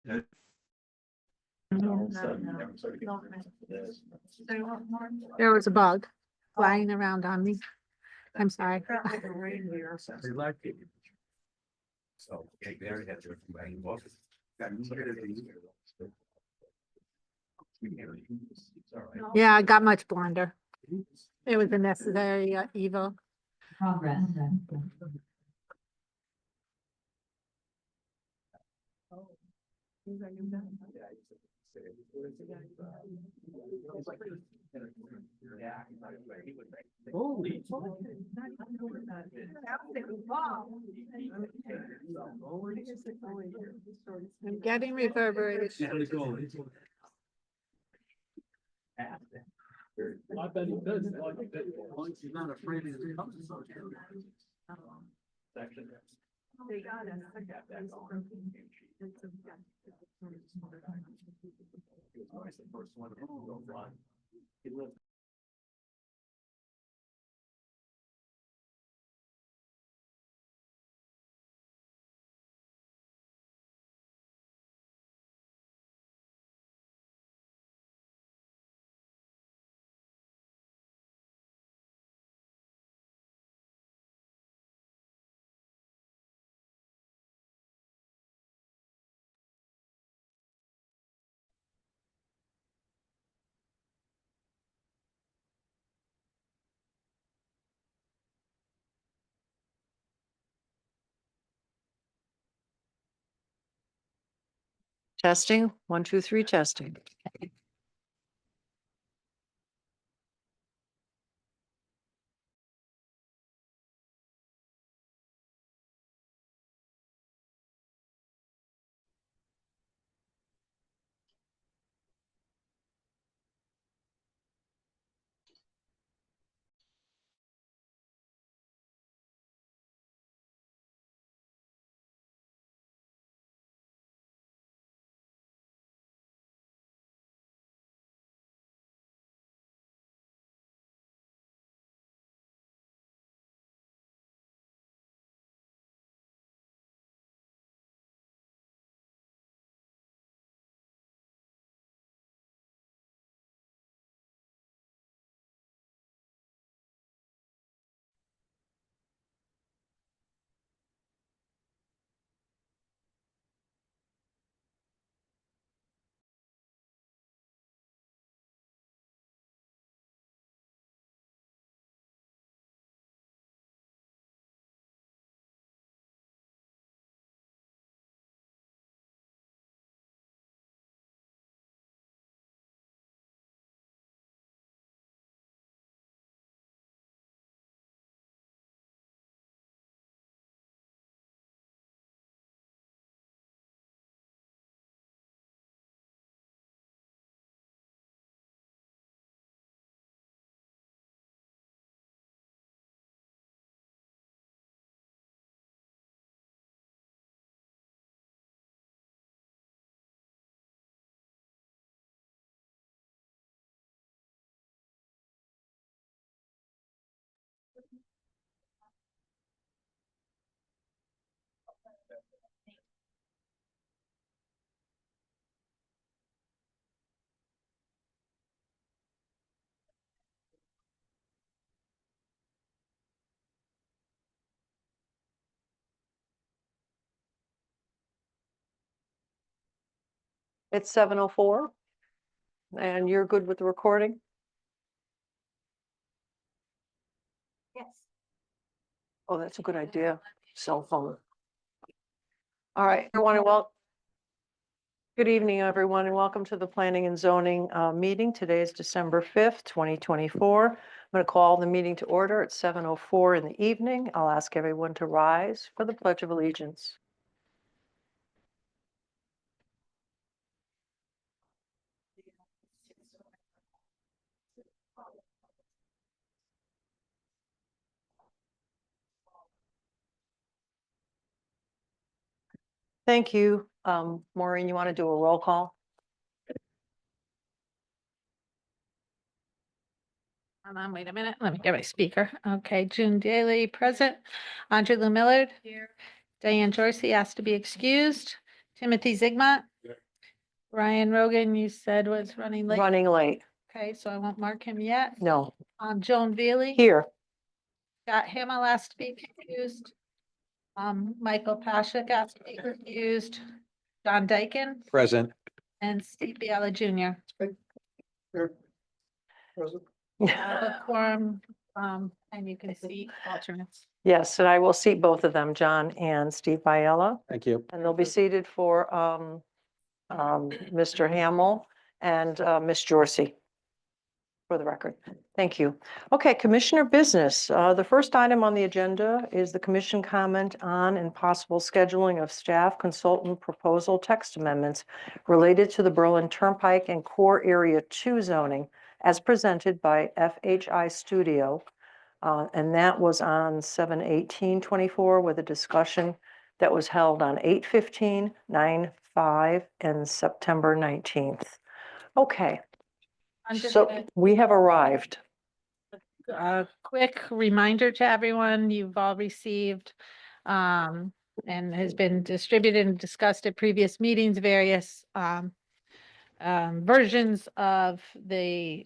There was a bug flying around on me. I'm sorry. So, Gary had to. Yeah, I got much blonder. It was a necessary evil. Progress. Holy. I'm getting reverberation. I bet he does. He's not afraid of the section. Testing, 1, 2, 3, testing. It's 7:04. And you're good with the recording? Yes. Oh, that's a good idea. Cell phone. All right, everyone, good evening, everyone, and welcome to the Planning and Zoning meeting. Today is December 5th, 2024. I'm going to call the meeting to order at 7:04 in the evening. I'll ask everyone to rise for the Pledge of Allegiance. Thank you. Maureen, you want to do a roll call? Hold on, wait a minute. Let me get my speaker. Okay, June Daly, present. Andrew Lou Millard. Here. Diane Joycey asked to be excused. Timothy Zigmont. Here. Ryan Rogan, you said was running late. running late. Okay, so I won't mark him yet. No, Joan Veely. here. Got him last to be confused. Michael Pasha got to be confused. John Dyken Present. and Steve Biella Jr. Yes, A quorum, and you can see alternates. and I will seat both of them, John and Steve Biella, Thank you. and they'll be seated for Mr. Hamel and Miss Jorsey, for the record. Thank you. Okay, Commissioner business. The first item on the agenda is the commission comment on and possible scheduling of staff consultant proposal text amendments related to the Berlin Turnpike and Core Area 2 zoning as presented by FHI Studio. And that was on 7/18/24 with a discussion that was held on 8/15, 9/5, and September 19th. Okay, I'm just so gonna, we have arrived. a quick reminder to everyone, you've all received, and has been distributed and discussed at previous meetings, various, versions of the,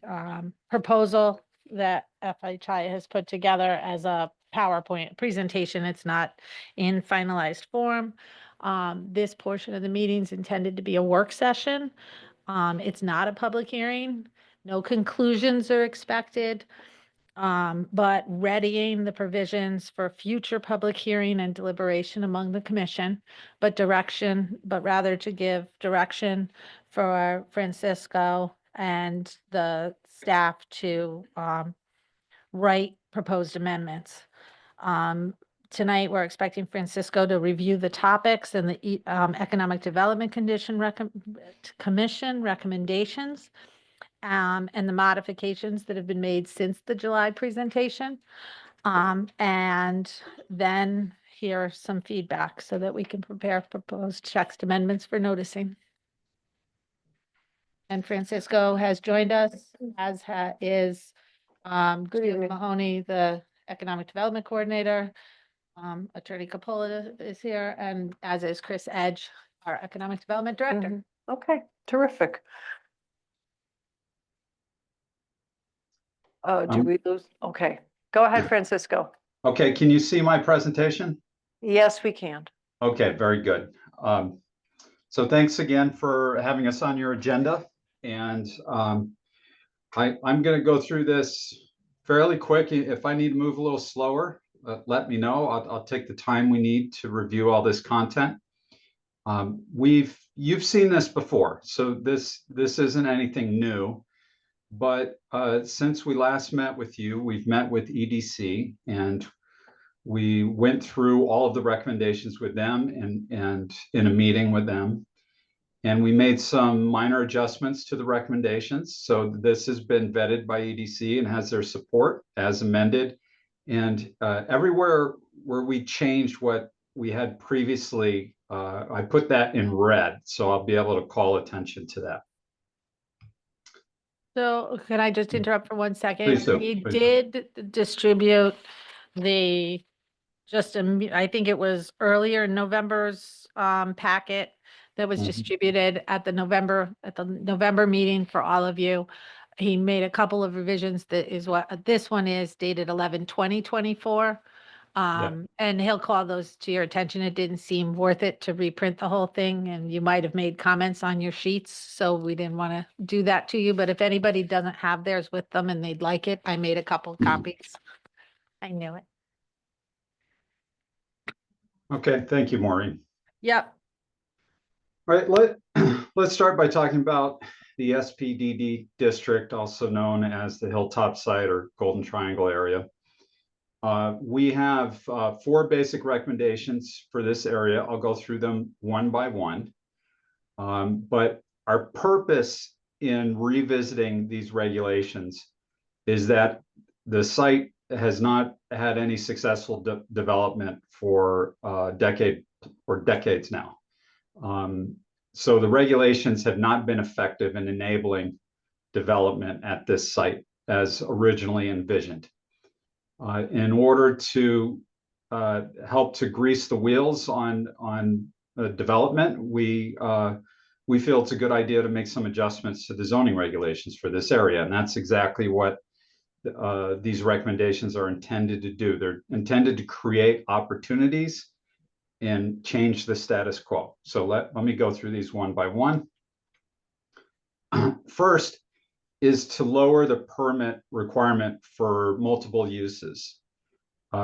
proposal that FHI has put together as a PowerPoint presentation. It's not in finalized form. This portion of the meeting is intended to be a work session. It's not a public hearing. No conclusions are expected. But readying the provisions for future public hearing and deliberation among the commission, but rather to give direction for Francisco and the staff to write proposed amendments. Tonight, we're expecting Francisco to review the topics and the Economic Development Commission recommendations and the modifications that have been made since the July presentation. And then hear some feedback so that we can prepare proposed text amendments for noticing. And Francisco has joined us, as is Good evening. Mahoney, the Economic Development Coordinator. Attorney Capola is here, and as is Chris Edge, our Economic Development Director. Mhm. Okay, terrific. Do we lose? Okay, go ahead, Francisco. Okay, can you see my presentation? Yes, we can. Okay, very good. So thanks again for having us on your agenda. And I'm going to go through this fairly quick. If I need to move a little slower, let me know. I'll take the time we need to review all this content. You've seen this before, so this isn't anything new. But since we last met with you, we've met with EDC and we went through all of the recommendations with them and in a meeting with them. And we made some minor adjustments to the recommendations. So this has been vetted by EDC and has their support as amended. And everywhere where we changed what we had previously, I put that in red. So I'll be able to call attention to that. So can I just interrupt for 1 second? Please do, We please do. did distribute the, I think it was earlier in November's packet that was Mhm. distributed at the November meeting for all of you. He made a couple of revisions. That is what this one is, dated 11/20/24. And he'll call those to your attention. It didn't seem worth it to reprint the whole thing, and you might have made comments on your sheets, so we didn't want to do that to you. But if anybody doesn't have theirs with them and they'd like it, I made a couple copies. I knew it. Okay, thank you, Maureen. Yep. All right, let's start by talking about the SPDD district, also known as the Hilltop Site or Golden Triangle area. We have 4 basic recommendations for this area. I'll go through them one by one. But our purpose in revisiting these regulations is that the site has not had any successful development for decades now. So the regulations have not been effective in enabling development at this site as originally envisioned. In order to help to grease the wheels on development, we we feel it's a good idea to make some adjustments to the zoning regulations for this area. And that's exactly what these recommendations are intended to do. They're intended to create opportunities and change the status quo. So let me go through these one by one. First is to lower the permit requirement for multiple uses.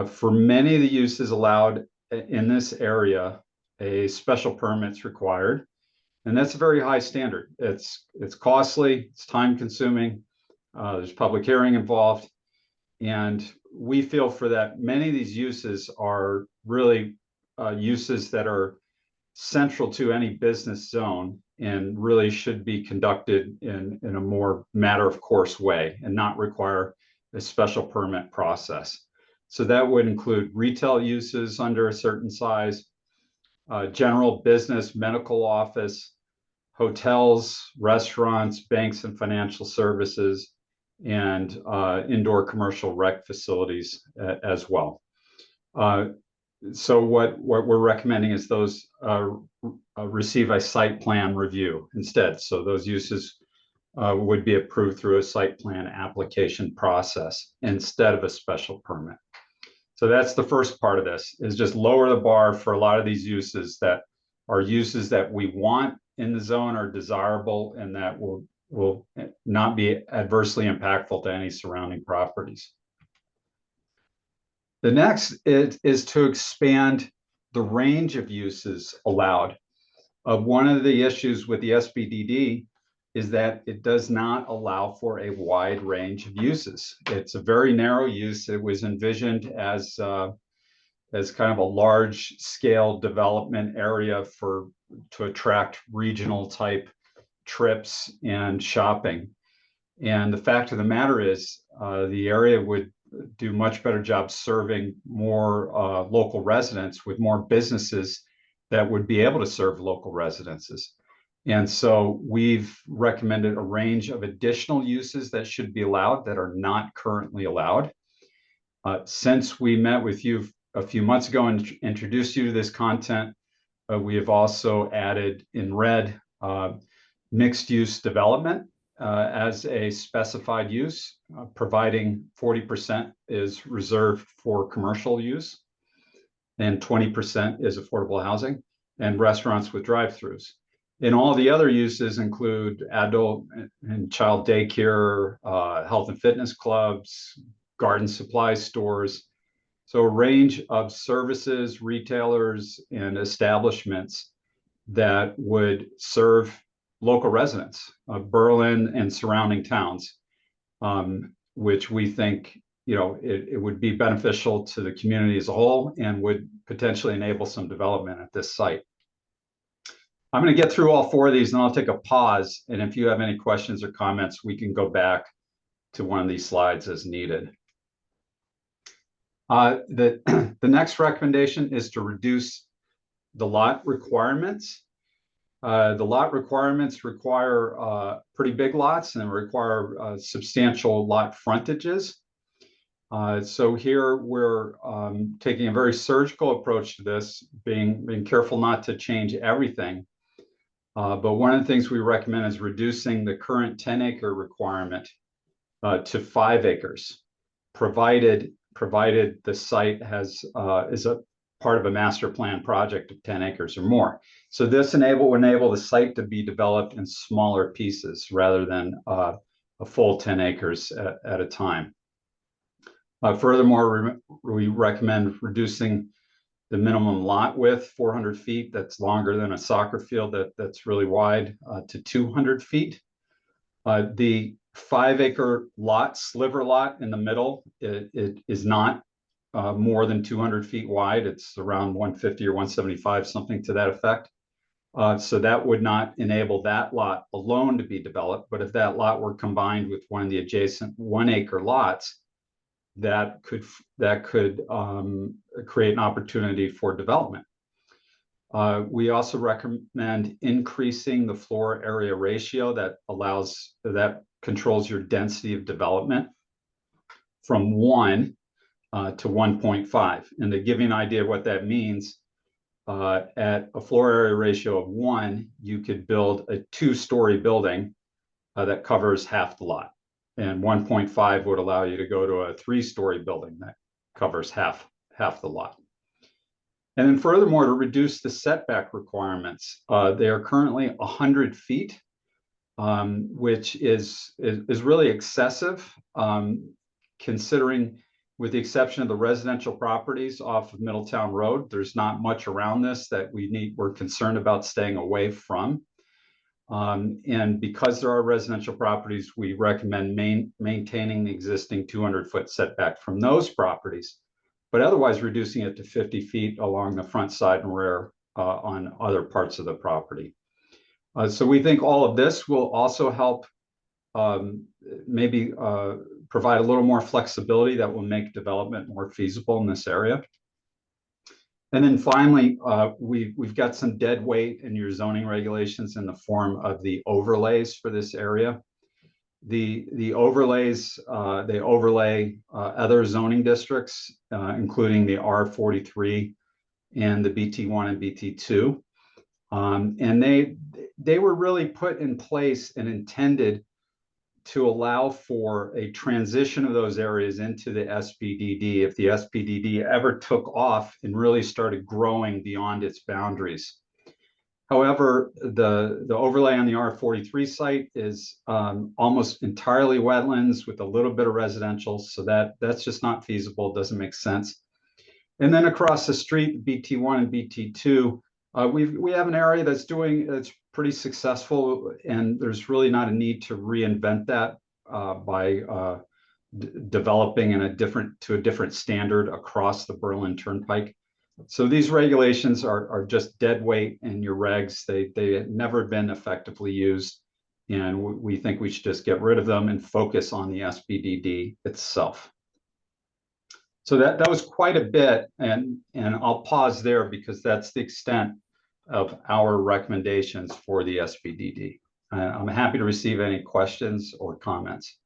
For many of the uses allowed in this area, a special permit's required. And that's a very high standard. It's costly, it's time consuming, there's public hearing involved. And we feel for that, many of these uses are really uses that are central to any business zone and really should be conducted in a more matter of course way and not require a special permit process. So that would include retail uses under a certain size, general business, medical office, hotels, restaurants, banks and financial services, and indoor commercial rec facilities as well. So what we're recommending is those receive a site plan review instead. So those uses would be approved through a site plan application process instead of a special permit. So that's the first part of this, is just lower the bar for a lot of these uses that are uses that we want in the zone, are desirable, and that will not be adversely impactful to any surrounding properties. The next is to expand the range of uses allowed. One of the issues with the SPDD is that it does not allow for a wide range of uses. It's a very narrow use. It was envisioned as kind of a large scale development area to attract regional type trips and shopping. And the fact of the matter is the area would do much better job serving more local residents with more businesses that would be able to serve local residences. And so we've recommended a range of additional uses that should be allowed that are not currently allowed. Since we met with you a few months ago and introduced you to this content, we have also added in red mixed use development as a specified use, providing 40% is reserved for commercial use and 20% is affordable housing, and restaurants with drive-throughs. And all the other uses include adult and child daycare, health and fitness clubs, garden supply stores. So a range of services, retailers, and establishments that would serve local residents of Berlin and surrounding towns, which we think, it would be beneficial to the community as a whole and would potentially enable some development at this site. I'm going to get through all four of these and I'll take a pause. And if you have any questions or comments, we can go back to one of these slides as needed. The next recommendation is to reduce the lot requirements. The lot requirements require pretty big lots and require substantial lot frontages. So here we're taking a very surgical approach to this, being careful not to change everything. But one of the things we recommend is reducing the current 10-acre requirement to 5 acres, provided the site is a part of a master plan project of 10 acres or more. So this will enable the site to be developed in smaller pieces rather than a full 10 acres at a time. Furthermore, we recommend reducing the minimum lot width, 400 feet, that's longer than a soccer field that's really wide, to 200 feet. The 5-acre lot, sliver lot in the middle, it is not more than 200 feet wide. It's around 150 or 175, something to that effect. So that would not enable that lot alone to be developed. But if that lot were combined with one of the adjacent 1-acre lots, that could create an opportunity for development. We also recommend increasing the floor area ratio that controls your density of development from 1 to 1.5. And to give you an idea of what that means, at a floor area ratio of 1, you could build a 2-story building that covers half the lot. And 1.5 would allow you to go to a 3-story building that covers half the lot. And then furthermore, to reduce the setback requirements, they are currently 100 feet, which is really excessive, considering, with the exception of the residential properties off of Middletown Road, there's not much around this that we're concerned about staying away from. And because there are residential properties, we recommend maintaining the existing 200-foot setback from those properties, but otherwise reducing it to 50 feet along the front, side, and rear on other parts of the property. So we think all of this will also help maybe provide a little more flexibility that will make development more feasible in this area. And then finally, we've got some dead weight in your zoning regulations in the form of the overlays for this area. The overlays, they overlay other zoning districts, including the R43 and the BT1 and BT2. And they were really put in place and intended to allow for a transition of those areas into the SPDD if the SPDD ever took off and really started growing beyond its boundaries. However, the overlay on the R43 site is almost entirely wetlands with a little bit of residential, so that's just not feasible, doesn't make sense. And then across the street, BT1 and BT2, we have an area that's pretty successful, and there's really not a need to reinvent that by developing to a different standard across the Berlin Turnpike. So these regulations are just dead weight in your regs. They have never been effectively used, and we think we should just get rid of them and focus on the SPDD itself. So that was quite a bit, and I'll pause there because that's the extent of our recommendations for the SPDD. I'm happy to receive any questions or comments.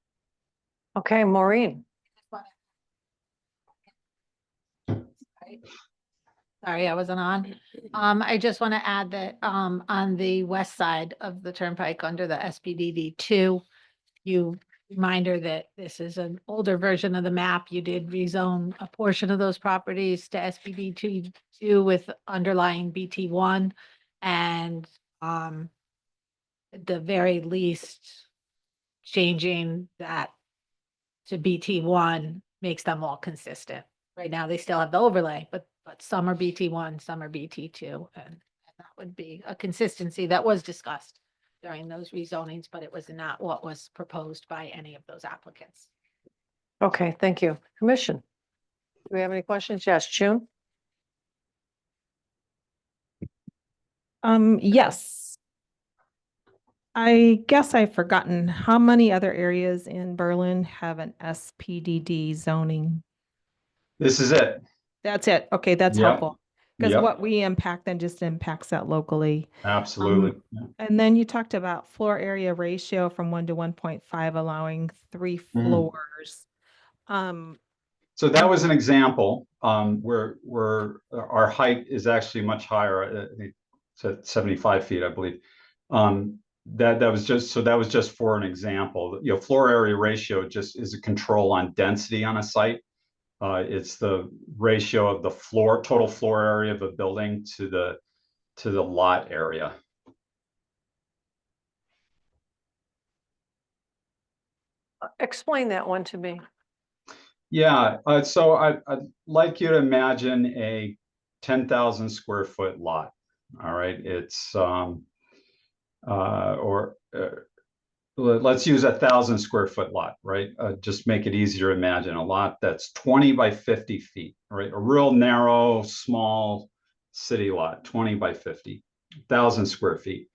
Okay, Maureen. Sorry, I wasn't on. I just want to add that on the west side of the turnpike under the SPDD2, reminder that this is an older version of the map. You did rezone a portion of those properties to SPDD2 with underlying BT1, and at the very least, changing that to BT1 makes them all consistent. Right now, they still have the overlay, but some are BT1, some are BT2, and that would be a consistency that was discussed during those rezonings, but it was not what was proposed by any of those applicants. Okay, thank you. Commission. Do we have any questions? Yes, June? Yes. I guess I've forgotten how many other areas in Berlin have an SPDD zoning. This is it. That's it. Okay, that's Yep. helpful. Because Yep. what we impact then just impacts that locally. Absolutely. And then you talked about floor area ratio from 1 to 1.5, allowing 3 floors. So that was an example where our height is actually much higher. It's at 75 feet, I believe. That was just for an example. Floor area ratio just is a control on density on a site. It's the ratio of the total floor area of a building to the lot area. Explain that one to me. Yeah, so I'd like you to imagine a 10,000 square foot lot. All right, it's let's use 1,000 square foot lot, right? Just make it easier to imagine a lot that's 20 by 50 feet, right? A real narrow, small city lot, 20 by 50, 1,000 square feet.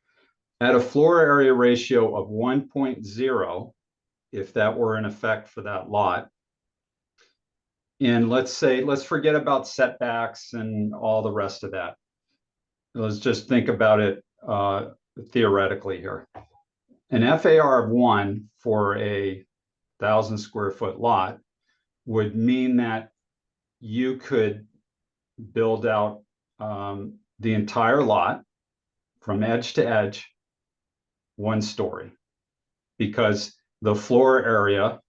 At a floor area ratio of 1.0, if that were in effect for that lot, and let's forget about setbacks and all the rest of that. Let's just think about it theoretically here. An FAR of 1 for a 1,000 square foot lot would mean that you could build out the entire lot from edge to edge, 1 story, because the floor area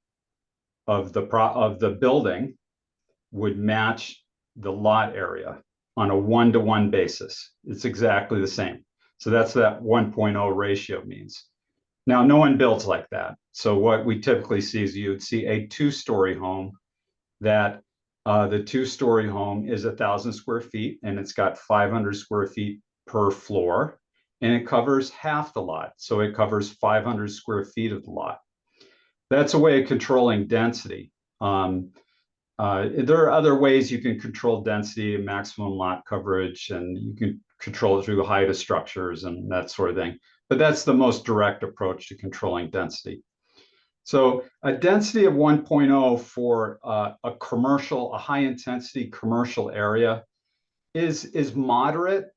of the building would match the lot area on a 1-to-1 basis. It's exactly the same. So that's that 1.0 ratio means. Now, no one builds like that. So what we typically see is you'd see a 2-story home that the 2-story home is 1,000 square feet and it's got 500 square feet per floor and it covers half the lot. So it covers 500 square feet of the lot. That's a way of controlling density. There are other ways you can control density and maximum lot coverage, and you can control it through height of structures and that sort of thing. But that's the most direct approach to controlling density. So a density of 1.0 for a high intensity commercial area is moderate,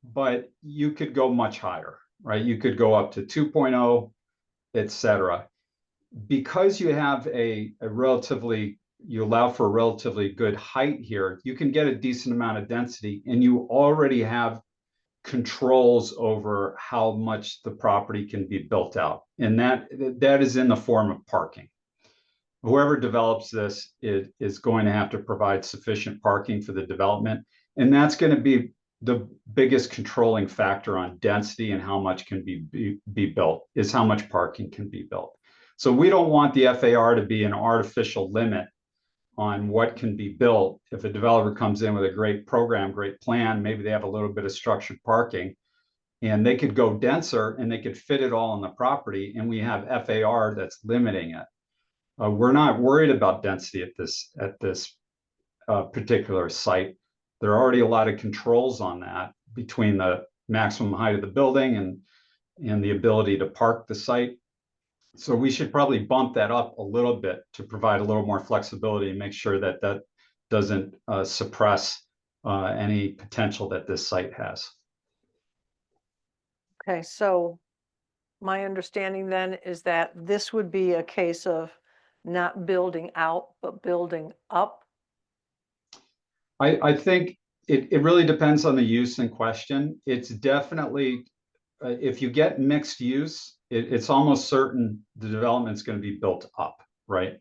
but you could go much higher, right? You could go up to 2.0, et cetera. Because you have you allow for a relatively good height here, you can get a decent amount of density and you already have controls over how much the property can be built out. And that is in the form of parking. Whoever develops this is going to have to provide sufficient parking for the development. And that's going to be the biggest controlling factor on density and how much can be built, is how much parking can be built. So we don't want the FAR to be an artificial limit on what can be built. If a developer comes in with a great program, great plan, maybe they have a little bit of structured parking and they could go denser and they could fit it all on the property, and we have FAR that's limiting it. We're not worried about density at this particular site. There are already a lot of controls on that between the maximum height of the building and the ability to park the site. So we should probably bump that up a little bit to provide a little more flexibility and make sure that that doesn't suppress any potential that this site has. Okay, so my understanding then is that this would be a case of not building out, but building up. I think it really depends on the use in question. It's definitely, if you get mixed use, it's almost certain the development's going to be built up, right?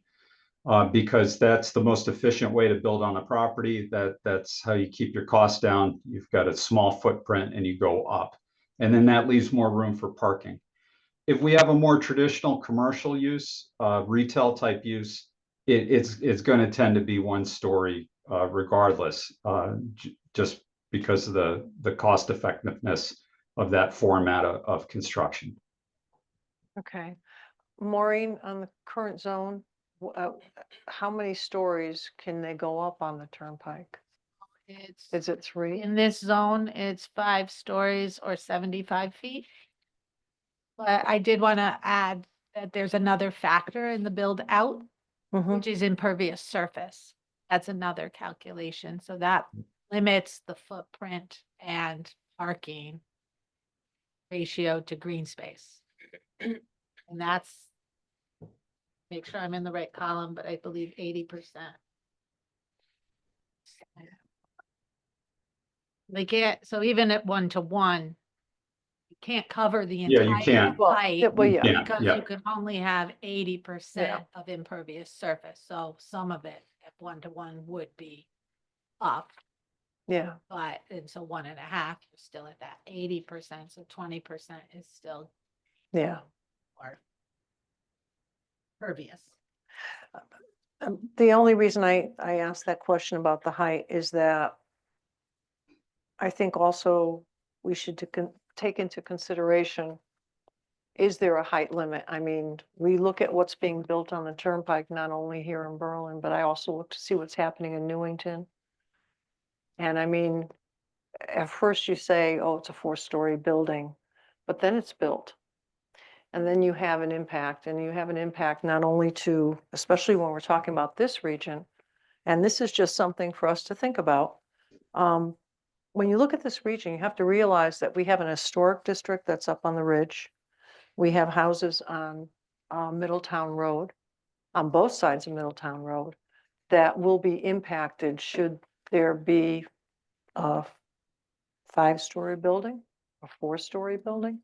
Because that's the most efficient way to build on the property. That's how you keep your costs down. You've got a small footprint and you go up. And then that leaves more room for parking. If we have a more traditional commercial use, retail type use, it's going to tend to be 1 story regardless, just because of the cost effectiveness of that format of construction. Okay. Maureen, on the current zone, how many stories can they go up on the turnpike? Is it 3? In this zone, it's 5 stories or 75 feet. But I did want to add that there's another factor in the build out, Mhm. which is impervious surface. That's another calculation. So that limits the footprint and parking ratio to green space. And that's, make sure I'm in the right column, but I believe 80%. They can't, so even at 1-to-1, you can't cover the Yeah, you entire can't. Well, height. well, yeah. Yeah, Because yeah. you can only have 80% of impervious surface, so some of it at 1-to-1 would be up, Yeah. but, and so 1.5, you're still at that 80%, so 20% is still Yeah. or pervious. The only reason I asked that question about the height is that I think also we should take into consideration, is there a height limit? I mean, we look at what's being built on the turnpike, not only here in Berlin, but I also look to see what's happening in Newington. And I mean, at first you say, oh, it's a 4-story building, but then it's built. And then you have an impact, and you have an impact not only to, especially when we're talking about this region, and this is just something for us to think about. When you look at this region, you have to realize that we have an historic district that's up on the ridge. We have houses on Middletown Road, on both sides of Middletown Road, that will be impacted should there be 5-story building, a 4-story building.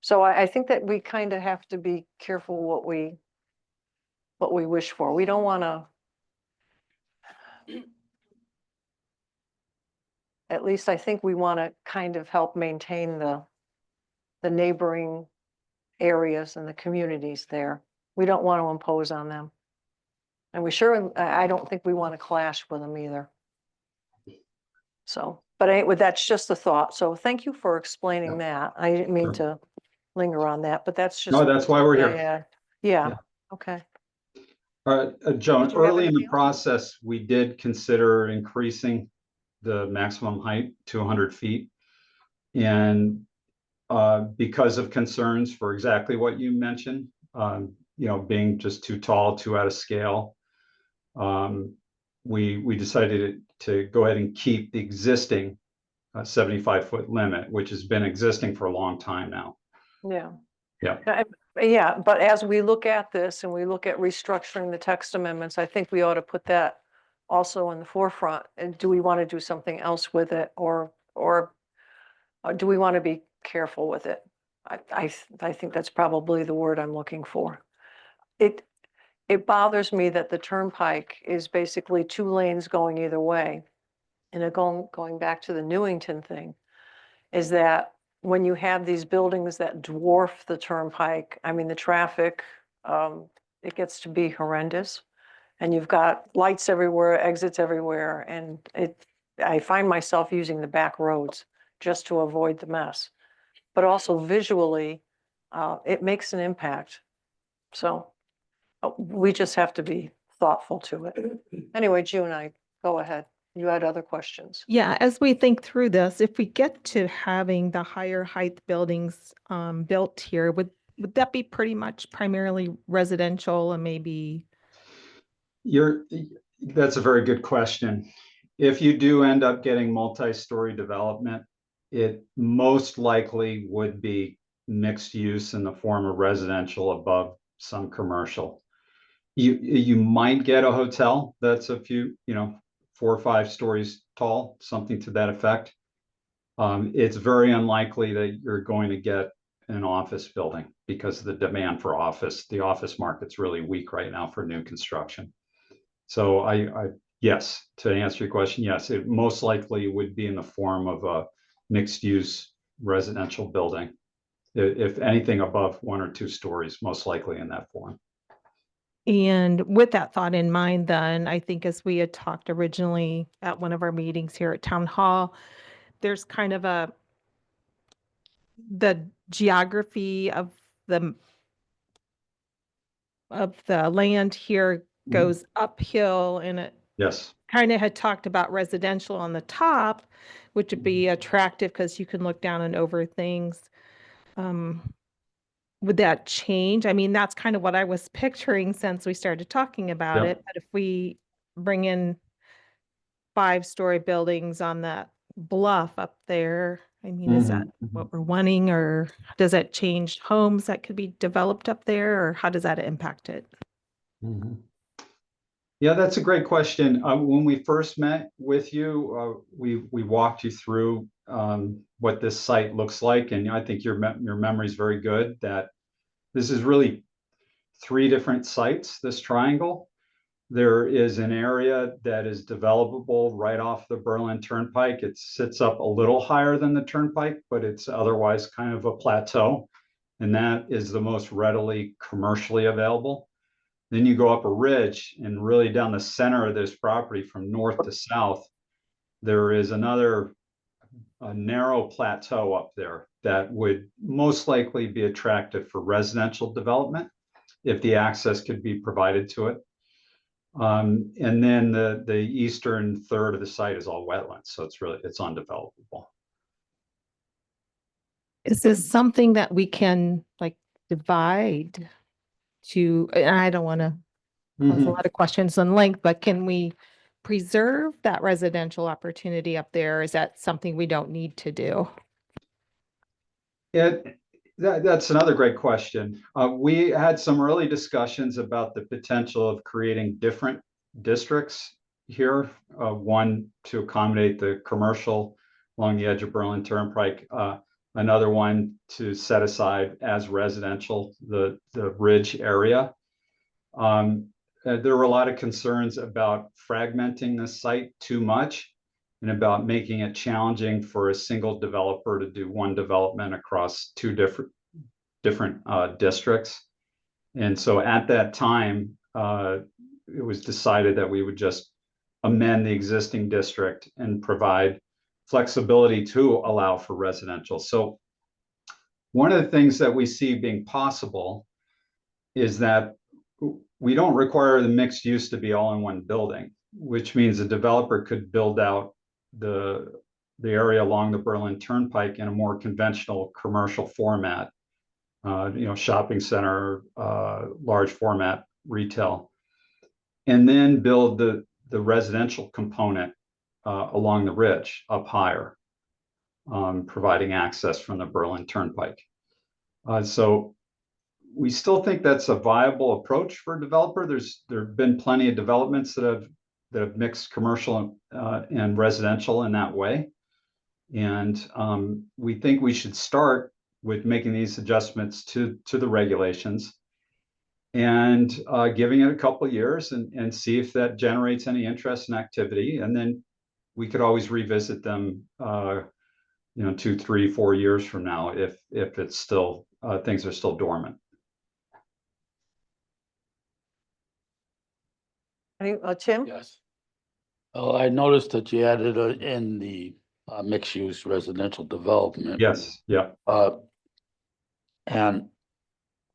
So I think that we kind of have to be careful what we wish for. We don't want to, at least I think we want to kind of help maintain the neighboring areas and the communities there. We don't want to impose on them. And I don't think we want to clash with them either. So, but anyway, that's just a thought. So thank you for explaining that. I didn't mean Sure. to linger on that, but that's just. No, that's why we're Yeah, here. yeah, yeah, Yeah. okay. All right, Joan, Did you have early in the anything else? process, we did consider increasing the maximum height to 100 feet. And because of concerns for exactly what you mentioned, being just too tall, too out of scale, we decided to go ahead and keep the existing 75-foot limit, which has been existing for a long time now. Yeah. Yeah. Yeah, but as we look at this and we look at restructuring the text amendments, I think we ought to put that also in the forefront. And do we want to do something else with it, or do we want to be careful with it? I think that's probably the word I'm looking for. It bothers me that the turnpike is basically 2 lanes going either way. And going back to the Newington thing, is that when you have these buildings that dwarf the turnpike, I mean, the traffic, it gets to be horrendous. And you've got lights everywhere, exits everywhere, and I find myself using the back roads just to avoid the mess. But also visually, it makes an impact. So we just have to be thoughtful to it. Anyway, June, go ahead. You had other questions. Yeah, as we think through this, if we get to having the higher height buildings built here, would that be pretty much primarily residential and maybe? That's a very good question. If you do end up getting multi-story development, it most likely would be mixed use in the form of residential above some commercial. You might get a hotel that's a few, 4 or 5 stories tall, something to that effect. It's very unlikely that you're going to get an office building because of the demand for office. The office market's really weak right now for new construction. So yes, to answer your question, yes, it most likely would be in the form of a mixed use residential building. If anything above 1 or 2 stories, most likely in that form. And with that thought in mind, then I think as we had talked originally at one of our meetings here at Town Hall, there's kind of the geography of the land here goes uphill, and it Yes. kind of had talked about residential on the top, which would be attractive because you can look down and over things. Would that change? I mean, that's kind of what I was picturing since we started talking about Yep. it. But if we bring in 5-story buildings on that bluff up there, I mean, is that what we're wanting, or does that change homes that could be developed up there, or how does that impact it? Yeah, that's a great question. When we first met with you, we walked you through what this site looks like, and I think your memory is very good. That this is really 3 different sites. This triangle. There is an area that is developable right off the Berlin Turnpike. It sits up a little higher than the Turnpike, but it's otherwise kind of a plateau, and that is the most readily commercially available. Then you go up a ridge, and really down the center of this property from north to south, there is another narrow plateau up there that would most likely be attractive for residential development if the access could be provided to it. And then the eastern third of the site is all wetlands, so it's undevelopable. Is this something that we can like divide to, and I don't want to cause a lot of questions on length, but can we preserve that residential opportunity up there? Is that something we don't need to do? That's another great question. We had some early discussions about the potential of creating different districts here, one to accommodate the commercial, along the edge of Berlin Turnpike. Another one to set aside as residential, the ridge area. There were a lot of concerns about fragmenting the site too much and about making it challenging for a single developer to do one development across two different districts. And so at that time, it was decided that we would just amend the existing district and provide flexibility to allow for residential. So one of the things that we see being possible is that we don't require the mixed use to be all in one building, which means a developer could build out the area along the Berlin Turnpike in a more conventional commercial format, shopping center, large format retail, and then build the residential component along the ridge up higher, providing access from the Berlin Turnpike. So we still think that's a viable approach for a developer. There have been plenty of developments that have mixed commercial and residential in that way. And we think we should start with making these adjustments to the regulations and giving it a couple of years and see if that generates any interest and activity. And then we could always revisit them 2, 3, 4 years from now if it's still things are still dormant. Tim? Yes. Oh, I noticed that you added in the mixed-use residential development. Yes, yeah. And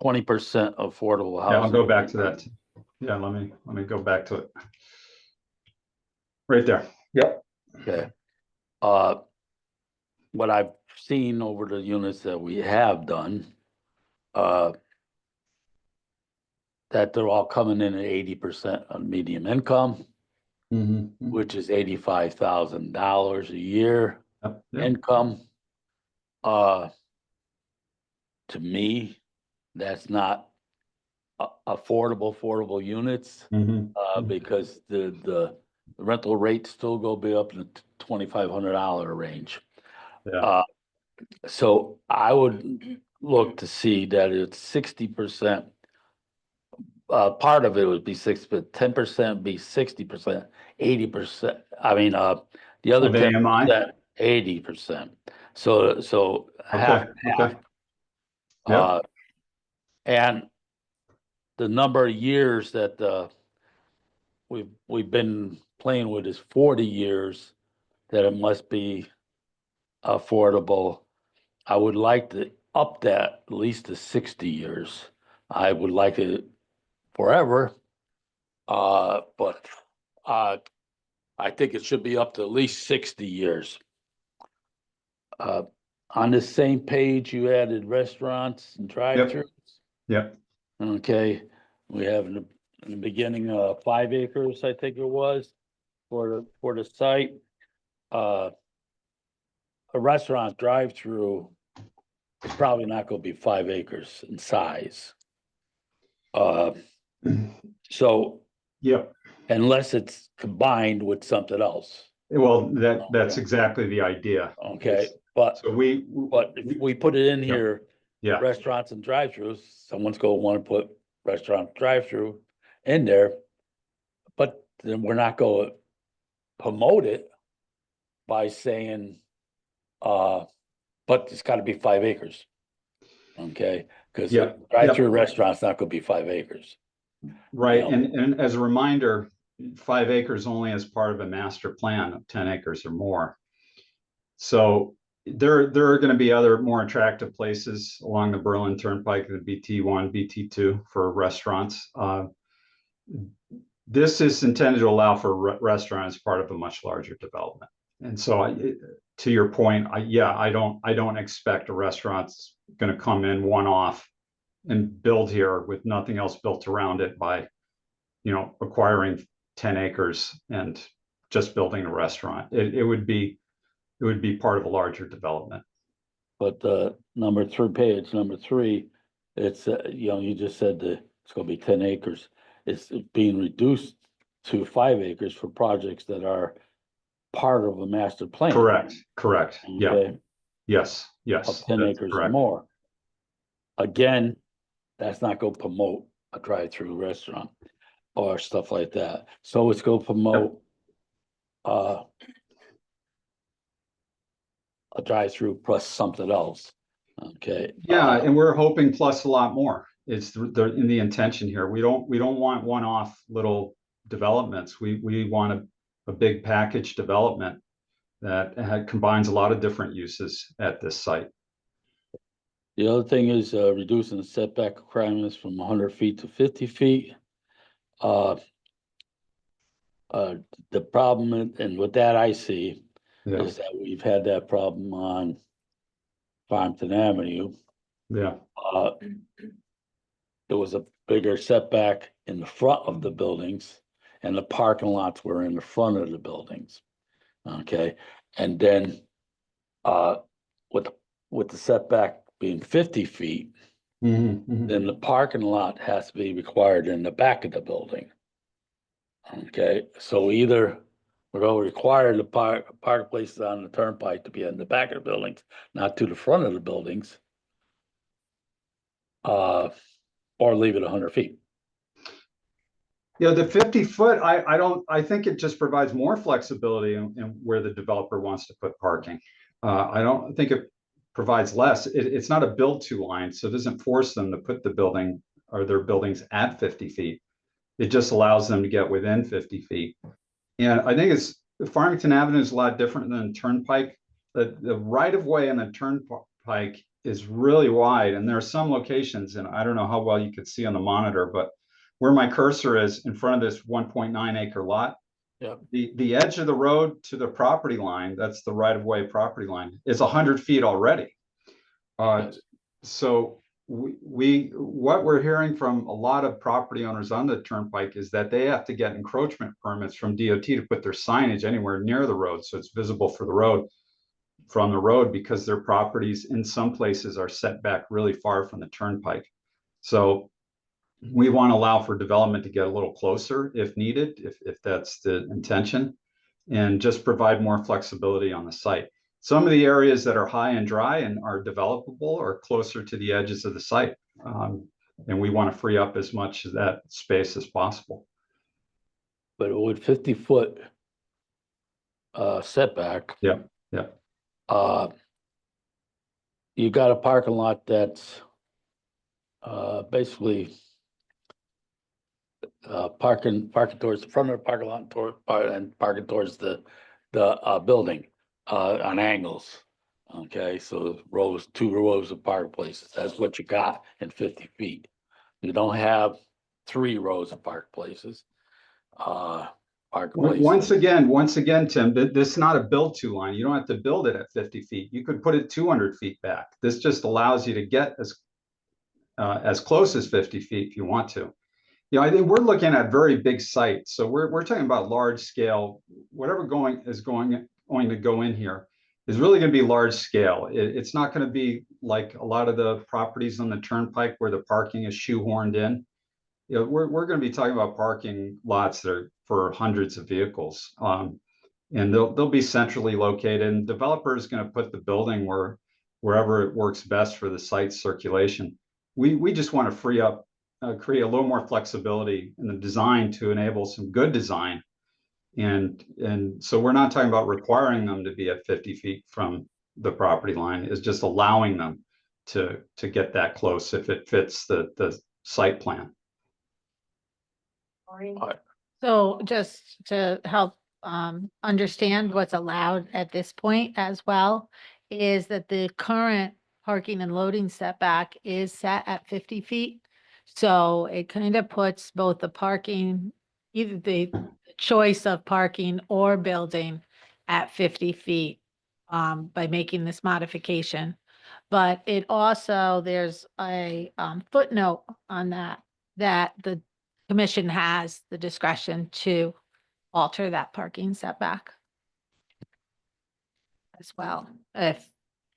20% affordable housing. Yeah, I'll go back to that. Yeah, let me go back to it. Right there. Yep. Okay. What I've seen over the units that we have done, that they're all coming in at 80% on medium income, which is $85,000 a year income. To me, that's not affordable units, because the rental rates still go be up in the $2,500 range. Yeah. So I would look to see that it's 60%. Part of it would be 6, but 10% be 60%, 80%. I mean, the other Of 10%, AMI? 80%. So half. Okay. Yeah. And the number of years that we've been playing with is 40 years that it must be affordable. I would like to up that at least to 60 years. I would like it forever, but I think it should be up to at least 60 years. On the same page, you added restaurants and drive-throughs. Yep. Okay, we have in the beginning 5 acres, I think it was, for the site. A restaurant drive-through is probably not going to be 5 acres in size. So Yep. unless it's combined with something else. Well, that's exactly the idea. Okay, but So if we put it in here, yeah. restaurants and drive-throughs, someone's going to want to put restaurant drive-through in there, but then we're not going to promote it by saying, but it's got to be 5 acres. Okay, because drive-through restaurant's not going to be 5 acres. Right, and as a reminder, 5 acres only as part of a master plan of 10 acres or more. So there are going to be other more attractive places along the Berlin Turnpike, the BT1, BT2 for restaurants. This is intended to allow for restaurants as part of a much larger development. And so to your point, I don't expect a restaurant's going to come in one-off and build here with nothing else built around it by, acquiring 10 acres and just building a restaurant. It would be part of a larger development. But page number 3, it's you just said that it's going to be 10 acres. It's being reduced to 5 acres for projects that are part of a master plan. Correct. Yeah, Okay, yes, of 10 that's acres or correct. more. Again, that's not gonna promote a drive-through restaurant or stuff like that. So it's gonna promote a drive-through plus something else. Okay. Yeah, and we're hoping plus a lot more. It's in the intention here. We don't want one-off little developments. We want a big package development that combines a lot of different uses at this site. The other thing is reducing the setback requirements from 100 feet to 50 feet. The problem, and with that I see, Yeah, is that we've had that problem on Farmington Avenue. yeah, There was a bigger setback in the front of the buildings, and the parking lots were in the front of the buildings. Okay, and then with the setback being 50 feet, then the parking lot has to be required in the back of the building. Okay, so either we're gonna require the park places on the turnpike to be in the back of the buildings, not to the front of the buildings. Or leave it 100 feet. Yeah, the 50-foot, I think it just provides more flexibility in where the developer wants to put parking. I don't think it provides less. It's not a build to line, so it doesn't force them to put the building or their buildings at 50 feet. It just allows them to get within 50 feet. And I think Farmington Avenue is a lot different than Turnpike. The right of way in the Turnpike is really wide, and there are some locations, and I don't know how well you could see on the monitor, but where my cursor is in front of this 1.9 acre lot, Yep. the edge of the road to the property line, that's the right of way property line, is 100 feet already. Yes. So what we're hearing from a lot of property owners on the turnpike is that they have to get encroachment permits from DOT to put their signage anywhere near the road, so it's visible for the road from the road, because their properties in some places are set back really far from the turnpike. So we want to allow for development to get a little closer if needed, if that's the intention, and just provide more flexibility on the site. Some of the areas that are high and dry and are developable are closer to the edges of the site. And we want to free up as much of that space as possible. But with 50-foot setback. Yeah, yeah. You got a parking lot that's basically parking towards the front of the parking lot and parking towards the building on angles. Okay, so two rows of parking places. That's what you got in 50 feet. You don't have 3 rows of park places. Once again, Tim, this is not a build to line. You don't have to build it at 50 feet. You could put it 200 feet back. This just allows you to get as close as 50 feet if you want to. You know, I think we're looking at very big sites. So we're talking about large scale. Whatever is going to go in here is really going to be large scale. It's not going to be like a lot of the properties on the turnpike where the parking is shoehorned in. You know, we're going to be talking about parking lots that are for hundreds of vehicles, and they'll be centrally located. And the developer is going to put the building wherever it works best for the site circulation. We just want to free up, create a little more flexibility in the design to enable some good design. And so we're not talking about requiring them to be at 50 feet from the property line. It's just allowing them to get that close if it fits the site plan. Maureen? So just to help understand what's allowed at this point as well, is that the current parking and loading setback is set at 50 feet. So it kind of puts both the parking, either the choice of parking or building at 50 feet by making this modification. But it also, there's a footnote on that the commission has the discretion to alter that parking setback as well, if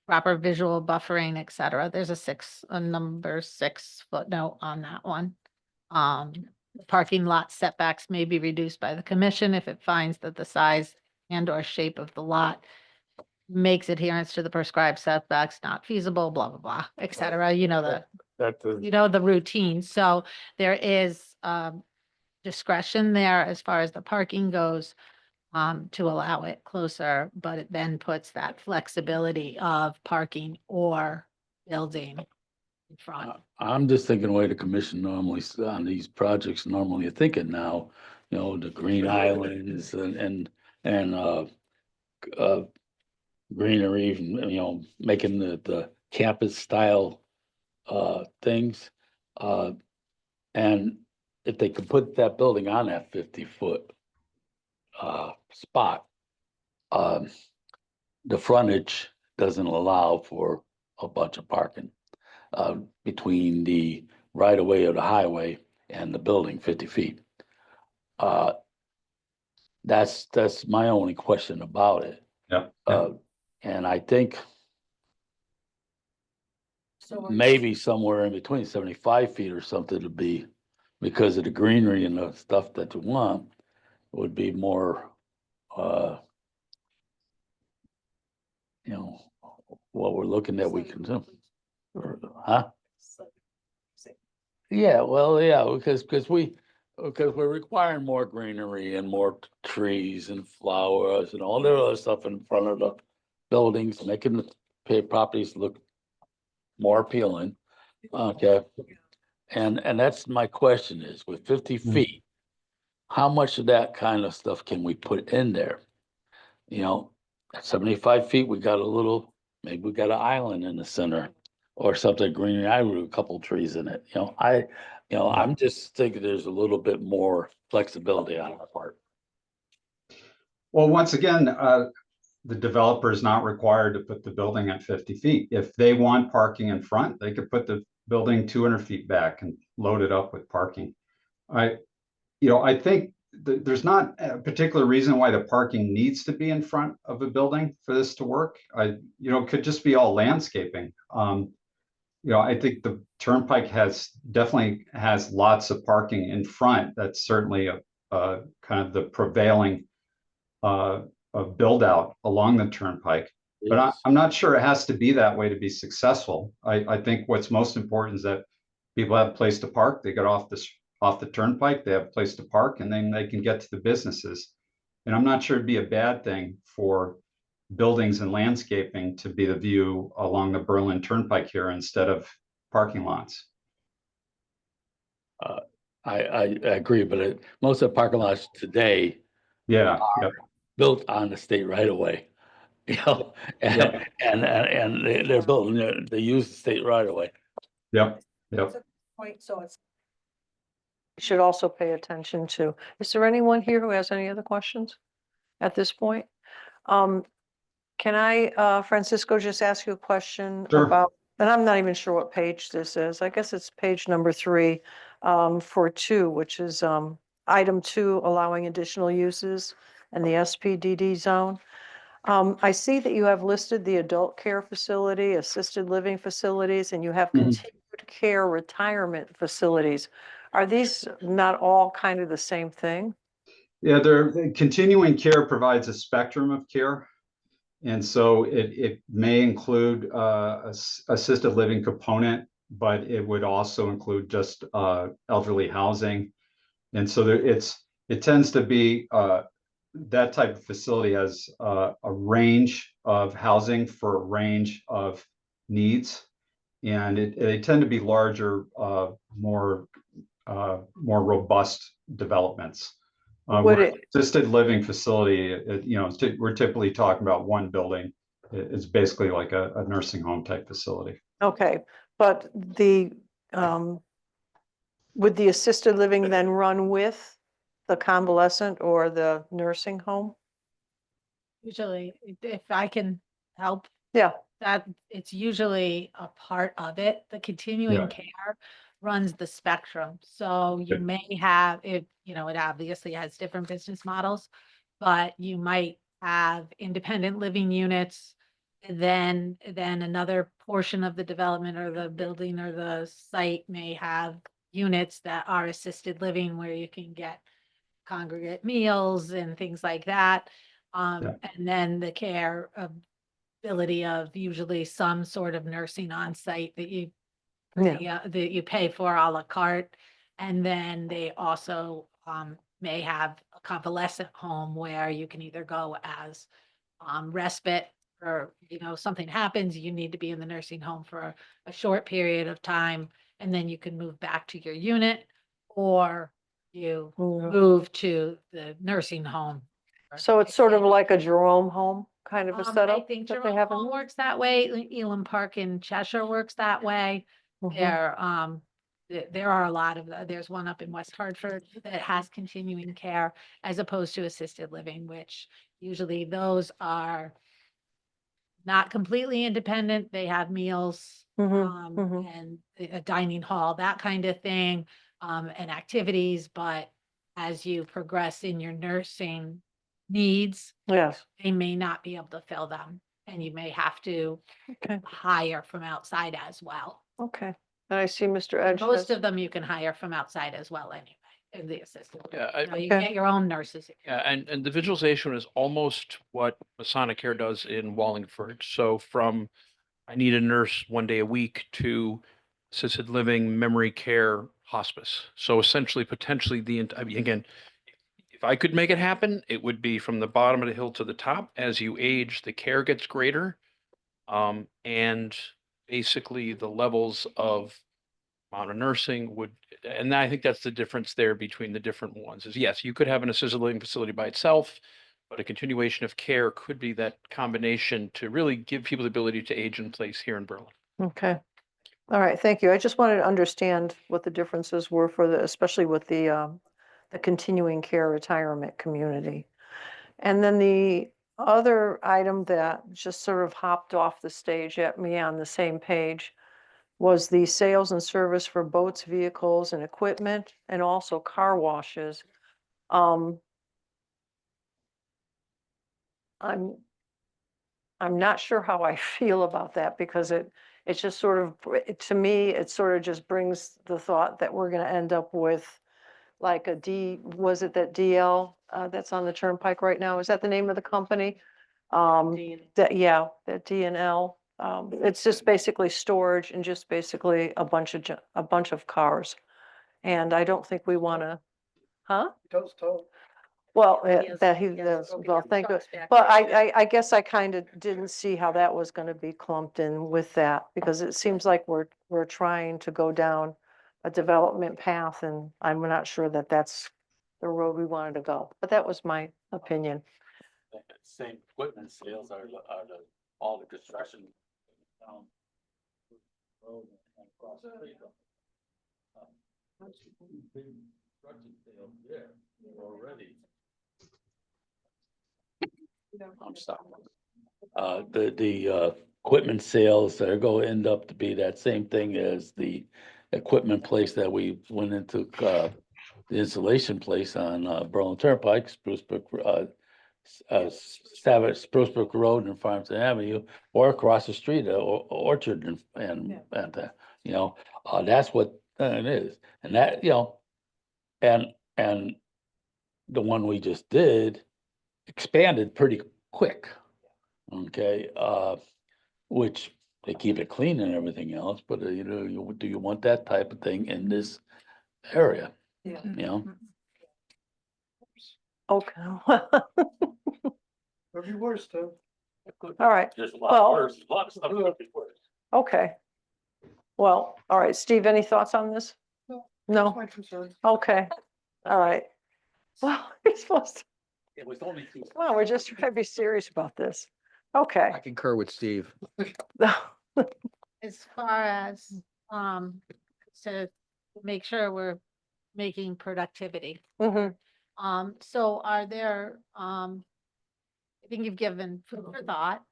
proper visual buffering, et cetera. There's a number 6 footnote on that one. The parking lot setbacks may be reduced by the commission if it finds that the size and or shape of the lot makes adherence to the prescribed setbacks not feasible, blah, blah, blah, et cetera. You know, the routine. So there is discretion there as far as the parking goes to allow it closer, but it then puts that flexibility of parking or building in front. I'm just thinking the way the commission normally on these projects normally are thinking now, the green islands and greenery, making the campus style things. And if they could put that building on that 50-foot spot, the frontage doesn't allow for a bunch of parking between the right of way of the highway and the building 50 feet. That's my only question about it. Yep. And I think maybe somewhere in between 75 feet or something to be, because of the greenery and the stuff that you want, would be more, what we're looking at we can do. Huh? Yeah, well, yeah, because we're requiring more greenery and more trees and flowers and all the other stuff in front of the buildings, making the properties look more appealing. Okay. And that's my question is, with 50 feet, how much of that kind of stuff can we put in there? At 75 feet, maybe we got an island in the center or something green. I would have a couple trees in it. I'm just thinking there's a little bit more flexibility on our part. Well, once again, the developer is not required to put the building at 50 feet. If they want parking in front, they could put the building 200 feet back and load it up with parking. I think there's not a particular reason why the parking needs to be in front of a building for this to work. It could just be all landscaping. I think the Turnpike definitely has lots of parking in front. That's certainly a kind of the prevailing build out along the Turnpike. But I'm not sure it has to be that way to be successful. I think what's most important is that people have a place to park. They get off the Turnpike, they have a place to park, and then they can get to the businesses. And I'm not sure it'd be a bad thing for buildings and landscaping to be the view along the Berlin Turnpike here instead of parking lots. I agree, but most of the parking lots today Yeah. are built on the state right away. And they're building, they use the state right away. Yep. Point, so it's. Should also pay attention to. Is there anyone here who has any other questions at this point? Can I, Francisco, just ask you a question Sure. about, and I'm not even sure what page this is. I guess it's page number 3 for 2, which is item 2, allowing additional uses in the SPDD zone. I see that you have listed the adult care facility, assisted living facilities, and you have continued care retirement facilities. Are these not all kind of the same thing? Yeah, continuing care provides a spectrum of care. And so it may include assisted living component, but it would also include just elderly housing. And so it tends to be that type of facility has a range of housing for a range of needs. And they tend to be larger, more robust developments. Assisted living facility, we're typically talking about one building. It's basically like a nursing home type facility. Okay, but would the assisted living then run with the convalescent or the nursing home? Usually, if I can help, Yeah, that it's usually a part of it. The continuing Yeah. care runs the spectrum. So you Yeah. may have it, it obviously has different business models, but you might have independent living units. Then another portion of the development or the building or the site may have units that are assisted living where you can get congregate meals and things like that. Yeah. And then the care ability of usually some sort of nursing on site that you that you pay for a la carte. And then they also may have a convalescent home where you can either go as respite, or, something happens, you need to be in the nursing home for a short period of time, and then you can move back to your unit, or you Yeah. move to the nursing home. So it's sort of like a Jerome home kind of a I setup think that they Jerome have in Hall there? works that way. Elam Park in Cheshire works that way. Mhm. There are a lot of, there's one up in West Hartford that has continuing care as opposed to assisted living, which usually those are not completely independent. They have meals, Mhm. and a dining hall, that kind of thing, and activities. But as you progress in your nursing needs, Yes, they may not be able to fill them, and you may have to okay, hire from outside as well. okay. And I see Mr. Edge Most has, of them you can hire from outside as well anyway, in the assistant. Yeah, You Okay. get your own nurses. yeah, and the visualization is almost what Masonic Care does in Wallingford. So from, I need a nurse 1 day a week, to assisted living, memory care, hospice. So essentially, potentially I mean, again, if I could make it happen, it would be from the bottom of the hill to the top. As you age, the care gets greater. And basically the levels of amount of nursing would, and I think that's the difference there between the different ones is, yes, you could have an assisted living facility by itself, but a continuation of care could be that combination to really give people the ability to age in place here in Berlin. okay. All right, thank you. I just wanted to understand what the differences were for especially with the continuing care retirement community. And then the other item that just sort of hopped off the stage at me on the same page was the sales and service for boats, vehicles, and equipment, and also car washes. Um, I'm not sure how I feel about that, because it's just sort of, to me, it sort of just brings the thought that we're gonna end up with like was it that DL, that's on the turnpike right now? Is that the name of the company? That D&L. It's just basically storage and just basically a bunch of cars. And I don't think we wanna, huh? Well, well, thank you. But I guess I kind of didn't see how that was gonna be clumped in with that, because it seems like we're trying to go down a development path, and I'm not sure that that's the road we wanted to go. But that was my opinion. Same equipment sales are all the construction. Already. I'm sorry. The equipment sales are going to end up to be that same thing as the equipment place that we went into, the installation place on Berlin Turnpike, Spruce Brook, Spruce Brook Road and Farmington Avenue, or across the street, Orchard and that's what it is. And that, and the one we just did expanded pretty quick. Okay, which they keep it clean and everything else, but do you want that type of thing in this area? Yeah. You know, Okay. Could be worse too. All right, there's a Well- lot worse, a lot of stuff could be worse. okay. Well, all right, Steve, any thoughts on this? No. No? My concern. Okay, all right. Well, you're supposed to, It was only two. come on, we're just trying to be serious about this. Okay. I concur with Steve. As far as, to make sure we're making productivity. Mhm. So are there, I think you've given food for thought,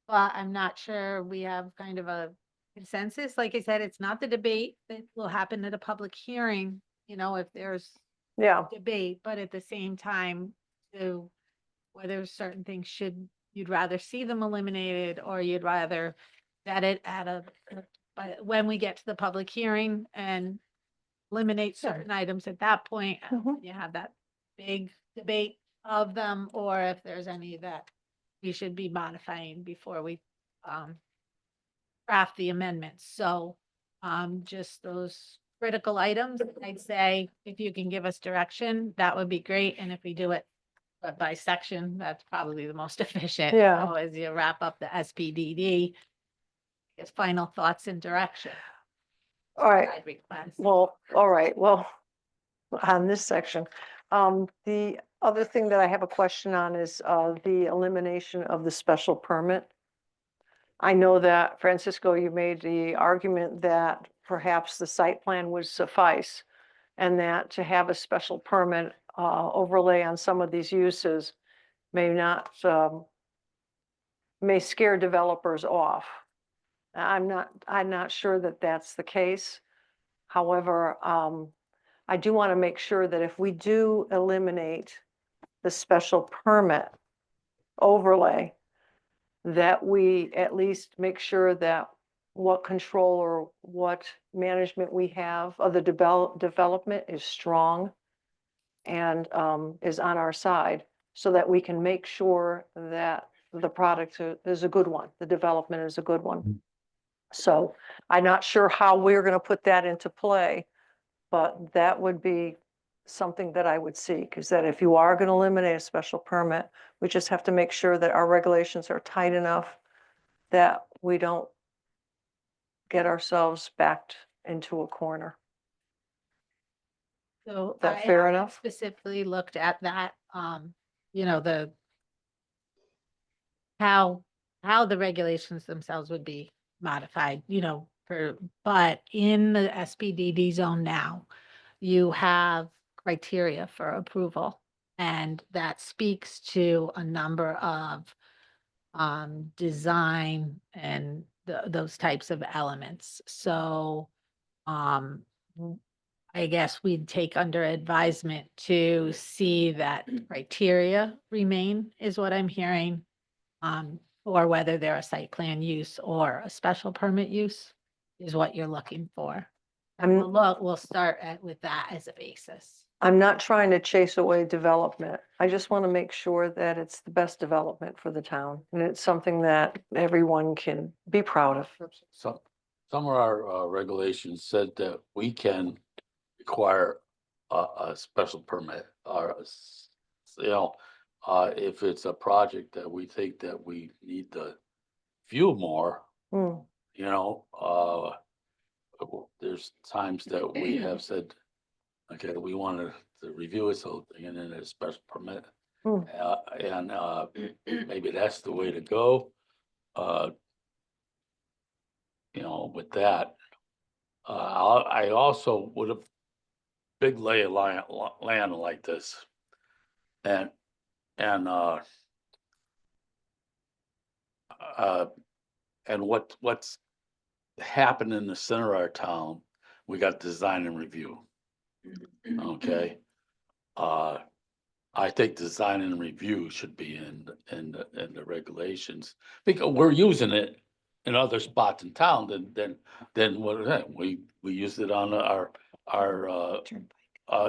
but I'm not sure we have kind of a consensus. Like I said, it's not the debate that will happen at a public hearing, if there's Yeah, debate, but at the same time, to whether certain things you'd rather see them eliminated, or you'd rather vet it when we get to the public hearing and eliminate certain items at that point, Mhm. you have that big debate. of them, or if there's any that we should be modifying before we draft the amendments. So just those critical items, I'd say if you can give us direction, that would be great. And if we do it by section, that's probably the most efficient. Yeah. So as you wrap up the SPDD, his final thoughts and direction. All right. I'd request. Well, all right, well, on this section, the other thing that I have a question on is, the elimination of the special permit. I know that, Francisco, you made the argument that perhaps the site plan would suffice, and that to have a special permit, overlay on some of these uses may not, may scare developers off. I'm not sure that that's the case. However, I do want to make sure that if we do eliminate the special permit overlay, that we at least make sure that what control or what management we have of the development is strong and is on our side, so that we can make sure that the product is a good one, the development is a good one. So I'm not sure how we're going to put that into play, but that would be something that I would seek, is that if you are going to eliminate a special permit, we just have to make sure that our regulations are tight enough that we don't get ourselves backed into a corner. So that I fair haven't enough? Specifically looked at that, you know, how the regulations themselves would be modified, you know, but in the SPDD zone now, you have criteria for approval. And that speaks to a number of design and those types of elements. So I guess we'd take under advisement to see that criteria remain, is what I'm hearing. Or whether they're a site plan use or a special permit use is what you're looking for. And we'll start with that as a basis. I'm not trying to chase away development. I just want to make sure that it's the best development for the town. And it's something that everyone can be proud of. Some of our regulations said that we can require a special permit or, you know, if it's a project that we think that we need to view more, Hmm. you know, there's times that we have said, okay, we wanted to review it, so and then a special permit. Hmm. And maybe that's the way to go. You know, with that, I also would have big lay of land like this. And what's happened in the center of our town, we got design and review. Okay. I think design and review should be in the regulations, because we're using it in other spots in town than what is that? We used it on our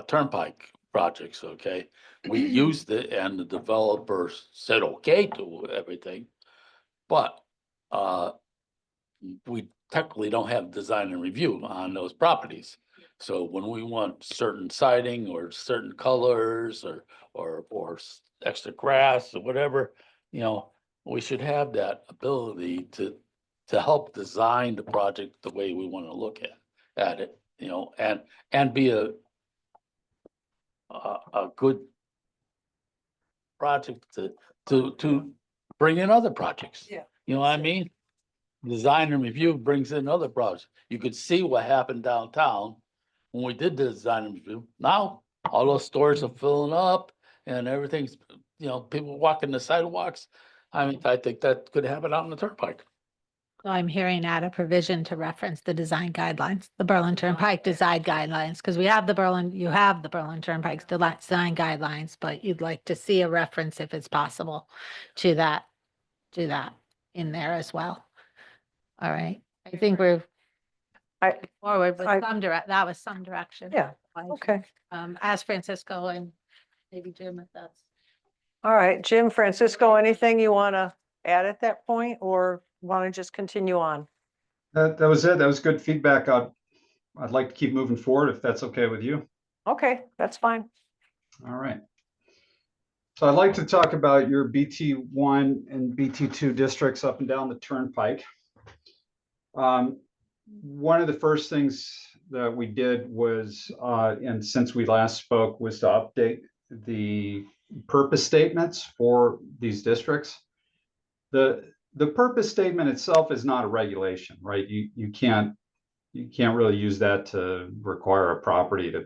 turnpike projects, okay? We used it and the developers said okay to everything, but we technically don't have design and review on those properties. So when we want certain siding or certain colors or extra grass or whatever, you know, we should have that ability to help design the project the way we want to look at it, you know, and be a good project to bring in other projects. Yeah. You know what I mean? Design and review brings in other projects. You could see what happened downtown when we did the design and review. Now, all those stores are filling up and everything's, you know, people walking the sidewalks. I mean, I think that could happen out in the turnpike. So I'm hearing add a provision to reference the design guidelines, the Berlin Turnpike design guidelines, because you have the Berlin Turnpike's design guidelines, but you'd like to see a reference if it's possible to that in there as well. All right, I think we're forward with that was some direction. Yeah, okay. Ask Francisco and maybe Jim if that's. All right, Jim, Francisco, anything you want to add at that point or want to just continue on? That was it. That was good feedback. I'd like to keep moving forward if that's okay with you. Okay, that's fine. All right. So I'd like to talk about your BT1 and BT2 districts up and down the turnpike. One of the first things that we did was, and since we last spoke, was to update the purpose statements for these districts. The purpose statement itself is not a regulation, right? You can't really use that to require a property to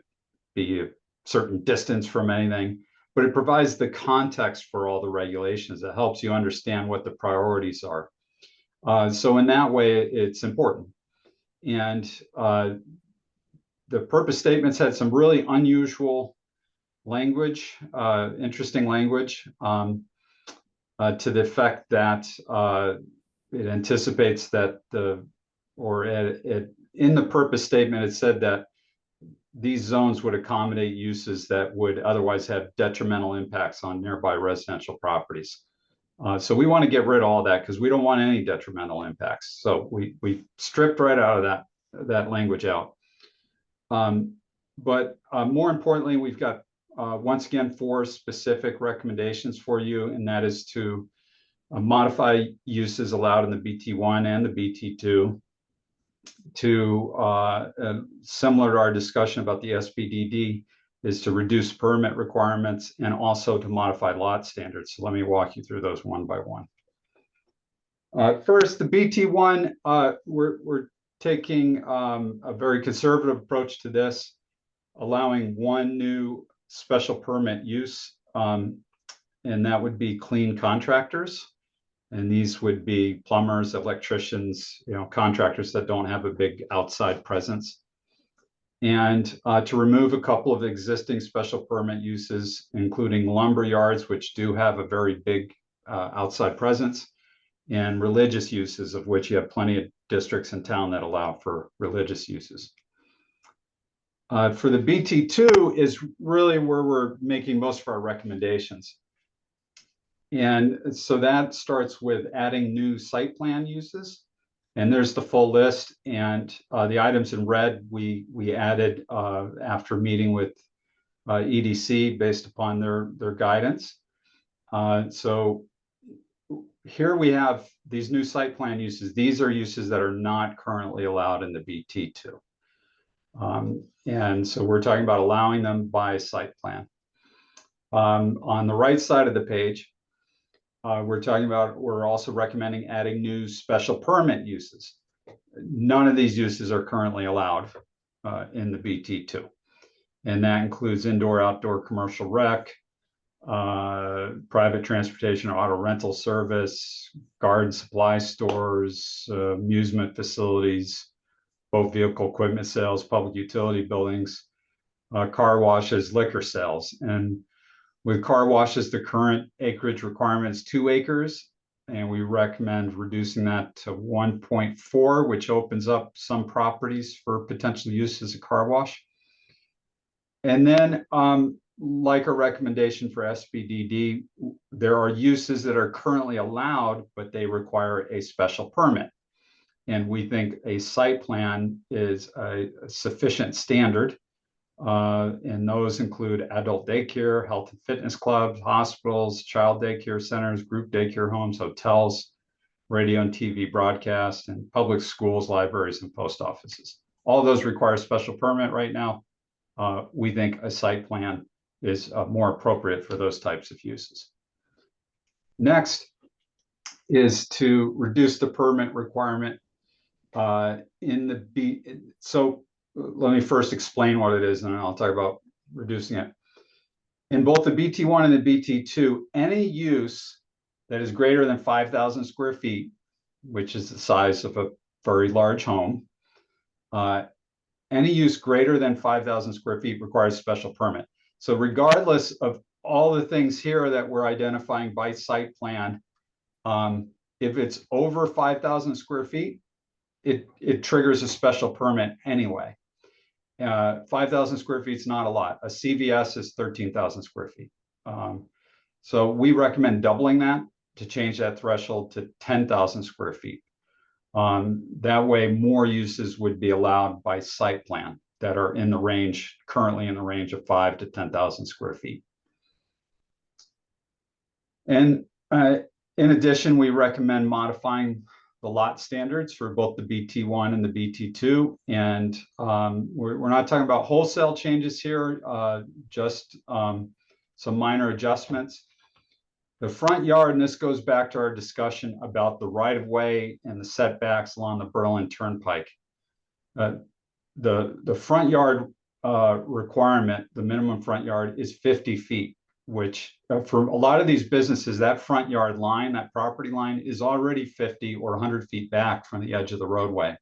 be a certain distance from anything, but it provides the context for all the regulations. It helps you understand what the priorities are. So in that way, it's important. And the purpose statements had some really unusual language, interesting language, to the effect that it anticipates that in the purpose statement, it said that these zones would accommodate uses that would otherwise have detrimental impacts on nearby residential properties. So we want to get rid of all that because we don't want any detrimental impacts. So we stripped right out of that language out. But more importantly, we've got once again 4 specific recommendations for you, and that is to modify uses allowed in the BT1 and the BT2 to similar to our discussion about the SPDD, is to reduce permit requirements and also to modify lot standards. So let me walk you through those one by one. First, the BT1, we're taking a very conservative approach to this, allowing 1 new special permit use, and that would be clean contractors. And these would be plumbers, electricians, contractors that don't have a big outside presence. And to remove a couple of existing special permit uses, including lumber yards, which do have a very big outside presence, and religious uses, of which you have plenty of districts in town that allow for religious uses. For the BT2 is really where we're making most of our recommendations. And so that starts with adding new site plan uses. And there's the full list. And the items in red, we added after meeting with EDC based upon their guidance. So here we have these new site plan uses. These are uses that are not currently allowed in the BT2. And so we're talking about allowing them by site plan. On the right side of the page, we're also recommending adding new special permit uses. None of these uses are currently allowed in the BT2. And that includes indoor, outdoor, commercial rec, private transportation, auto rental service, garden supply stores, amusement facilities, boat vehicle equipment sales, public utility buildings, car washes, liquor sales. And with car washes, the current acreage requirement is 2 acres, and we recommend reducing that to 1.4, which opens up some properties for potential use as a car wash. And then, like a recommendation for SPDD, there are uses that are currently allowed, but they require a special permit. And we think a site plan is a sufficient standard. And those include adult daycare, health and fitness clubs, hospitals, child daycare centers, group daycare homes, hotels, radio and TV broadcast, and public schools, libraries, and post offices. All of those require special permit right now. We think a site plan is more appropriate for those types of uses. Next is to reduce the permit requirement in the B. So let me first explain what it is, and then I'll talk about reducing it. In both the BT1 and the BT2, any use that is greater than 5,000 square feet, which is the size of a very large home, any use greater than 5,000 square feet requires special permit. So regardless of all the things here that we're identifying by site plan, if it's over 5,000 square feet, it triggers a special permit anyway. 5,000 square feet is not a lot. A CVS is 13,000 square feet. So we recommend doubling that to change that threshold to 10,000 square feet. That way, more uses would be allowed by site plan that are in the range, currently in the range of 5 to 10,000 square feet. And in addition, we recommend modifying the lot standards for both the BT1 and the BT2. And we're not talking about wholesale changes here, just some minor adjustments. The front yard, and this goes back to our discussion about the right of way and the setbacks along the Berlin Turnpike. The front yard requirement, the minimum front yard is 50 feet, which for a lot of these businesses, that front yard line, that property line is already 50 or 100 feet back from the edge of the roadway.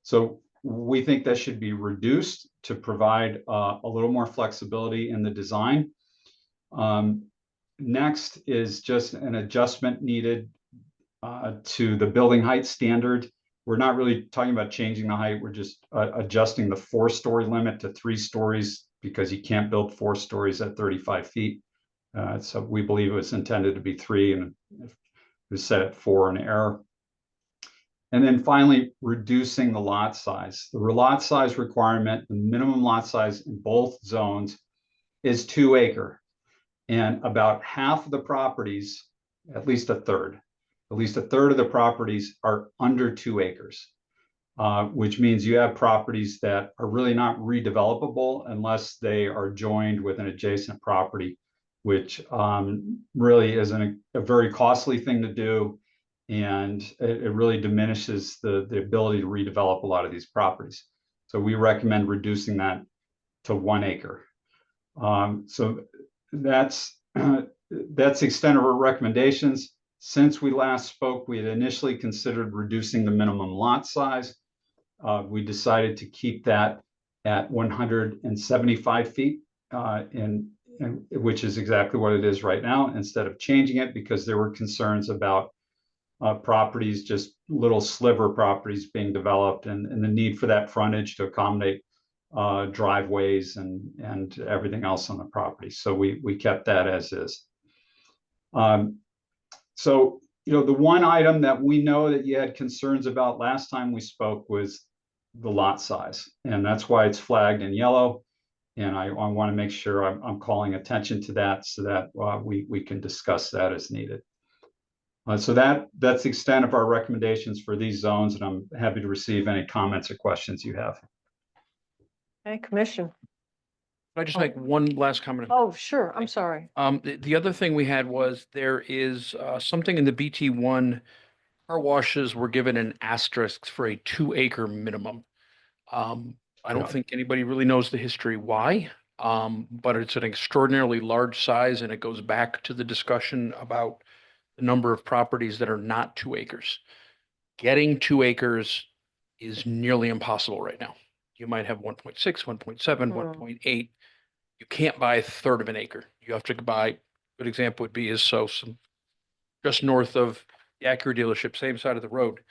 So we think that should be reduced to provide a little more flexibility in the design. Next is just an adjustment needed to the building height standard. We're not really talking about changing the height. We're just adjusting the 4-story limit to 3 stories because you can't build 4 stories at 35 feet. So we believe it was intended to be 3 and it was set at 4 in error. And then finally, reducing the lot size. The lot size requirement, the minimum lot size in both zones is 2 acre. And about half of the properties, at least a third of the properties are under 2 acres, which means you have properties that are really not redevelopable unless they are joined with an adjacent property, which really is a very costly thing to do. And it really diminishes the ability to redevelop a lot of these properties. So we recommend reducing that to 1 acre. So that's the extent of our recommendations. Since we last spoke, we had initially considered reducing the minimum lot size. We decided to keep that at 175 feet, which is exactly what it is right now, instead of changing it because there were concerns about properties, just little sliver properties being developed and the need for that frontage to accommodate driveways and everything else on the property. So we kept that as is. So, the one item that we know that you had concerns about last time we spoke was the lot size. And that's why it's flagged in yellow. And I want to make sure I'm calling attention to that so that we can discuss that as needed. So that's the extent of our recommendations for these zones. And I'm happy to receive any comments or questions you have. Okay, Commission. Can I just make one last comment? Oh, sure. I'm sorry. The other thing we had was there is something in the BT1, car washes were given an asterisk for a 2 acre minimum. I don't think anybody really knows the history why, but it's an extraordinarily large size and it goes back to the discussion about the number of properties that are not 2 acres. Getting 2 acres is nearly impossible right now. You might have 1.6, 1.7, 1.8. You can't buy a third of an acre. You have to buy, a good example would be some just north of the Acura dealership, same side of the road.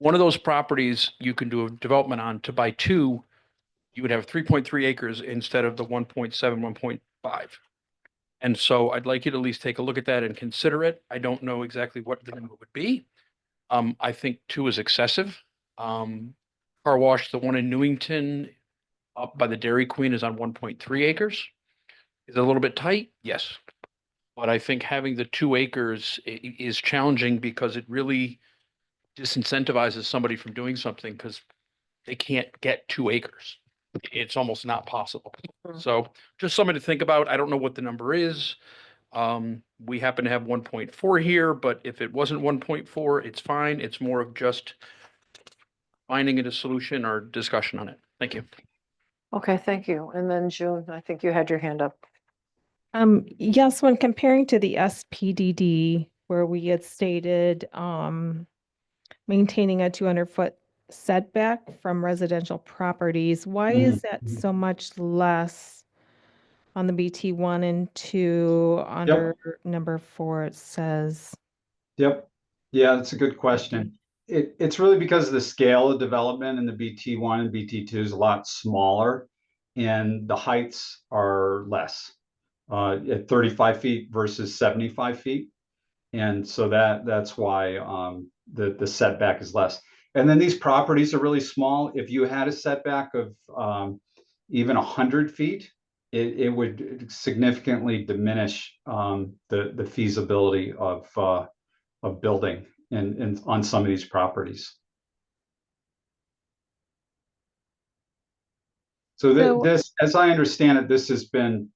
One of those properties you can do a development on to buy 2, you would have 3.3 acres instead of the 1.7, 1.5. And so I'd like you to at least take a look at that and consider it. I don't know exactly what the number would be. I think 2 is excessive. Car wash, the one in Newington up by the Dairy Queen is on 1.3 acres. Is it a little bit tight? Yes. But I think having the 2 acres is challenging because it really disincentivizes somebody from doing something because they can't get 2 acres. It's almost not possible. So just something to think about. I don't know what the number is. We happen to have 1.4 here, but if it wasn't 1.4, it's fine. It's more of just finding a solution or discussion on it. Thank you. Okay, thank you. And then June, I think you had your hand up. Yes, when comparing to the SPDD, where we had stated, maintaining a 200-foot setback from residential properties, why is that so much less on the BT1 and 2 under number 4? It says. Yep. Yeah, that's a good question. It's really because of the scale of development in the BT1 and BT2 is a lot smaller and the heights are less. at 35 feet versus 75 feet. And so that's why the setback is less. And then these properties are really small. If you had a setback of even 100 feet, it would significantly diminish the feasibility of building in on some of these properties. So So- this, as I understand it, this has been,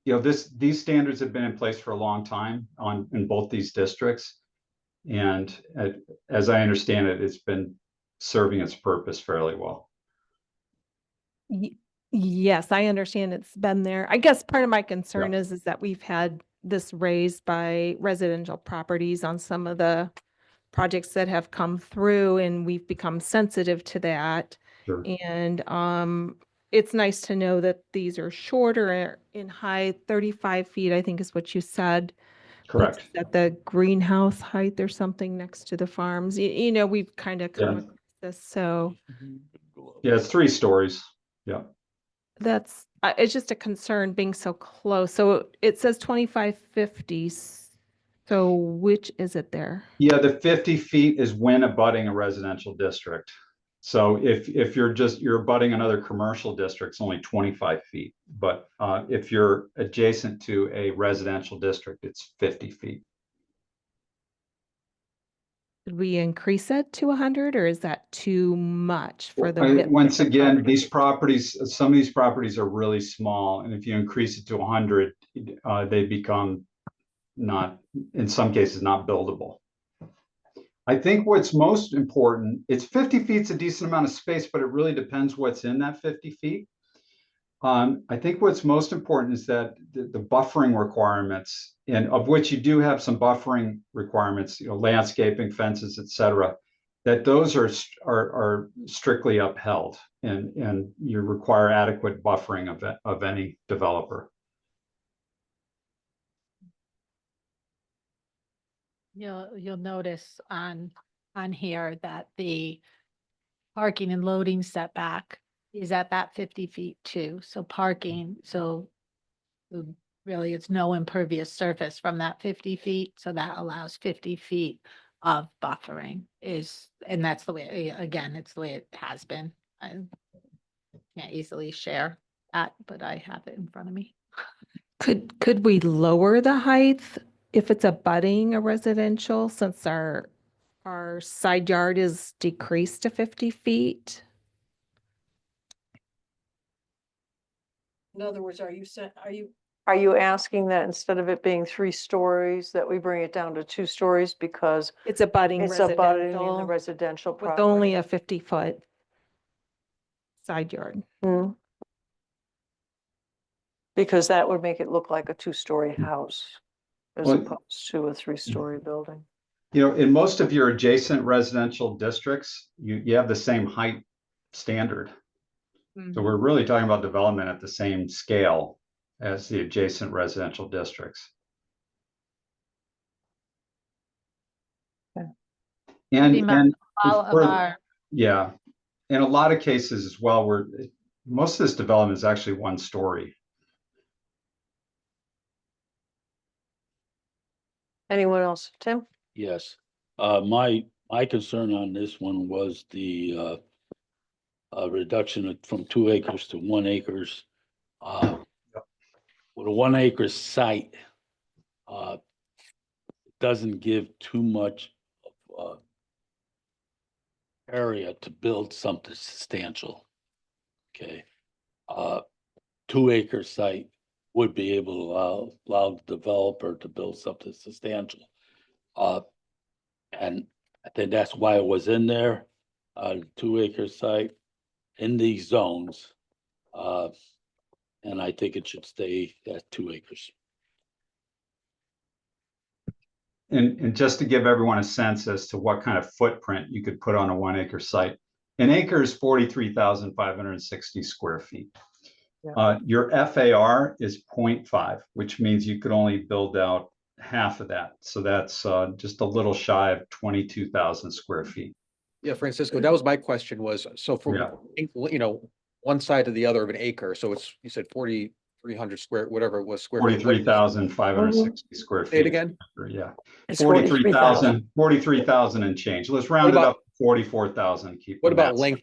these standards have been in place for a long time in both these districts. And as I understand it, it's been serving its purpose fairly well. Yes, I understand it's been there. I guess part of my concern is that we've had this raised by residential properties on some of the projects that have come through, and we've become sensitive to that. Sure. And it's nice to know that these are shorter in height, 35 feet, I think is what you said. Correct. Puts us at the greenhouse height or something next to the farms. We've kind of come Yeah. across this, so Yeah, it's 3 stories. Yeah. that's, it's just a concern being so close. So it says 2550. So which is it there? Yeah, the 50 feet is when abutting a residential district. So if you're abutting another commercial district, it's only 25 feet. But if you're adjacent to a residential district, it's 50 feet. Did we increase it to 100, or is that too much for the width? Once of the again, property? some of these properties are really small, and if you increase it to 100, they become not, in some cases, not buildable. I think what's most important, it's 50 feet's a decent amount of space, but it really depends what's in that 50 feet. I think what's most important is that the buffering requirements, and of which you do have some buffering requirements, landscaping, fences, et cetera, that those are strictly upheld, and you require adequate buffering of any developer. You'll notice on here that the parking and loading setback is at that 50 feet too. So parking, really it's no impervious surface from that 50 feet. So that allows 50 feet of buffering and that's the way, again, it's the way it has been. I can't easily share that, but I have it in front of me. Could we lower the height if it's abutting a residential, since our side yard is decreased to 50 feet? In other words, are you asking that instead of it being 3 stories, that we bring it down to 2 stories because It's abutting it's abutting in the residential residential with property? only a 50-foot side yard. Hmm. Because that would make it look like a 2-story house as Well, opposed to a 3-story building. In most of your adjacent residential districts, you have the same height standard. So we're really talking about development at the same scale as the adjacent residential districts. Okay. And All of our, yeah, in a lot of cases as well, most of this development is actually 1 story. Anyone else? Tim? Yes, my concern on this one was the reduction from 2 acres to 1 acres. With a 1 acre site, doesn't give too much of area to build something substantial. Okay, 2 acre site would be able to allow the developer to build something substantial. And I think that's why it was in there, 2 acre site in these zones. And I think it should stay at 2 acres. And just to give everyone a sense as to what kind of footprint you could put on a 1 acre site, an acre is 43,560 square feet. Yeah. Your FAR is 0.5, which means you could only build out half of that. So that's just a little shy of 22,000 square feet. Yeah, Francisco, that was my question was, so for, Yeah. one side to the other of an acre, so it's, you said 40, 300 square, whatever it was, square. feet. 43,560 square feet. Say it again? Yeah, It's 43,000. 43,000 and change. Let's round it about- up to 44,000. Keep What the about math.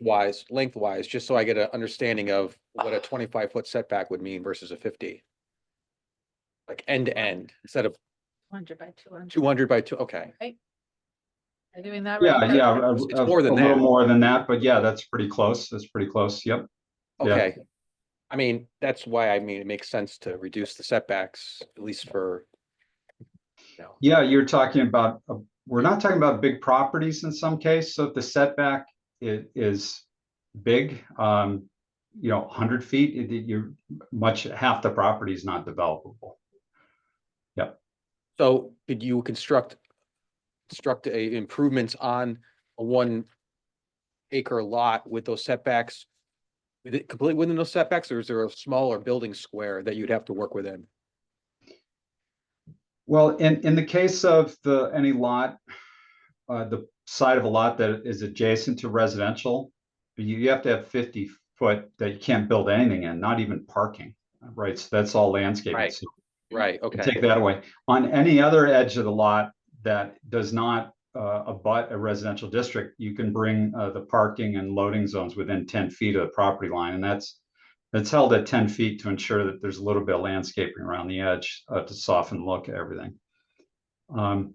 lengthwise, just so I get an understanding of what a 25-foot setback would mean versus a 50? Like end to end, instead of 100 by 200. 200 by 2, okay. Am I doing that Yeah, right? yeah, It's more than a little that. more than that, but yeah, that's pretty close. That's pretty close. Yep. Yeah. Okay. I mean, that's why, I mean, it makes sense to reduce the setbacks, at least for, you know, Yeah, you're talking about, we're not talking about big properties in some case. So if the setback is big, 100 feet, you're half the property is not developable. Yep. so could you construct improvements on a 1 acre lot with those setbacks? Is it completely within those setbacks, or is there a smaller building square that you'd have to work within? Well, in the case of any lot, the side of a lot that is adjacent to residential, you have to have 50 foot that you can't build anything in, not even parking, right? So that's all landscaping. Right. So Right, you okay. take that away. On any other edge of the lot that does not abut a residential district, you can bring the parking and loading zones within 10 feet of the property line, and that's held at 10 feet to ensure that there's a little bit of landscaping around the edge to soften the look of everything. So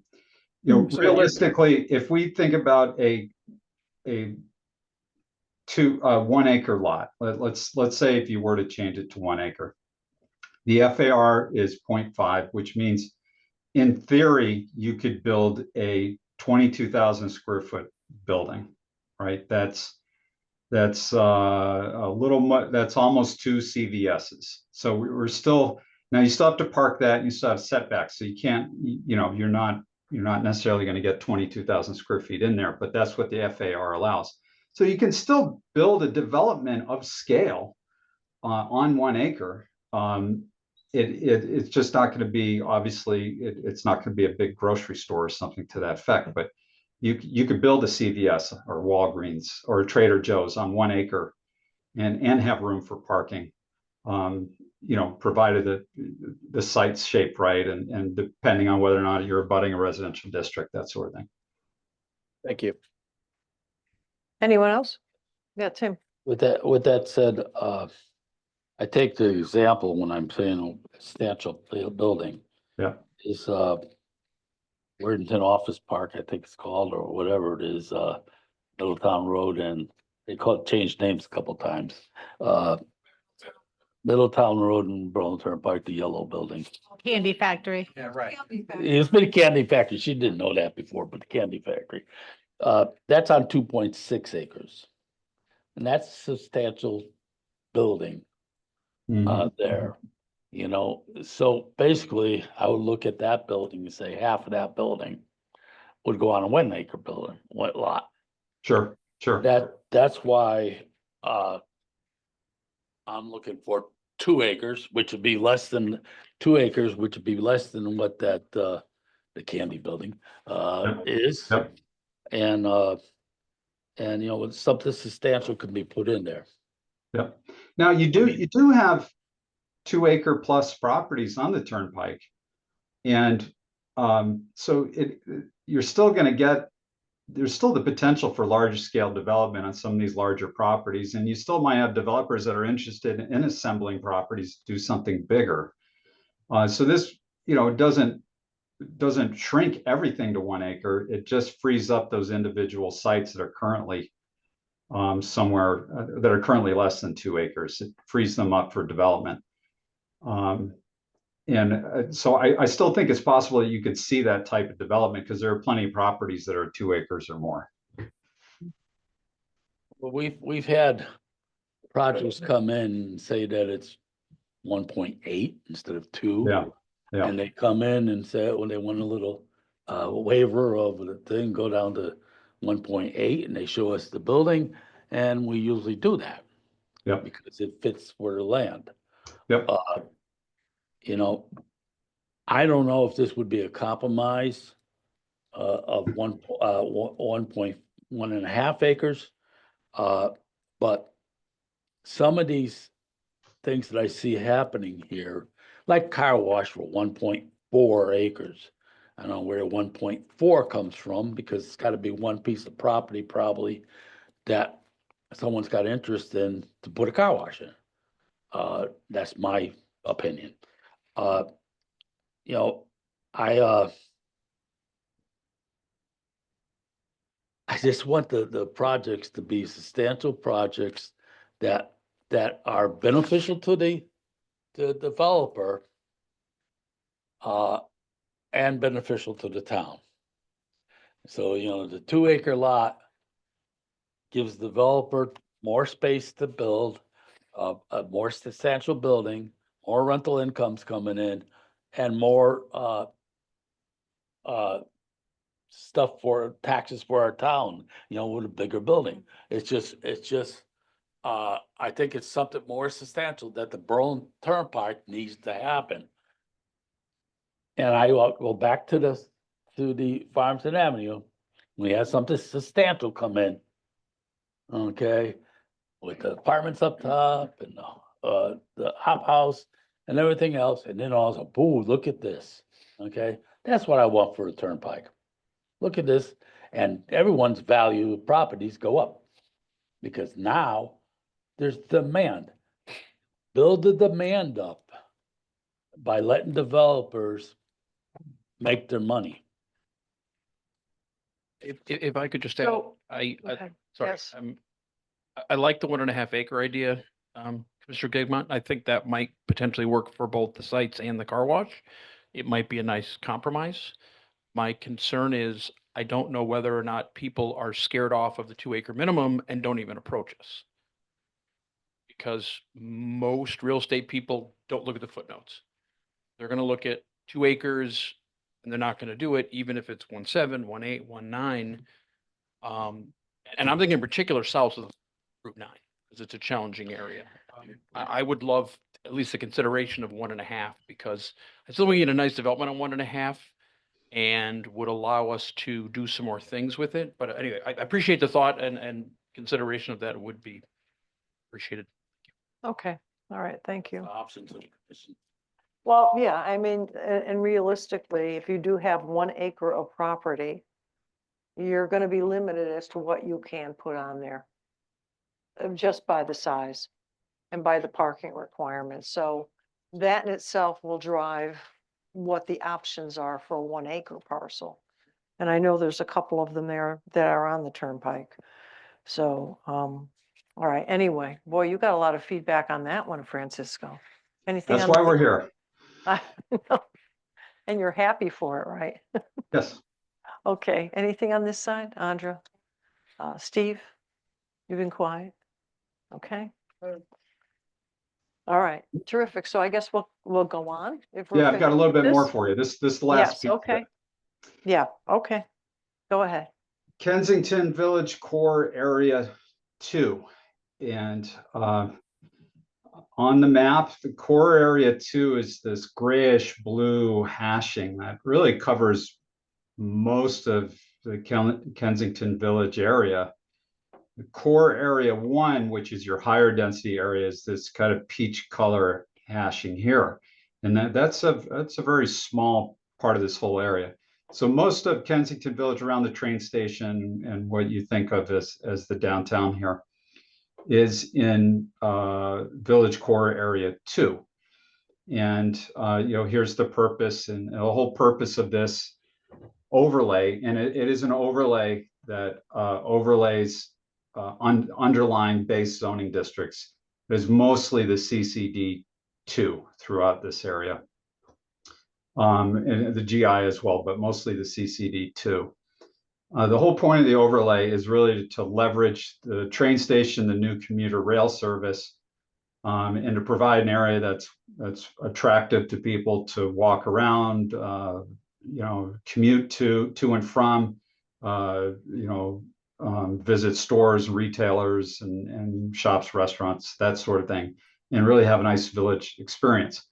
what- Realistically, if we think about a 1 acre lot, let's say if you were to change it to 1 acre, the FAR is 0.5, which means in theory, you could build a 22,000 square foot building, right? That's that's almost 2 CVSs. So we're still, now you still have to park that, and you still have setbacks. So you can't, you're not necessarily going to get 22,000 square feet in there, but that's what the FAR allows. So you can still build a development of scale on 1 acre. It's just not going to be, obviously, it's not going to be a big grocery store or something to that effect, but you could build a CVS or Walgreens or a Trader Joe's on 1 acre and have room for parking, provided the site's shaped right and depending on whether or not you're abutting a residential district, that sort of thing. Thank you. Anyone else? Yeah, Tim. With that said, I take the example when I'm saying a substantial building. Yeah. Is Worthington Office Park, I think it's called, or whatever it is, Middletown Road, and they changed names a couple times. Middletown Road and Burlington Park, the yellow building. Candy factory. Yeah, right. It's been a candy factory. She didn't know that before, but the candy factory. That's on 2.6 acres. And that's a substantial building there, So basically, I would look at that building and say half of that building would go on a 1 acre building, one lot. Sure. That's why I'm looking for 2 acres, which would be less than 2 acres, which would be less than what that the candy building is. Yep. And with something substantial can be put in there. Yep. Now you do have 2 acre plus properties on the turnpike, and so you're still going to get, there's still the potential for large scale development on some of these larger properties, and you still might have developers that are interested in assembling properties to do something bigger. So this, doesn't shrink everything to 1 acre. It just frees up those individual sites that are currently somewhere that are currently less than 2 acres. It frees them up for development. So I still think it's possible that you could see that type of development because there are plenty of properties that are 2 acres or more. Well, we've had projects come in and say that it's 1.8 instead of 2. Yeah. And they come in and say, when they want a little waiver of the thing, go down to 1.8, and they show us the building, and we usually do that. Yep. Because it fits for the land. Yep. I don't know if this would be a compromise of 1.1.5 acres. But some of these things that I see happening here, like car wash for 1.4 acres. I don't know where 1.4 comes from, because it's gotta be one piece of property probably that someone's got interest in to put a car wash in. That's my opinion. Uh, you know, I I just want the projects to be substantial projects that are beneficial to the developer and beneficial to the town. So, the 2 acre lot gives the developer more space to build a more substantial building, more rental incomes coming in, and more stuff for taxes for our town, with a bigger building. It's just, I think it's something more substantial that the Berlin Turnpike needs to happen. And I will go back to the Farmington Avenue. We had something substantial come in. Okay, with the apartments up top and the hop house and everything else. And then also, boo, look at this. Okay, that's what I want for the Turnpike. Look at this, and everyone's value of properties go up because now there's demand. Build the demand up by letting developers make their money. If I could just add, So- I, Okay. sorry, Yes. I like the 1.5 acre idea, Mr. Gigmont. I think that might potentially work for both the sites and the car wash. It might be a nice compromise. My concern is I don't know whether or not people are scared off of the 2 acre minimum and don't even approach us. Because most real estate people don't look at the footnotes. They're gonna look at 2 acres and they're not gonna do it, even if it's 1.7, 1.8, 1.9. And I'm thinking in particular south of Route 9, because it's a challenging area. I would love at least a consideration of 1.5, because I still want to get a nice development on 1.5 and would allow us to do some more things with it. But anyway, I appreciate the thought, and consideration of that would be appreciated. Okay, all right, thank you. Options. of the commission. Well, yeah, I mean, and realistically, if you do have 1 acre of property, you're gonna be limited as to what you can put on there. Just by the size and by the parking requirements. So that in itself will drive what the options are for a 1 acre parcel. And I know there's a couple of them there that are on the turnpike. So, all right, anyway, boy, you got a lot of feedback on that one, Francisco. Anything? That's on why the- we're here. And you're happy for it, right? Yes. Okay, anything on this side, Andra? Steve, you've been quiet? Okay. All right, terrific. So I guess we'll go on. If we're Yeah, I've got a finished little with bit more this? for you. This last Yes, piece of it. okay. Yeah, okay. Go ahead. Kensington Village Core Area 2. And on the map, the core area 2 is this grayish blue hashing that really covers most of the Kensington Village area. The core area 1, which is your higher density area, is this kind of peach color hashing here. And that's a very small part of this whole area. So most of Kensington Village around the train station and what you think of as the downtown here is in Village Core Area 2. And here's the purpose, and the whole purpose of this overlay, and it is an overlay that overlays underlying base zoning districts. There's mostly the CCD2 throughout this area, and the GI as well, but mostly the CCD2. The whole point of the overlay is really to leverage the train station, the new commuter rail service, and to provide an area that's attractive to people to walk around, commute to and from, visit stores, retailers, and shops, restaurants, that sort of thing, and really have a nice village experience.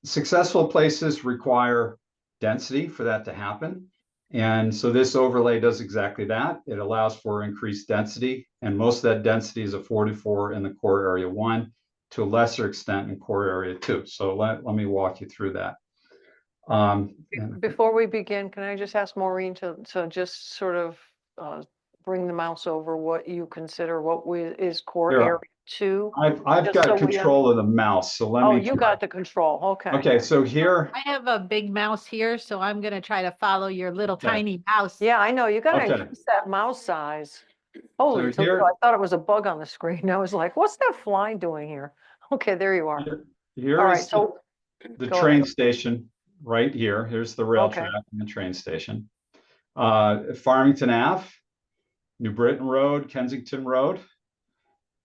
Successful places require density for that to happen. And so this overlay does exactly that. It allows for increased density, and most of that density is afforded for in the core area 1. to a lesser extent in core area 2. So let me walk you through that. And- Before we begin, can I just ask Maureen to just sort of bring the mouse over what you consider is core Here, area 2? I've Just got so we control of the mouse, so let Oh, me. you got the control. Okay. Okay, so here, I have a big mouse here, so I'm gonna try to follow your little Okay. tiny mouse. Yeah, I know. You gotta Okay. increase that mouse size. Holy So Toledo, here- I thought it was a bug on the screen. I was like, what's that fly doing here? Okay, there you are. here All right, is so the go train ahead. station right here. Here's the rail Okay. track and the train station. Farmington Ave, New Britain Road, Kensington Road.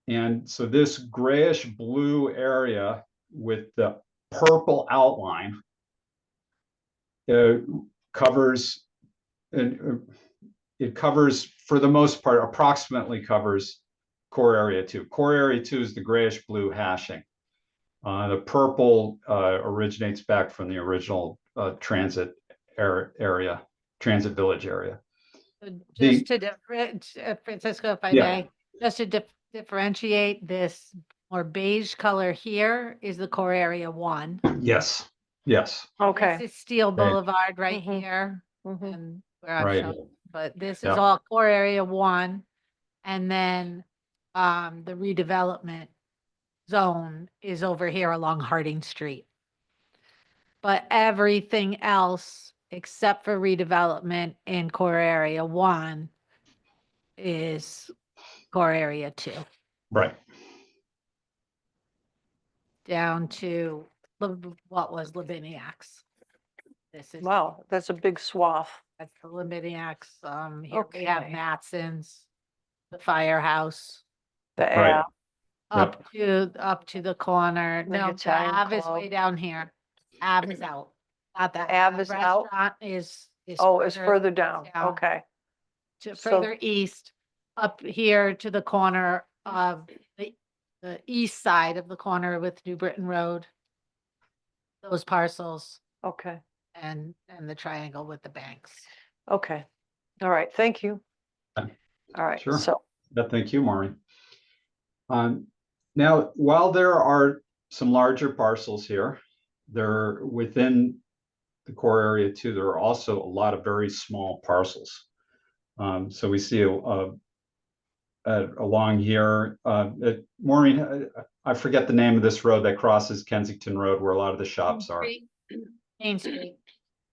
And so this grayish blue area with the purple outline covers, it covers, for the most part, approximately covers core area 2. Core area 2 is the grayish blue hashing. The purple originates back from the original transit area, transit village area. So The- just to Francisco, if I Yeah. may, just to differentiate this more beige color here is the core area 1. Yes, yes, Okay. This is Steel Right. Boulevard right Mhm. here, Mhm. and where I've right. shown, but this Yeah. is all core area 1. And then the redevelopment zone is over here along Harding Street. But everything else, except for redevelopment in core area 1, is core area 2, Right. down to what was Laviniacs. This is, Wow, that's a big swath. that's the Laviniacs. Here we have Okay. Matson's, the firehouse, The Right. app. up to the corner. The No, the Italian Ave is way Club. down here. Ave is out. Not that. Ave is out? Restaurant is. Oh, it's further down. down. Okay. To So- further east, up here to the corner of the east side of the corner with New Britain Road. Those parcels Okay. and the triangle with the banks. Okay. All right. Thank you. All right. Sure. So, Yeah, thank you, Maureen. Now, while there are some larger parcels here, they're within the core area 2, there are also a lot of very small parcels. So we see along here, Maureen, I forget the name of this road that crosses Kensington Road where a lot of the shops are. Main Street.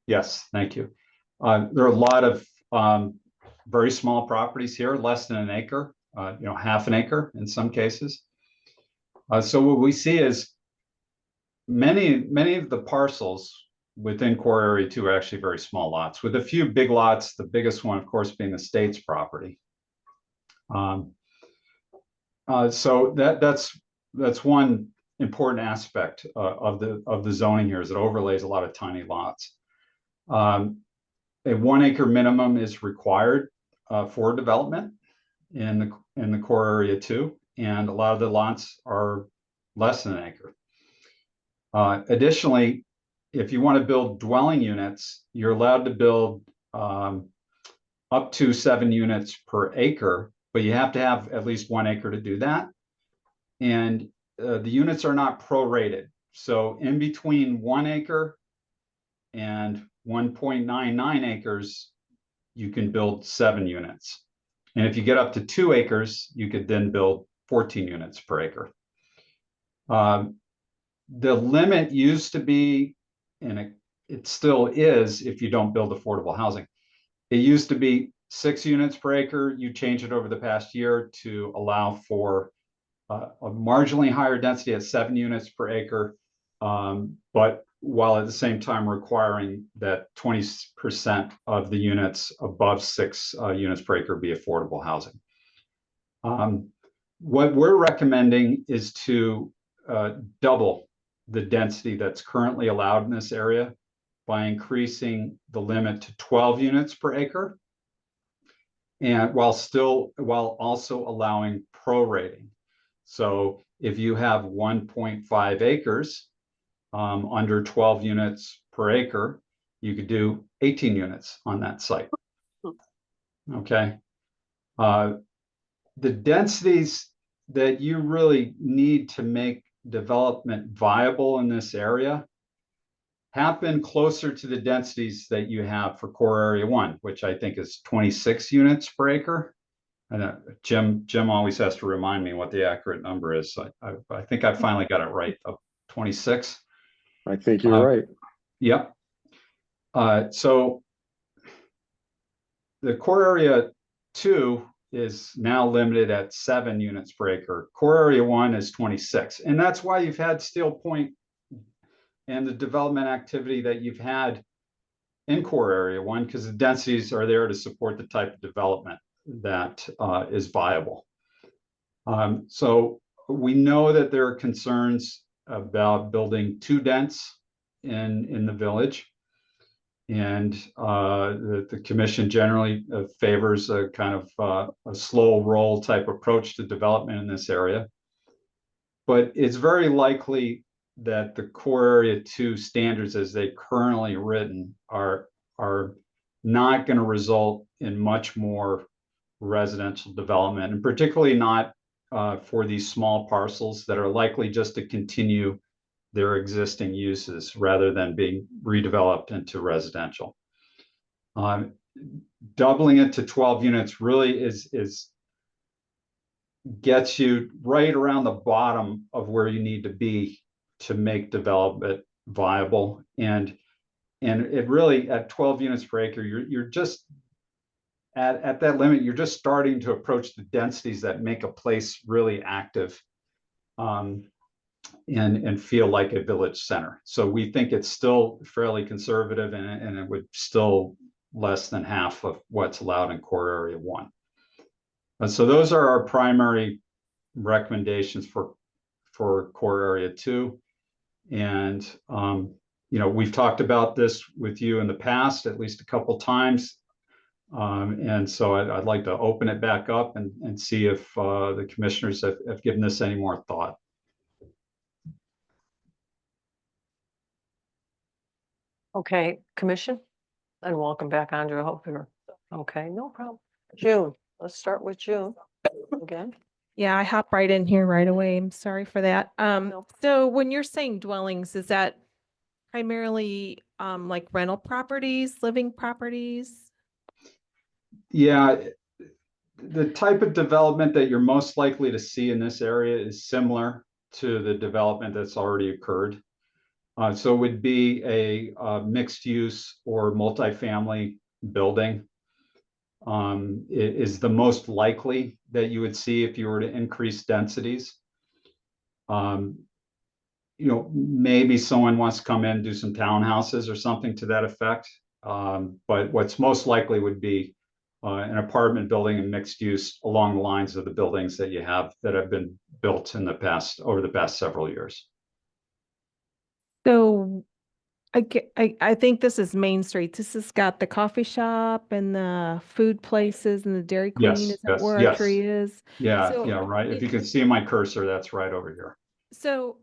Yes, thank you. There are a lot of very small properties here, less than an acre, half an acre in some cases. So what we see is many of the parcels within core area 2 are actually very small lots, with a few big lots, the biggest one, of course, being the state's property. So that's one important aspect of the zoning here, is it overlays a lot of tiny lots. A 1 acre minimum is required for development in the core area 2, and a lot of the lots are less than an acre. Additionally, if you want to build dwelling units, you're allowed to build up to 7 units per acre, but you have to have at least 1 acre to do that. And the units are not prorated. So in between 1 acre and 1.99 acres, you can build 7 units. And if you get up to 2 acres, you could then build 14 units per acre. The limit used to be, and it still is if you don't build affordable housing, it used to be 6 units per acre. You changed it over the past year to allow for a marginally higher density at 7 units per acre, but while at the same time requiring that 20% of the units above 6 units per acre be affordable housing. What we're recommending is to double the density that's currently allowed in this area by increasing the limit to 12 units per acre, and while also allowing prorating. So if you have 1.5 acres under 12 units per acre, you could do 18 units on that site. Okay. The densities that you really need to make development viable in this area have been closer to the densities that you have for core area 1, which I think is 26 units per acre. And Jim always has to remind me what the accurate number is. I think I finally got it right, of 26. I think you're right. Yep. So the core area 2 is now limited at 7 units per acre. Core area 1 is 26. And that's why you've had Steel Point and the development activity that you've had in core area 1, because the densities are there to support the type of development that is viable. So we know that there are concerns about building too dense in the village. And the commission generally favors a kind of a slow roll type approach to development in this area. But it's very likely that the core area 2 standards as they currently written are not going to result in much more residential development, and particularly not for these small parcels that are likely just to continue their existing uses rather than being redeveloped into residential. Doubling it to 12 units really gets you right around the bottom of where you need to be to make development viable. And it really, at 12 units per acre, you're just at that limit, you're just starting to approach the densities that make a place really active and feel like a village center. So we think it's still fairly conservative, and it would still less than half of what's allowed in core area 1. So those are our primary recommendations for core area 2. And we've talked about this with you in the past, at least a couple times. And so I'd like to open it back up and see if the commissioners have given this any more thought. Okay, commission, and welcome back, Andrew. I hope you're okay. No problem. June, let's start with June again. Yeah, I hop right in here right away. I'm sorry for that. No. So when you're saying dwellings, is that primarily like rental properties, living properties? Yeah, the type of development that you're most likely to see in this area is similar to the development that's already occurred. So it would be a mixed use or multifamily building. It is the most likely that you would see if you were to increase densities. Maybe someone wants to come in, do some townhouses or something to that effect. But what's most likely would be an apartment building and mixed use along the lines of the buildings that you have that have been built in the past, over the past several years. So I think this is Main Street. This has got the coffee shop and the food places and the Dairy Queen. Yes, Is that yes, where our yes. tree is? Yeah, So yeah, right. If it- you can see my cursor, that's right over here. So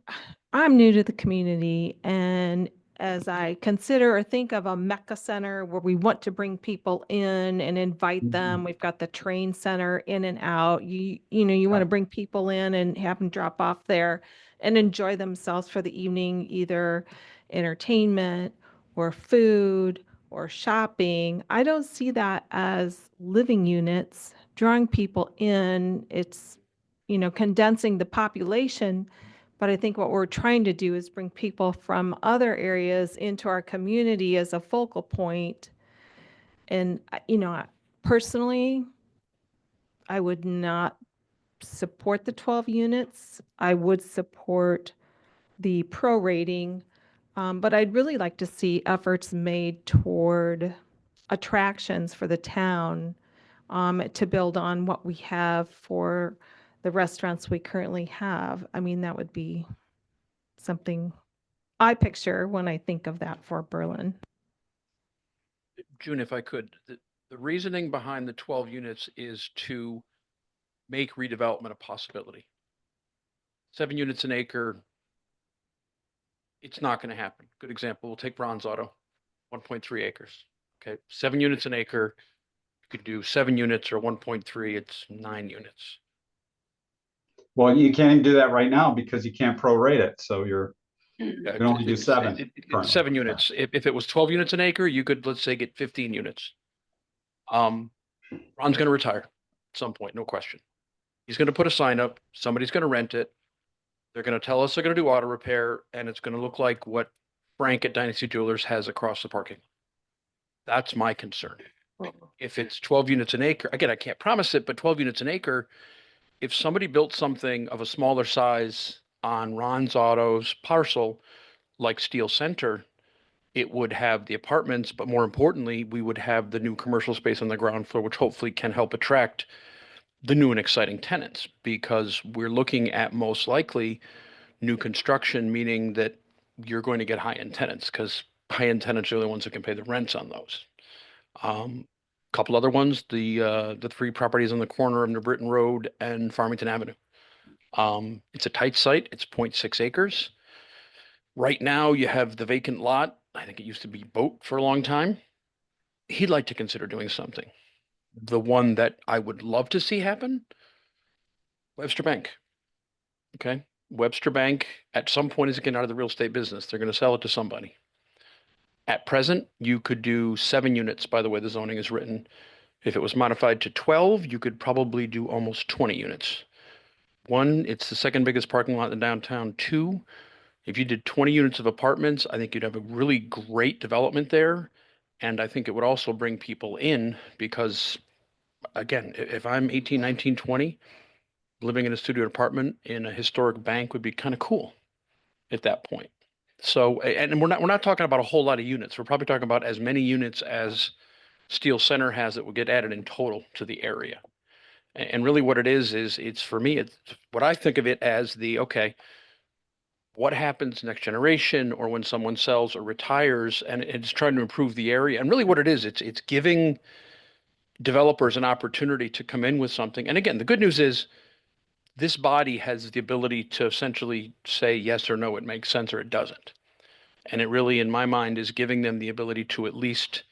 I'm new to the community, and as I consider or think of a Mecca center where we want to bring people in and invite them, we've got the train center in and out. You want to bring people in and have them drop off there and enjoy themselves for the evening, either entertainment or food or shopping. I don't see that as living units, drawing people in. It's, condensing the population. But I think what we're trying to do is bring people from other areas into our community as a focal point. And, personally, I would not support the 12 units. I would support the prorating, but I'd really like to see efforts made toward attractions for the town to build on what we have for the restaurants we currently have. I mean, that would be something I picture when I think of that for Berlin. June, if I could, the reasoning behind the 12 units is to make redevelopment a possibility. 7 units an acre, it's not going to happen. Good example, we'll take Bronze Auto, 1.3 acres. Okay, 7 units an acre, you could do 7 units or 1.3, it's 9 units. Well, you can't do that right now because you can't prorate it, so you can only do It's 7 currently. 7 units. If it was 12 units an acre, you could, let's say, get 15 units. Ron's gonna retire at some point, no question. He's gonna put a sign up, somebody's gonna rent it. They're gonna tell us they're gonna do auto repair, and it's gonna look like what Frank at Dynasty Jewelers has across the parking. That's my concern. If it's 12 units an acre, again, I can't promise it, but 12 units an acre, if somebody built something of a smaller size on Ron's Auto's parcel, like Steel Center, it would have the apartments, but more importantly, we would have the new commercial space on the ground floor, which hopefully can help attract the new and exciting tenants, because we're looking at most likely new construction, meaning that you're going to get high-end tenants, because high-end tenants are the ones that can pay the rents on those. Couple other ones, the 3 properties on the corner of New Britain Road and Farmington Avenue. It's a tight site. It's 0.6 acres. Right now, you have the vacant lot. I think it used to be Boat for a long time. He'd like to consider doing something. The one that I would love to see happen, Webster Bank. Okay, Webster Bank at some point is getting out of the real estate business. They're going to sell it to somebody. At present, you could do 7 units by the way the zoning is written. If it was modified to 12, you could probably do almost 20 units. 1, it's the second biggest parking lot in downtown. 2, if you did 20 units of apartments, I think you'd have a really great development there. And I think it would also bring people in because, again, if I'm 18, 19, 20, living in a studio apartment in a historic bank would be kind of cool at that point. So, and we're not talking about a whole lot of units. We're probably talking about as many units as Steel Center has that will get added in total to the area. And really what it is it's for me, it's what I think of it as the, okay, what happens next generation or when someone sells or retires, and it's trying to improve the area. And really what it is, it's giving developers an opportunity to come in with something. And again, the good news is this body has the ability to essentially say yes or no, it makes sense or it doesn't. And it really, in my mind, is giving them the ability to at least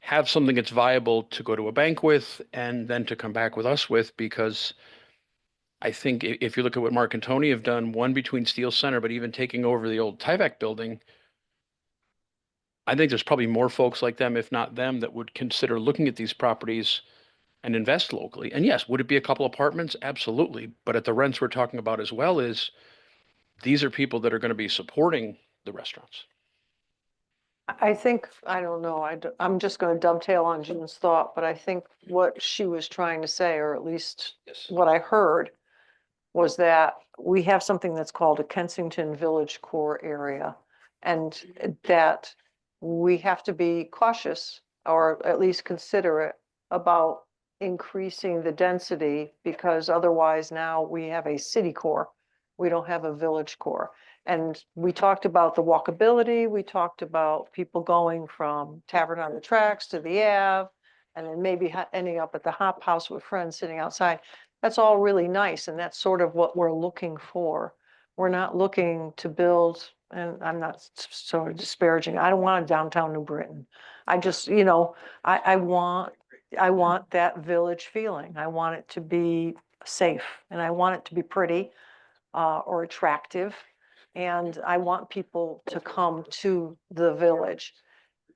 have something that's viable to go to a bank with and then to come back with us with, because I think if you look at what Mark and Tony have done, one between Steel Center, but even taking over the old Tyvek building, I think there's probably more folks like them, if not them, that would consider looking at these properties and invest locally. And yes, would it be a couple apartments? Absolutely. But at the rents we're talking about as well is these are people that are going to be supporting the restaurants. I think, I don't know, I'm just going to dovetail on June's thought, but I think what she was trying to say, or at least Yes. what I heard, was that we have something that's called a Kensington Village Core Area, and that we have to be cautious, or at least considerate about increasing the density, because otherwise now we have a city core. We don't have a village core. And we talked about the walkability, we talked about people going from Tavern on the Tracks to the Ave, and then maybe ending up at the Hop House with friends sitting outside. That's all really nice, and that's sort of what we're looking for. We're not looking to build, and I'm not sort of disparaging, I don't want a downtown New Britain. I just, I want that village feeling. I want it to be safe, and I want it to be pretty or attractive. And I want people to come to the village.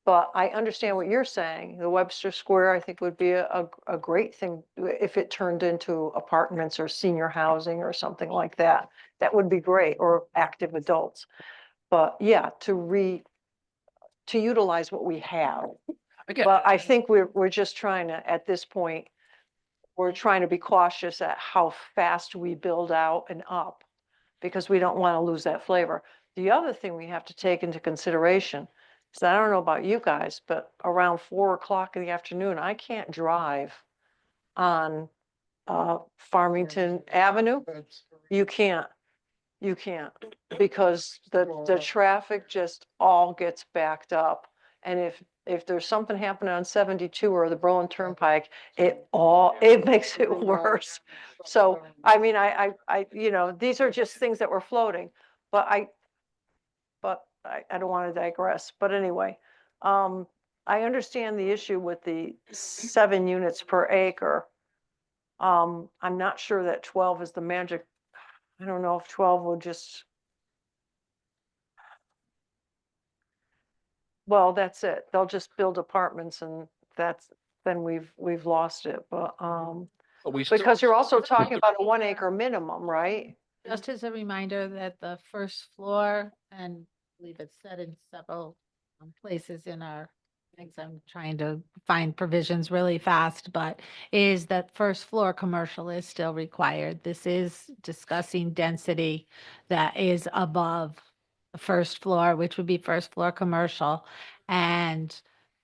But I understand what you're saying. The Webster Square, I think, would be a great thing if it turned into apartments or senior housing or something like that. That would be great, or active adults. But yeah, to utilize what we have. Again, But I think we're just trying to, at this point, we're trying to be cautious at how fast we build out and up, because we don't want to lose that flavor. The other thing we have to take into consideration is, I don't know about you guys, but around 4 o'clock in the afternoon, I can't drive on Farmington Avenue. You can't, because the traffic just all gets backed up. And if there's something happening on 72 or the Berlin Turnpike, it makes it worse. So, I mean, I, these are just things that were floating, but I don't want to digress. But anyway, I understand the issue with the 7 units per acre. I'm not sure that 12 is the magic I don't know if 12 would just. Well, that's it. They'll just build apartments and then we've lost it, but, But we still, because you're also talking about a 1 acre minimum, right? Just as a reminder that the first floor, and I believe it's said in several places in our things, I'm trying to find provisions really fast, but is that first floor commercial is still required. This is discussing density that is above the first floor, which would be first floor commercial. And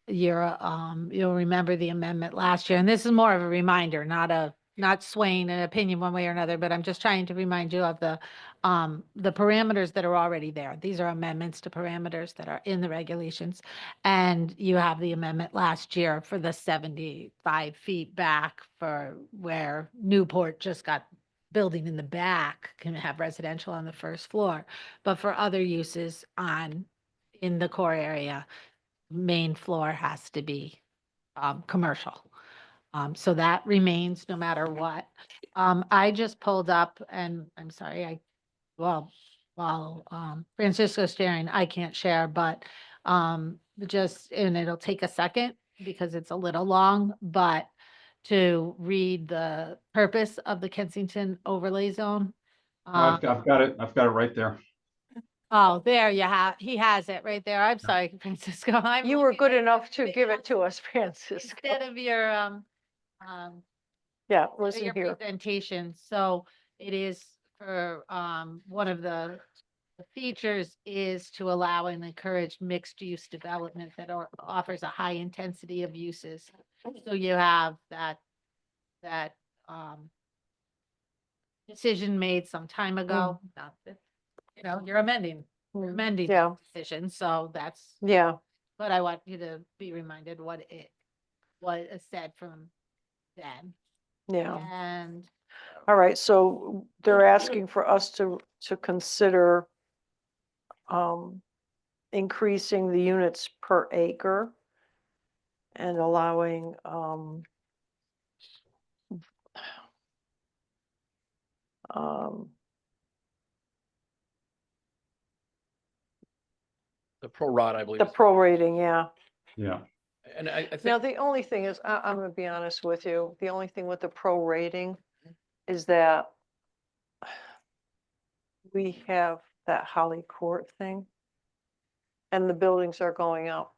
you'll remember the amendment last year, and this is more of a reminder, not swaying an opinion one way or another, but I'm just trying to remind you of the parameters that are already there. These are amendments to parameters that are in the regulations. And you have the amendment last year for the 75 feet back for where Newport just got building in the back can have residential on the first floor. But for other uses in the core area, main floor has to be commercial. So that remains no matter what. I just pulled up and I'm sorry, while Francisco's sharing, I can't share, but and it'll take a second because it's a little long, but to read the purpose of the Kensington overlay zone. I've got it right there. Oh, there you have, he has it right there. I'm sorry, Francisco. I'm You were looking good at enough to something give it else to us, Francisco. instead of your Yeah, for listen your here. presentation. So it is for, one of the features is to allow and encourage mixed use development that offers a high intensity of uses. So you have that, decision made some time ago, not that, you're amending Mm, Yeah, the decision. So that's, yeah. but I want you to be reminded what is said from then. Yeah. And All right, so they're asking for us to consider increasing the units per acre and allowing um, the pro rata, I believe. the prorating, yeah. Yeah. And I Now, think, the only thing is, I'm gonna be honest with you, the only thing with the prorating is that we have that Holly Court thing. And the buildings are going up.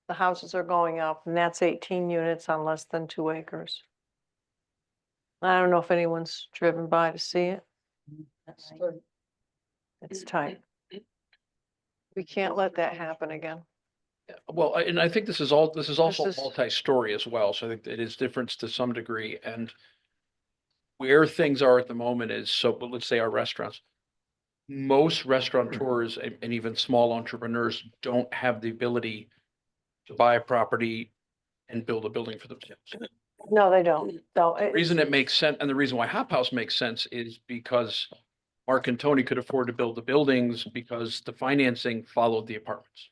The houses are going up, and that's 18 units on less than 2 acres. I don't know if anyone's driven by to see it. It's tight. We can't let that happen again. well, and I think this is also This is- multi-story as well. So I think it is different to some degree. And where things are at the moment is, so but let's say our restaurants. Most restaurateurs and even small entrepreneurs don't have the ability to buy a property and build a building for themselves. No, they don't. No, The reason it makes sense, and the reason why Hop House makes sense is because Mark and Tony could afford to build the buildings because the financing followed the apartments.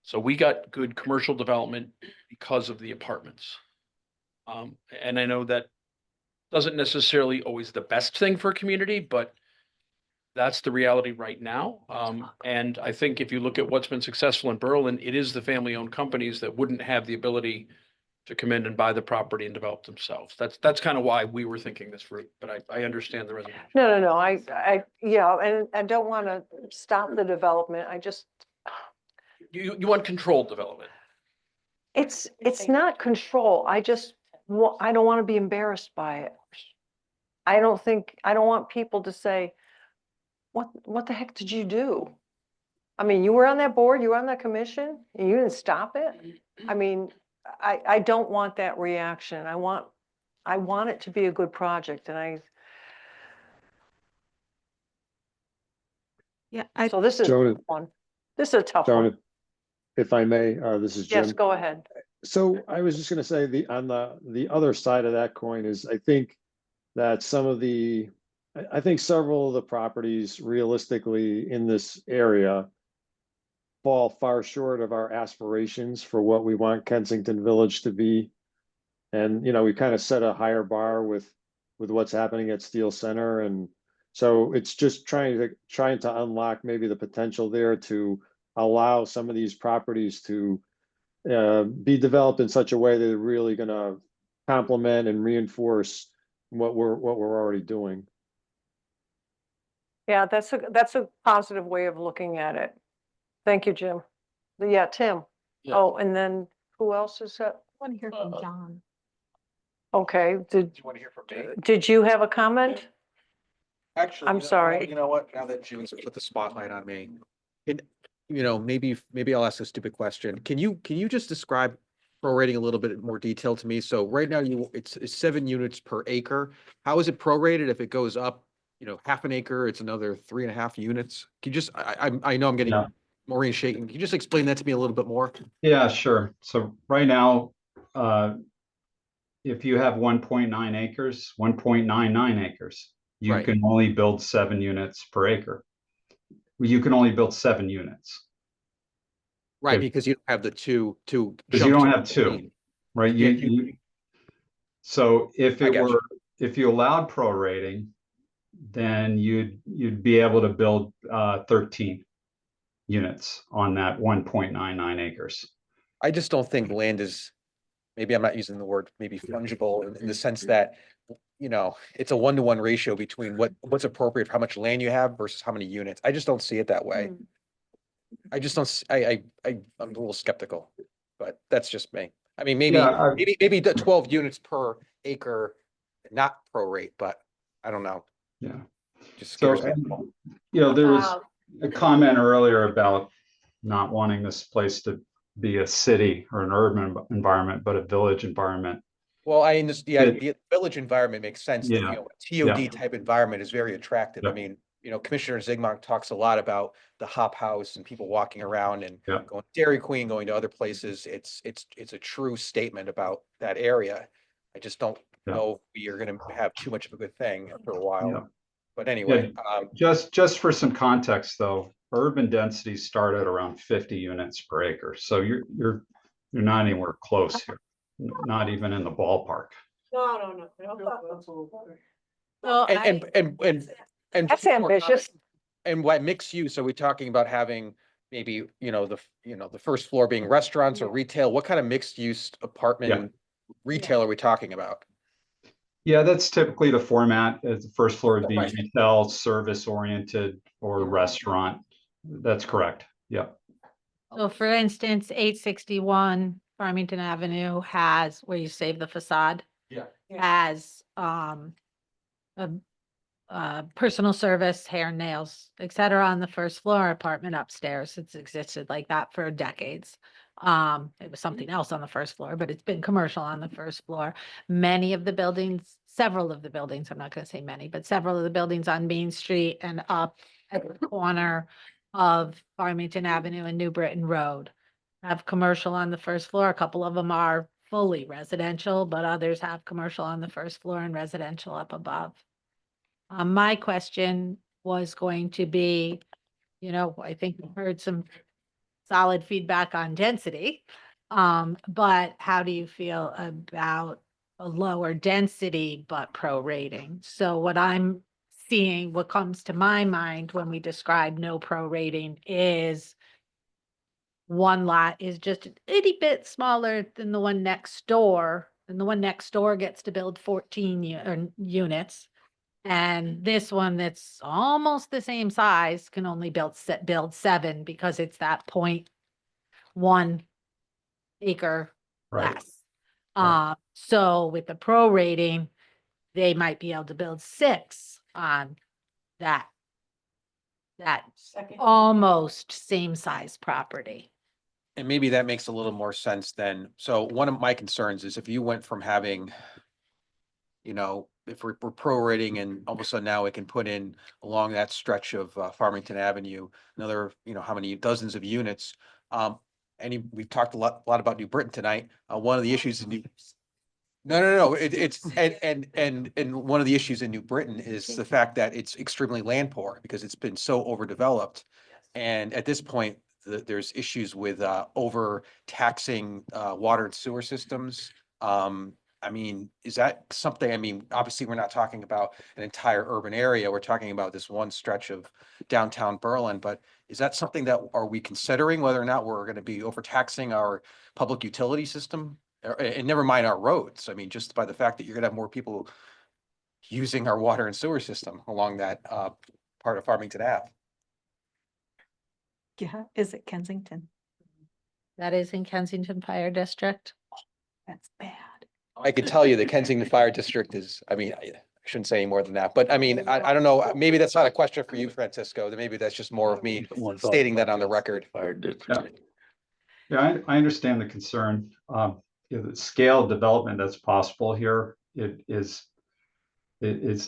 So we got good commercial development because of the apartments. And I know that doesn't necessarily always the best thing for a community, but that's the reality right now. And I think if you look at what's been successful in Berlin, it is the family-owned companies that wouldn't have the ability to come in and buy the property and develop themselves. That's kind of why we were thinking this route, but I understand the reservation. no, yeah, and I don't want to stop the development. I just, You want controlled development. it's not control. I just, I don't want to be embarrassed by it. I don't want people to say, what the heck did you do? I mean, you were on that board, you were on that commission, and you didn't stop it? I mean, I don't want that reaction. I want it to be a good project, and Yeah, so this is a Joan, tough one. This is a tough Joan, one. if I may, this is Yes, Jim. go ahead. So I was just gonna say on the other side of that coin is I think that I think several of the properties realistically in this area fall far short of our aspirations for what we want Kensington Village to be. And, we kind of set a higher bar with what's happening at Steel Center and So it's just trying to unlock maybe the potential there to allow some of these properties to be developed in such a way that they're really gonna complement and reinforce what we're already doing. Yeah, that's a positive way of looking at it. Thank you, Jim. Yeah, Tim. Yeah. Oh, and then who else is that? Want to hear from John. Okay, Do you want to hear from me? did you have a comment? Actually, I'm sorry. You know what? Now that June's put the spotlight on me, maybe I'll ask a stupid question. Can you just describe prorating a little bit more detail to me? So right now it's 7 units per acre. How is it prorated if it goes up, half an acre, it's another 3.5 units? Can you just, I know I'm getting Yeah. Maureen shaking. Can you just explain that to me a little bit more? Yeah, sure. So right now, if you have 1.9 acres, 1.99 acres, you Right. can only build 7 units per acre. You can only build 7 units. Right, If- because you don't have the two. Because you don't have 2, right? So if I it got you. were, if you allowed prorating, then you'd be able to build 13 units on that 1.99 acres. I just don't think land is, maybe I'm not using the word, maybe fungible in the sense that, it's a 1-to-1 ratio between what's appropriate for how much land you have versus how many units. I just don't see it that way. I just don't, I'm a little skeptical, but that's just me. I mean, Yeah, maybe the 12 units per acre, not prorate, but I don't know. yeah. Just So, scares me. there was a comment earlier about not wanting this place to be a city or an urban environment, but a village environment. Well, I understand, It- the village environment makes sense. That, Yeah. a TOD type environment is very attractive. I Yeah. mean, Commissioner Zigmont talks a lot about the hop house and people walking around and Yeah. going to Dairy Queen, going to other places. It's a true statement about that area. I just don't Yeah. know if we are going to have too much of a good thing after a while. Yeah. But anyway, Just for some context, though, urban densities start at around 50 units per acre. So you're not anywhere close here, not even in the ballpark. No. and That's just one more ambitious. comment. And what mixed use, are we talking about having maybe, the first floor being restaurants or retail? What kind of mixed use apartment retail are we talking about? Yeah, that's typically the format. The first floor would be Right. retail, service oriented, or restaurant. That's correct. Yeah. So for instance, 861 Farmington Avenue has, where you save the facade. Yeah. Has, personal service, hair, nails, et cetera, on the first floor, apartment upstairs. It's existed like that for decades. It was something else on the first floor, but it's been commercial on the first floor. Many of the buildings, several of the buildings, I'm not going to say many, but several of the buildings on Main Street and up at the corner of Farmington Avenue and New Britain Road have commercial on the first floor. A couple of them are fully residential, but others have commercial on the first floor and residential up above. My question was going to be, I think we heard some solid feedback on density. But how do you feel about a lower density but prorating? So what I'm seeing, what comes to my mind when we describe no prorating is one lot is just an itty bit smaller than the one next door, and the one next door gets to build 14 units. And this one that's almost the same size can only build 7 because it's that 0.1 acre Right. less. Right. So with the prorating, they might be able to build 6 on that almost same size property. And maybe that makes a little more sense then. So one of my concerns is if you went from having, if we're prorating and all of a sudden now it can put in along that stretch of Farmington Avenue, another, how many dozens of units. We've talked a lot about New Britain tonight. One of the issues in no, it's, and one of the issues in New Britain is the fact that it's extremely land poor because it's been so overdeveloped. And at this point, there's issues with over taxing water and sewer systems. I mean, is that something, I mean, obviously, we're not talking about an entire urban area. We're talking about this one stretch of downtown Berlin, but is that something that, are we considering whether or not we're gonna be overtaxing our public utility system? And never mind our roads. I mean, just by the fact that you're gonna have more people using our water and sewer system along that part of Farmington Ave. Yeah, is it Kensington? That is in Kensington Fire District. That's bad. I could tell you the Kensington Fire District is, I mean, I shouldn't say any more than that, but I mean, I don't know, maybe that's not a question for you, Francisco, that maybe that's just more of me stating that on the record. Fire district. Yeah, I understand the concern. The scale of development that's possible here, it's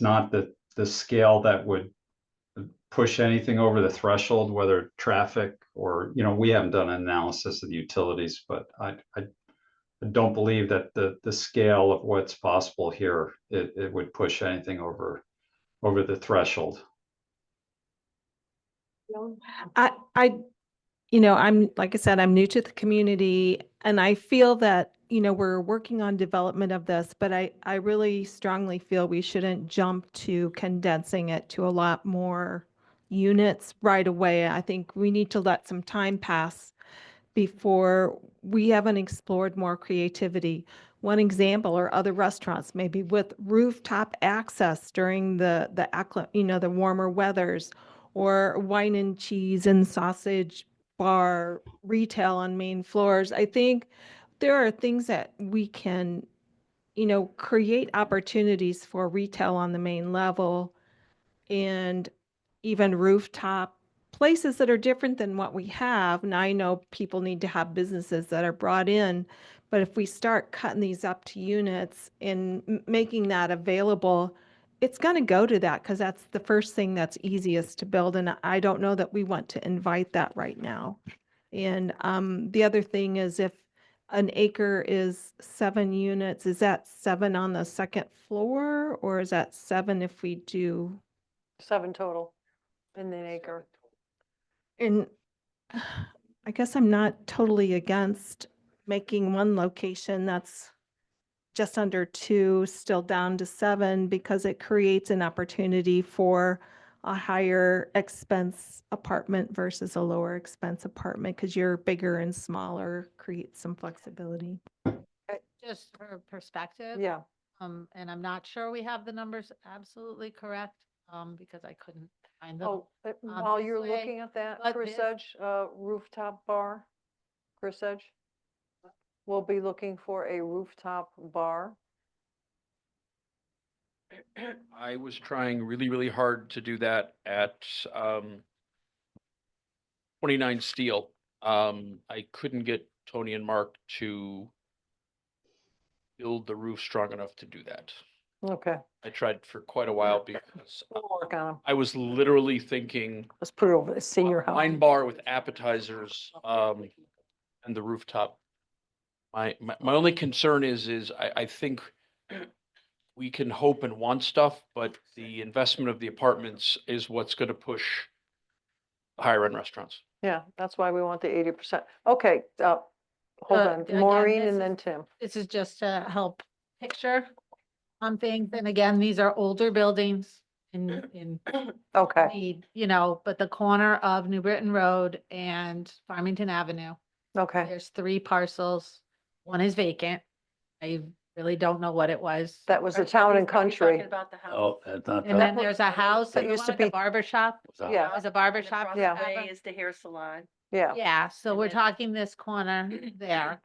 not the scale that would push anything over the threshold, whether traffic or, we haven't done an analysis of the utilities, but I don't believe that the scale of what's possible here, it would push anything over the threshold. I, I'm, like I said, I'm new to the community and I feel that, we're working on development of this, but I really strongly feel we shouldn't jump to condensing it to a lot more units right away. I think we need to let some time pass before we haven't explored more creativity. One example are other restaurants, maybe with rooftop access during the the warmer weathers, or wine and cheese and sausage bar retail on main floors. I think there are things that we can, create opportunities for retail on the main level and even rooftop places that are different than what we have. And I know people need to have businesses that are brought in, but if we start cutting these up to units and making that available, it's going to go to that because that's the first thing that's easiest to build. And I don't know that we want to invite that right now. And the other thing is if an acre is 7 units, is that 7 on the second floor or is that 7 if we do? 7 total in an acre. And I guess I'm not totally against making one location that's just under 2, still down to 7, because it creates an opportunity for a higher expense apartment versus a lower expense apartment, because you're bigger and smaller, creates some flexibility. Just for perspective. Yeah, And I'm not sure we have the numbers absolutely correct, because I couldn't find them. oh, while you're this way, looking at that, but Chris this- Edge, rooftop bar, Chris Edge. We'll be looking for a rooftop bar. I was trying really, really hard to do that at 29 Steel. I couldn't get Tony and Mark to build the roof strong enough to do that. Okay, I tried for quite a while because we'll work on them. I was literally thinking Let's put it over the senior wine house. bar with appetizers, and the rooftop. My only concern is I think we can hope and want stuff, but the investment of the apartments is what's gonna push higher end restaurants. Yeah, that's why we want the 80%. Okay, hold on, again, Maureen this and is- then Tim. This is just to help picture on things. And again, these are older buildings in Okay, need, but the corner of New Britain Road and Farmington Avenue, okay, there's 3 parcels. One is vacant. I really don't know what it was. that was the town and country. Oh, that's not. And then there's a house, that and the used one to at the be- barber shop. Yeah. There's a barber shop. Yeah. forever. Is the hair salon. Yeah, Yeah, so And we're then- talking this corner there.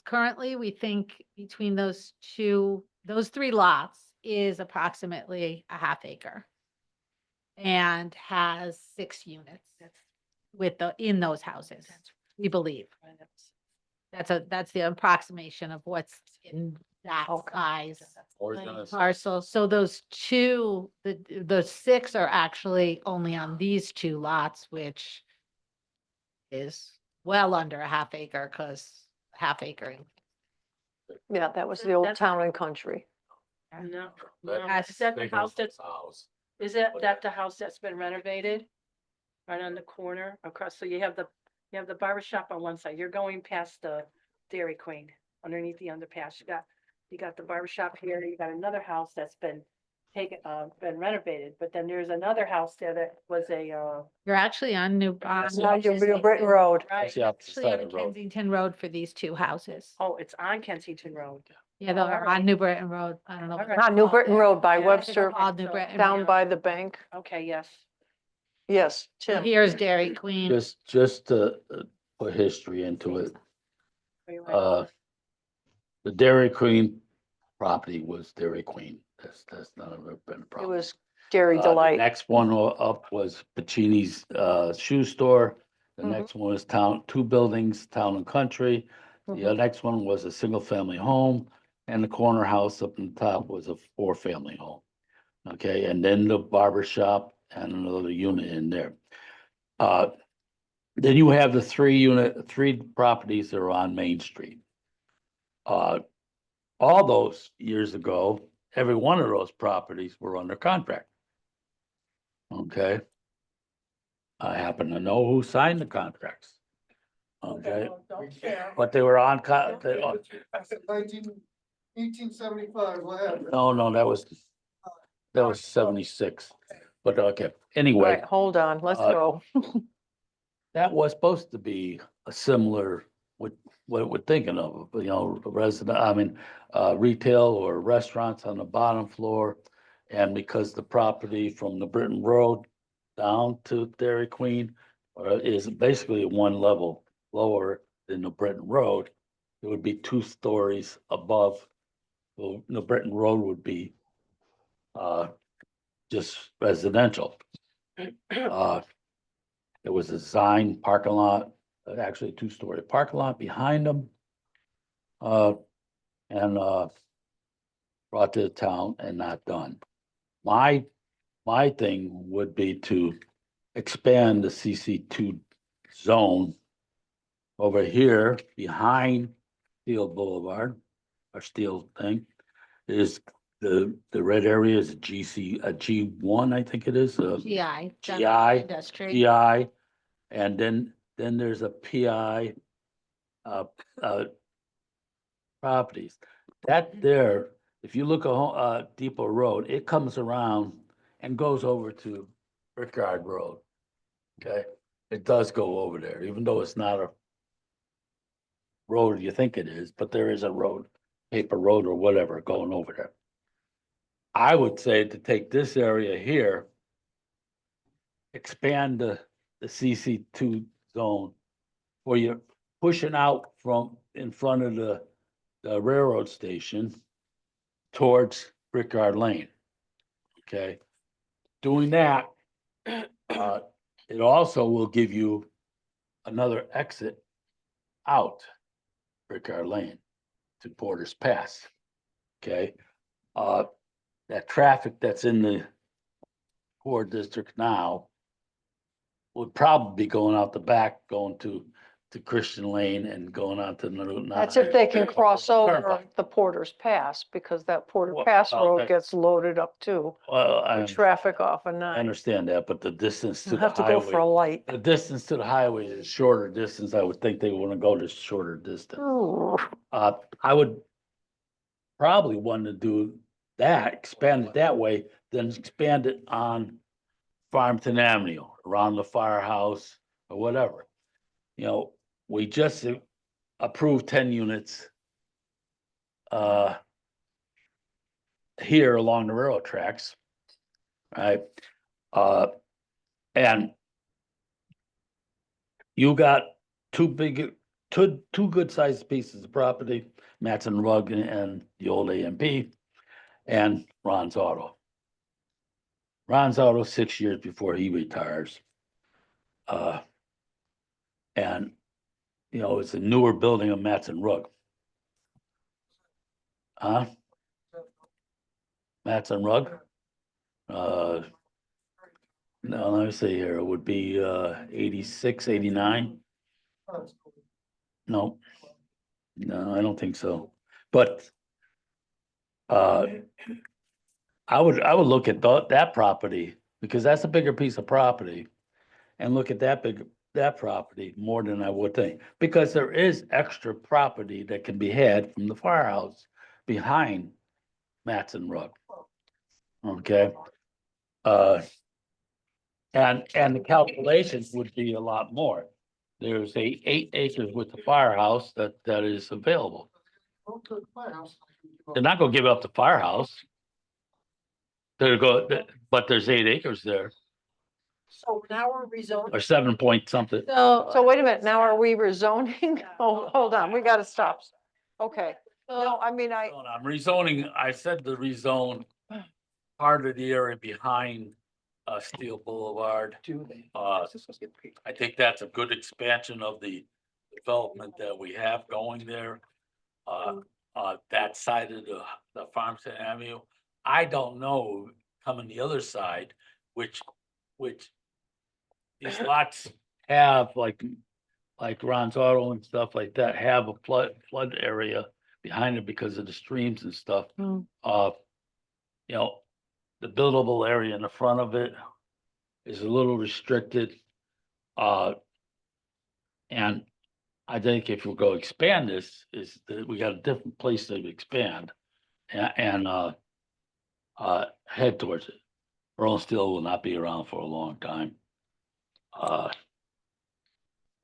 Currently, we think between those 3 lots is approximately a half acre. And has 6 units in those houses, we believe. That's the approximation of what's in that Okay. size Or gonna- parcel. So those 2, the 6 are actually only on these 2 lots, which is well under a half acre, because half acre. yeah, that was the old That's- town and country. No, Yes. is that the Big house enough that's, house. is that the house that's been renovated? Right on the corner across, so you have the barber shop on one side, you're going past the Dairy Queen underneath the underpass, you got you got the barber shop here, you got another house that's been been renovated, but then there's another house there that was You're actually on New. Now you're New Britain Road. That's the opposite Actually side on of the road. Kensington Road for these two houses. oh, it's on Kensington Road. Yeah, they're alright. on New Britain Road. I don't know. what Alright. it's On New called Britain there. Road by Yeah, it's Webster, called New Britain down Road. by the bank. Okay, yes. Yes, So Tim. here's Dairy Queen. Just to put history into it, Are you right? the Dairy Queen property was Dairy Queen. That's not ever been a It problem. was Dairy The Delight. next one up was Pacini's shoe store. The Mhm. next one was two buildings, Town and Country. The Mhm. next one was a single family home, and the corner house up on top was a 4-family home. Okay, and then the barber shop and another unit in there. Then you have the three properties that are on Main Street. All those years ago, every one of those properties were under contract. Okay. I happen to know who signed the contracts. Okay, but they were on I said 1875, what happened? no, that was 76. But okay, All anyway, right, hold on, let's uh, go. that was supposed to be a similar with what we're thinking of, retail or restaurants on the bottom floor. And because the property from the Britain Road down to Dairy Queen is basically one level lower than the Britain Road, it would be 2 stories above. Well, the Britain Road would be just residential. There was a Zine parking lot, actually a 2-story parking lot behind them. And brought to the town and not done. My thing would be to expand the CC2 zone over here behind Steel Boulevard, or Steel thing, is the red area is a G1, I think it is, GI. GI, Industry. GI, and then there's a PI properties. That there, if you look at Depot Road, it comes around and goes over to Rickard Road. Okay, it does go over there, even though it's not a road you think it is, but there is a road, paper road or whatever going over there. I would say to take this area here, expand the CC2 zone, where you're pushing out from in front of the railroad station towards Rickard Lane. Okay, doing that, it also will give you another exit out Rickard Lane to Porter's Pass. Okay, that traffic that's in the core district now would probably be going out the back, going to Christian Lane and going on to the. That's if they can cross over Turnpike. the Porter's Pass, because that Porter Well, Pass road okay. gets loaded up too, Well, with traffic off of I 9. understand that, but the distance to You'll the have to go for a highway, light. the distance to the highway is shorter distance. I would think they want to go to shorter distance. Ooh. I would probably want to do that, expand it that way, then expand it on Farmington Avenue, around the firehouse or whatever. You know, we just approved 10 units here along the railroad tracks, right? And you got two good sized pieces of property, Matson Rug and the old AMP, and Ron's Auto. Ron's Auto 6 years before he retires. And it's a newer building of Matson Rug. Huh? Matson Rug? No, let me see here. It would be 86, 89. No, I don't think so. But I would look at that property, because that's a bigger piece of property, and look at that property more than I would think, because there is extra property that can be had from the firehouse behind Matson Road. Okay? Uh, and the calculations would be a lot more. There's 8 acres with the firehouse that is available. They're not gonna give up the firehouse. But there's 8 acres there, So now we're rezoning. or 7 point something. So wait a minute, now are we rezoning? Oh, hold on, we gotta stop. Okay, no, I mean, I'm rezoning, I said to rezone part of the area behind Steel Boulevard. I think that's a good expansion of the development that we have going there. That side of the Farmstead Avenue. I don't know, coming the other side, which these lots have like Ron's Auto and stuff like that have a flood area behind it because of the streams and stuff. Mm. You know, the buildable area in the front of it is a little restricted. And I think if we go expand this, is that we got a different place to expand and head towards it. Rolling Steel will not be around for a long time.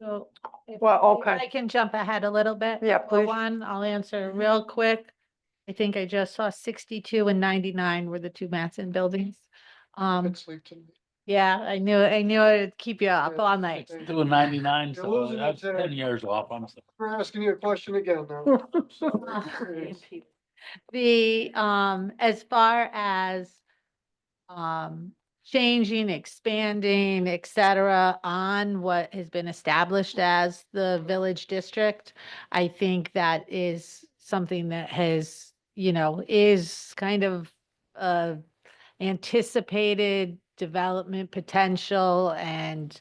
So if Well, if okay. I can jump ahead a little bit. Yeah, for please. One, I'll answer real quick. I think I just saw 62 and 99 were the two Matson buildings. Yeah, I knew it'd keep you up all night. Doing 99, You're so losing that's it, 10 years off. I'm sorry. We're asking you a question again now. The, as far as, changing, expanding, et cetera, on what has been established as the village district, I think that is something that has, is kind of, anticipated development potential and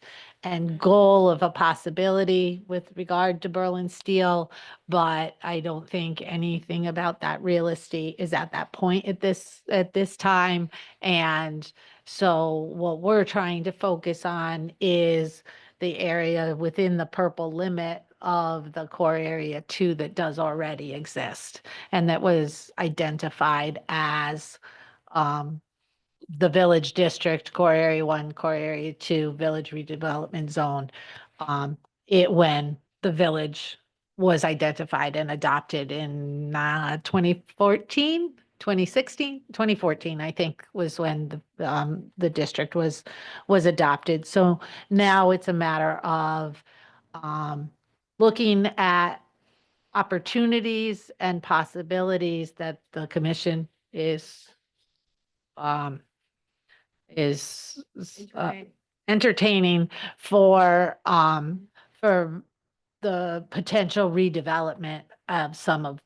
goal of a possibility with regard to Berlin Steel, but I don't think anything about that real estate is at that point at this time. And so what we're trying to focus on is the area within the purple limit of the core area 2 that does already exist and that was identified as the village district, core area 1, core area 2, village redevelopment zone. When the village was identified and adopted in 2014, 2016, 2014, I think was when the district was adopted. So now it's a matter of looking at opportunities and possibilities that the commission is entertaining for the potential redevelopment of some of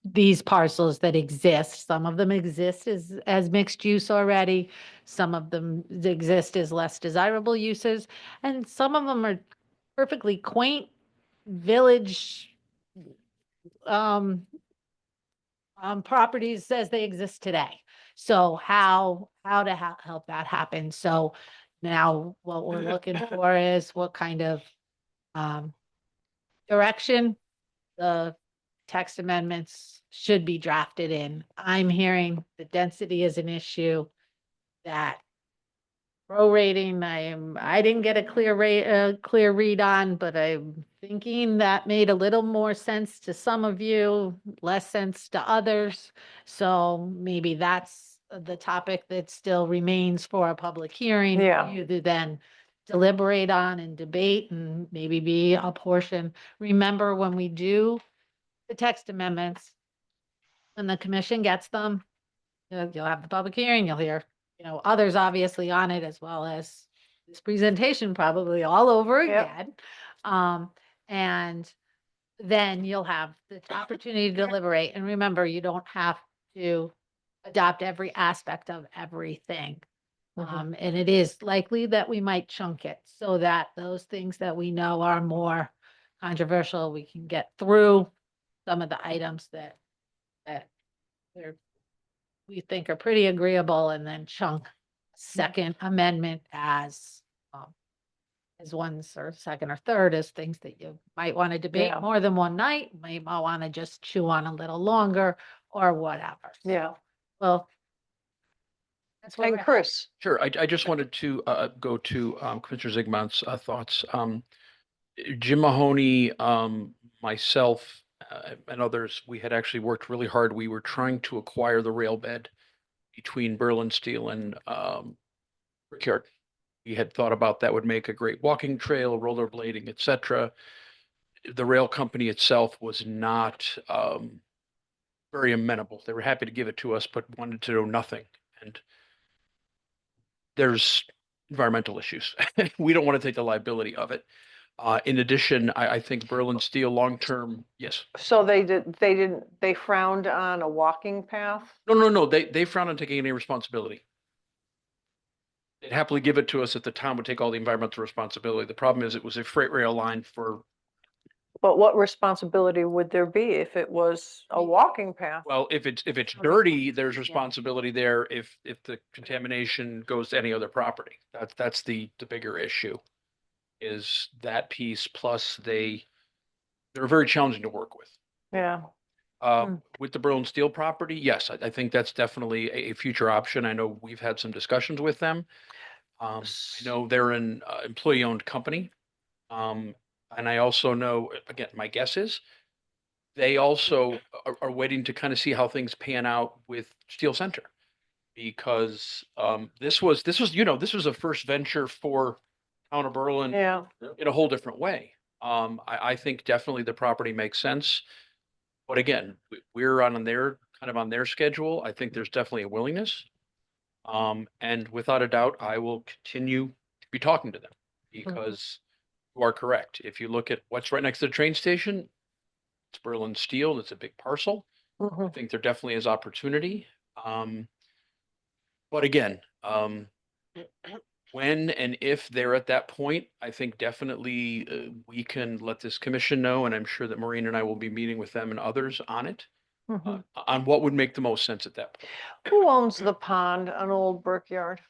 these parcels that exist. Some of them exist as mixed use already. Some of them exist as less desirable uses, and some of them are perfectly quaint village properties as they exist today. So how to help that happen? So now what we're looking for is what kind of direction the text amendments should be drafted in. I'm hearing the density is an issue that prorating, I didn't get a clear read on, but I'm thinking that made a little more sense to some of you, less sense to others. So maybe that's the topic that still remains for a public hearing. for Yeah. You to then deliberate on and debate and maybe be a portion. Remember, when we do the text amendments, when the commission gets them, you'll have the public hearing, you'll hear, others obviously on it, as well as this presentation probably all over Yep. again. And then you'll have the opportunity to deliberate. And remember, you don't have to adopt every aspect of everything. Mhm. And it is likely that we might chunk it so that those things that we know are more controversial, we can get through some of the items that we think are pretty agreeable, and then chunk second amendment as one's or second or third as things that you might want to debate Yeah. more than one night, might want to just chew on a little longer, or whatever. Yeah. Well. That's what And we're- Chris, Sure, I just wanted to go to Commissioner Zigmund's thoughts. Jim Mahoney, myself, and others, we had actually worked really hard. We were trying to acquire the rail bed between Berlin Steel and Brickyard. We had thought about that would make a great walking trail, rollerblading, etc. The rail company itself was not very amenable. They were happy to give it to us, but wanted to know nothing. And there's environmental issues. We don't want to take the liability of it. In addition, I think Berlin Steel long-term, yes. so they frowned on a walking path? No, they frown on taking any responsibility. They'd happily give it to us if the town would take all the environmental responsibility. The problem is it was a freight rail line for, But what responsibility would there be if it was a walking path? well, if it's dirty, there's responsibility there if the contamination goes to any other property. That's the bigger issue. Is that piece, plus they're very challenging to work with. Yeah, With the Berlin Steel property, yes, I think that's definitely a future option. I know we've had some discussions with them. I know they're an employee-owned company. And I also know, again, my guess is they also are waiting to kind of see how things pan out with Steel Center. Because this was a first venture for town of Berlin yeah. in a whole different way. I think definitely the property makes sense. But again, we're on their schedule. I think there's definitely a willingness. And without a doubt, I will continue to be talking to them because you are correct. If you look at what's right next to the train station, it's Berlin Steel. It's a big parcel. I Mhm. think there definitely is opportunity. But again, when and if they're at that point, I think definitely we can let this commission know, and I'm sure that Maureen and I will be meeting with them and others on it, Mhm. on what would make the most sense at that point. Who owns the pond, an old brickyard?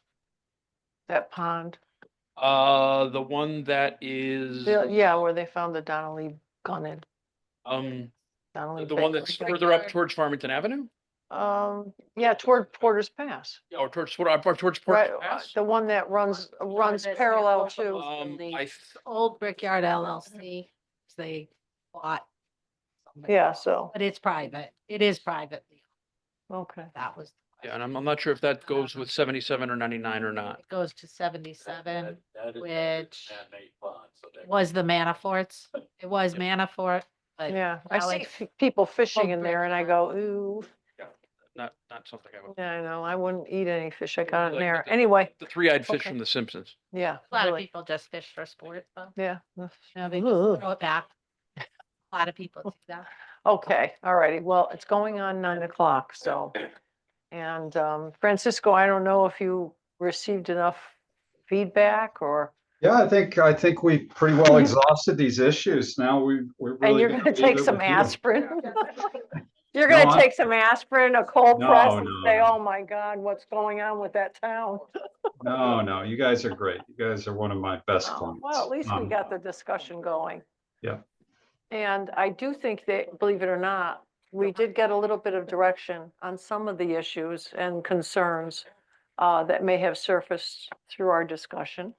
That pond? The one that is, Yeah, where they found the Donnelly gun in. Donnelly the one Baker. that's further up towards Farmington Avenue? Yeah, toward Porter's Pass, Yeah, or towards Porter's right? Pass? The one that runs That's parallel the to, building. I, It's Old Brickyard LLC, they bought. somebody yeah, else, so, But it's private. It is privately. okay. That was. the yeah, and I'm not sure if that goes with 77 or 99 or not. It goes to 77, which was the Manafort's. It was Manafort, but Yeah, I now see it's people fishing old in there and I go, ooh, Not something I would. yeah, I know, I wouldn't eat any fish I got in Like there. the- Anyway, The three-eyed fish Okay. from The Simpsons. yeah. a lot of really, people just fish for sport, though. Yeah. You know, they just throw it back. A lot of people do that. Okay, all righty. Well, it's going on 9 o'clock, so. And Francisco, I don't know if you received enough feedback or, Yeah, I think we pretty well exhausted these issues. Now we're and really. you're gonna gonna leave take it some with you. aspirin. You're No, gonna take some aspirin, a cold No, press and no. say, oh my God, what's going on with that town? No, you guys are great. You guys are one of my best Oh, clients. well, at least we got the discussion going. Yeah. And I do think that, believe it or not, we did get a little bit of direction on some of the issues and concerns that may have surfaced through our discussion.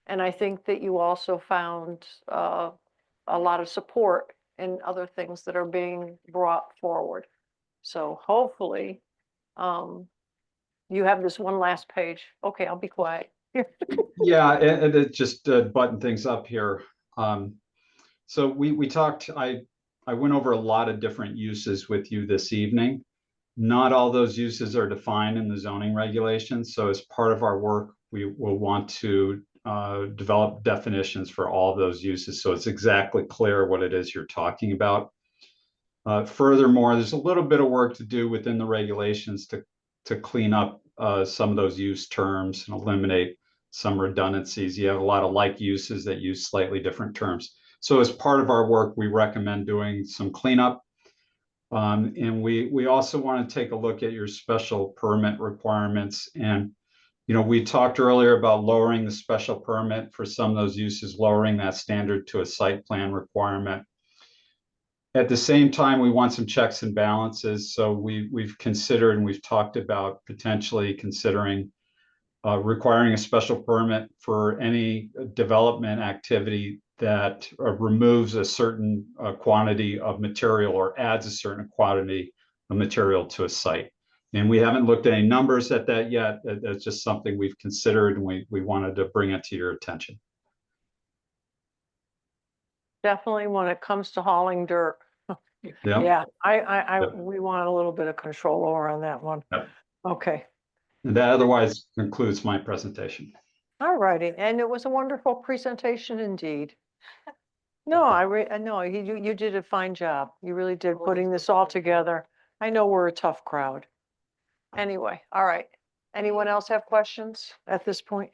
And I think that you also found a lot of support in other things that are being brought forward. So hopefully, you have this one last page. Okay, I'll be quiet. Yeah, and it just button things up here. So we talked, I went over a lot of different uses with you this evening. Not all those uses are defined in the zoning regulations. So as part of our work, we will want to develop definitions for all of those uses. So it's exactly clear what it is you're talking about. Furthermore, there's a little bit of work to do within the regulations to clean up some of those use terms and eliminate some redundancies. You have a lot of like uses that use slightly different terms. So as part of our work, we recommend doing some cleanup. And we also want to take a look at your special permit requirements. And, we talked earlier about lowering the special permit for some of those uses, lowering that standard to a site plan requirement. At the same time, we want some checks and balances, so we've considered and we've talked about potentially considering requiring a special permit for any development activity that removes a certain quantity of material or adds a certain quantity of material to a site. And we haven't looked at any numbers at that yet. That's just something we've considered, and we wanted to bring it to your attention. Definitely when it comes to hauling dirt. Yeah. Yeah, Yep. we want a little bit of control over on that one. Yep. Okay, And that otherwise concludes my presentation. all righty. And it was a wonderful presentation indeed. No, I know, you did a fine job. You really did putting this all together. I know we're a tough crowd. Anyway, all right. Anyone else have questions at this point?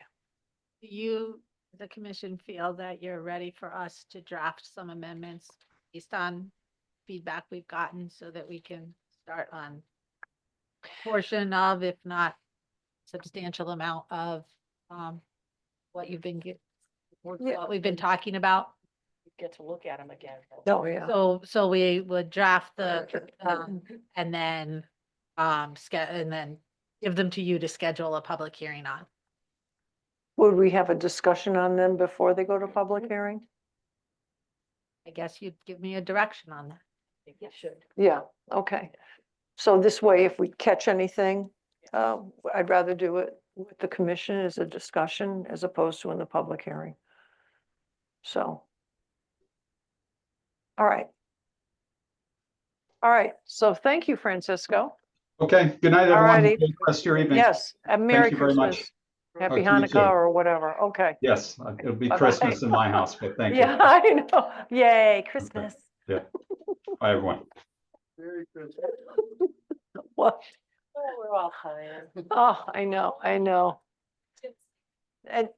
Do you, the commission, feel that you're ready for us to draft some amendments based on feedback we've gotten so that we can start on a portion of, if not substantial amount of, what you've been, Yeah. what we've been talking about? Get to look at them again. Oh, yeah. So we would draft the, and then, and then give them to you to schedule a public hearing on. Would we have a discussion on them before they go to public hearing? I guess you'd give me a direction on that. You should. Yeah, okay. So this way, if we catch anything, I'd rather do it with the commission as a discussion as opposed to in the public hearing. So. All right. All right, so thank you, Francisco. Okay, good night, All everyone. righty. Good rest of your evening. Yes, and Merry you very much. Christmas. Happy Oh, to you Hanukkah too. or whatever, okay. Yes, it'll be Bye-bye. Christmas in my house, but thank you. Yeah, I know, yay, Christmas. Yeah. Bye, everyone. Very good. What? Oh, we're all tired. Oh, I know. And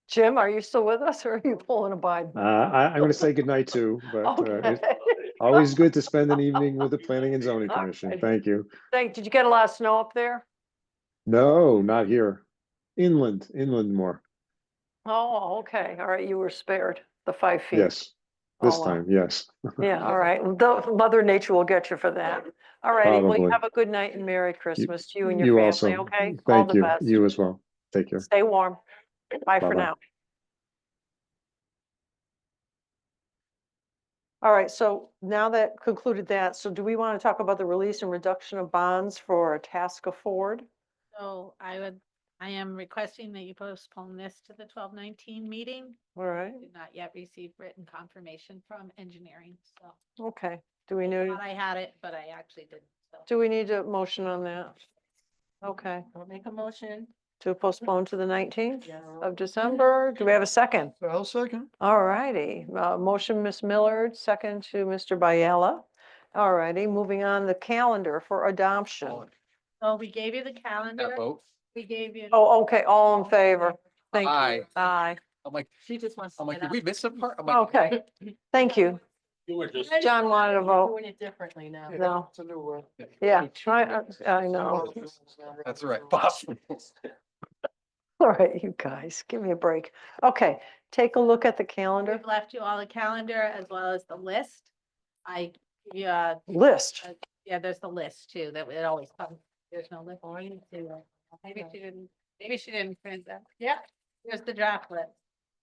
Jim, are you still with us or are you pulling a Biden? I'm gonna say goodnight too, but it's Okay. always good to spend an evening with the Planning and Zoning All Commission. right. Thank you. Did you get a lot of snow up there? No, not here. Inland more. Oh, okay, all right, you were spared the 5 feet. Yes, this Oh, wow. time, yes. Yeah, all right, Mother Nature will get you for that. All righty, well, you Probably. have a good night and Merry Christmas to you and your You family, also. okay? All Thank the you. best. You as well. Take care. Stay warm. Bye for Bye-bye. now. All right, so now that concluded that, so do we want to talk about the release and reduction of bonds for Tasca Ford? So I am requesting that you postpone this to the 12/19 meeting. All right, I did not yet receive written confirmation from engineering, so okay. Do we I need, thought I had it, but I actually didn't. So do we need a motion on that? Okay, I'll make a motion. to postpone to the 19th Yes. of December. Do we have a second? I'll second. All righty, motion, Ms. Millard, second to Mr. Biella. All righty, moving on the calendar for adoption. So we gave you the calendar. vote. We gave you. Oh, okay, all in favor. Thank you. Aye. Aye. I'm like, She just wants. to get did we up. miss some part? I'm like, Okay, thank you. You were just. John wanted to We're vote. Doing it differently now. No, It's a new one. yeah, I know. that's right, boss. All right, you guys, give me a break. Okay, take a look at the calendar We've left you all the calendar as well as the list. Yeah, list. there's the list too, that it always comes. There's no list. Maybe she didn't print that. Yeah, here's the draft list.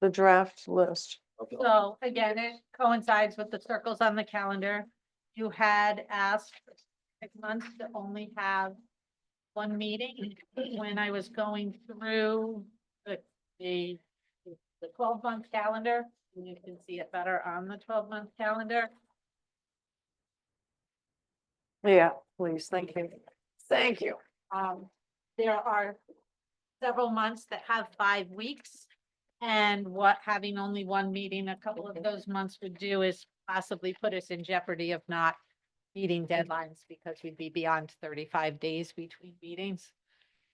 The draft list. So again, it coincides with the circles on the calendar. You had asked for 6 months to only have one meeting. When I was going through the 12-month calendar, and you can see it better on the 12-month calendar. Yeah, please, thank you. Thank you. There are several months that have 5 weeks. And what having only one meeting a couple of those months would do is possibly put us in jeopardy of not meeting deadlines because we'd be beyond 35 days between meetings.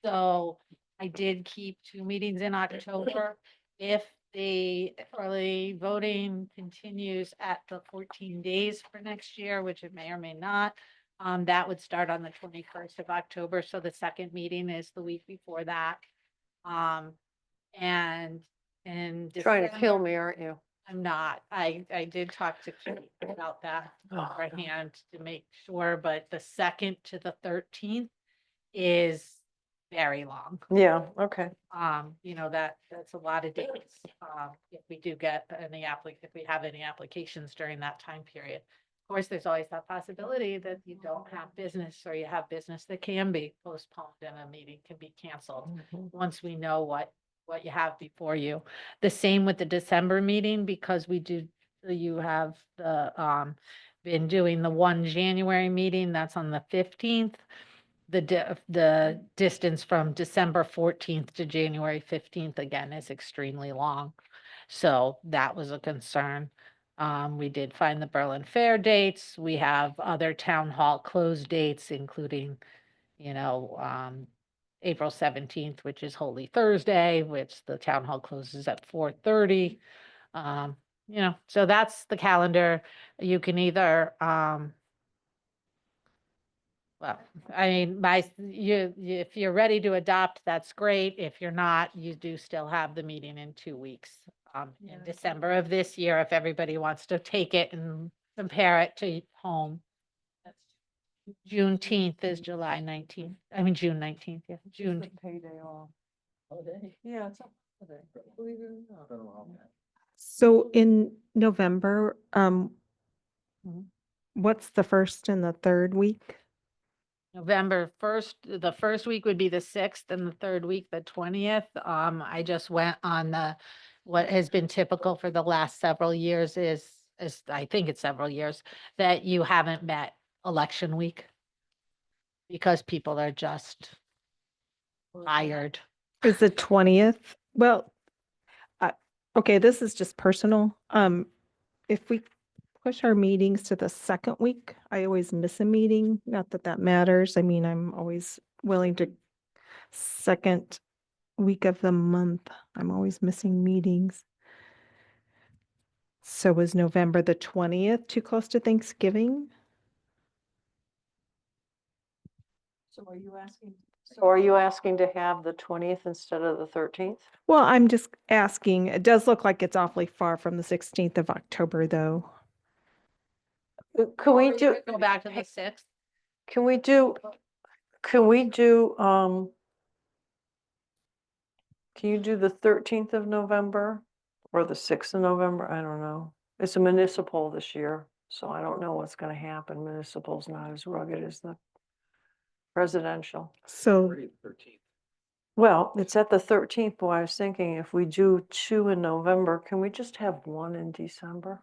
So I did keep 2 meetings in October. If the early voting continues at the 14 days for next year, which it may or may not, that would start on the 21st of October. So the second meeting is the week before that. And Trying to kill December- me, aren't you? I'm not. I did talk to Kate about that beforehand to make sure, but the 2nd to the 13th is very long. Yeah, okay. That's a lot of days. If we do get if we have any applications during that time period. Of course, there's always that possibility that you don't have business or you have business that can be postponed and a meeting can be canceled once we know what you have before you. The same with the December meeting, because you have been doing the 1 January meeting, that's on the 15th. The distance from December 14th to January 15th again is extremely long. So that was a concern. We did find the Berlin Fair dates. We have other town hall closed dates, including, April 17th, which is Holy Thursday, which the town hall closes at 4:30. So that's the calendar. You can either, well, I mean, if you're ready to adopt, that's great. If you're not, you do still have the meeting in 2 weeks, in December of this year, if everybody wants to take it and compare it to home. Juneteenth is July 19th. I mean, June 19th, yeah, June. Payday off. Yeah, it's a holiday. Believe it or not. So in November, Mhm. what's the first and the third week? November 1st, the first week would be the 6th and the third week, the 20th. I just went on what has been typical for the last several years is I think it's several years, that you haven't met election week because people are just tired. Is the 20th? Well, okay, this is just personal. If we push our meetings to the second week, I always miss a meeting. Not that that matters. I mean, I'm always willing to second week of the month. I'm always missing meetings. So was November the 20th too close to Thanksgiving? So are you asking to have the 20th instead of the 13th? Well, I'm just asking. It does look like it's awfully far from the 16th of October, though. Can we do, Go back to the 6th. can we do, can you do the 13th of November or the 6th of November? I don't know. It's a municipal this year, so I don't know what's gonna happen. Municipal's not as rugged as the presidential. So, 13th. Well, it's at the 13th, but I was thinking if we do 2 in November, can we just have 1 in December?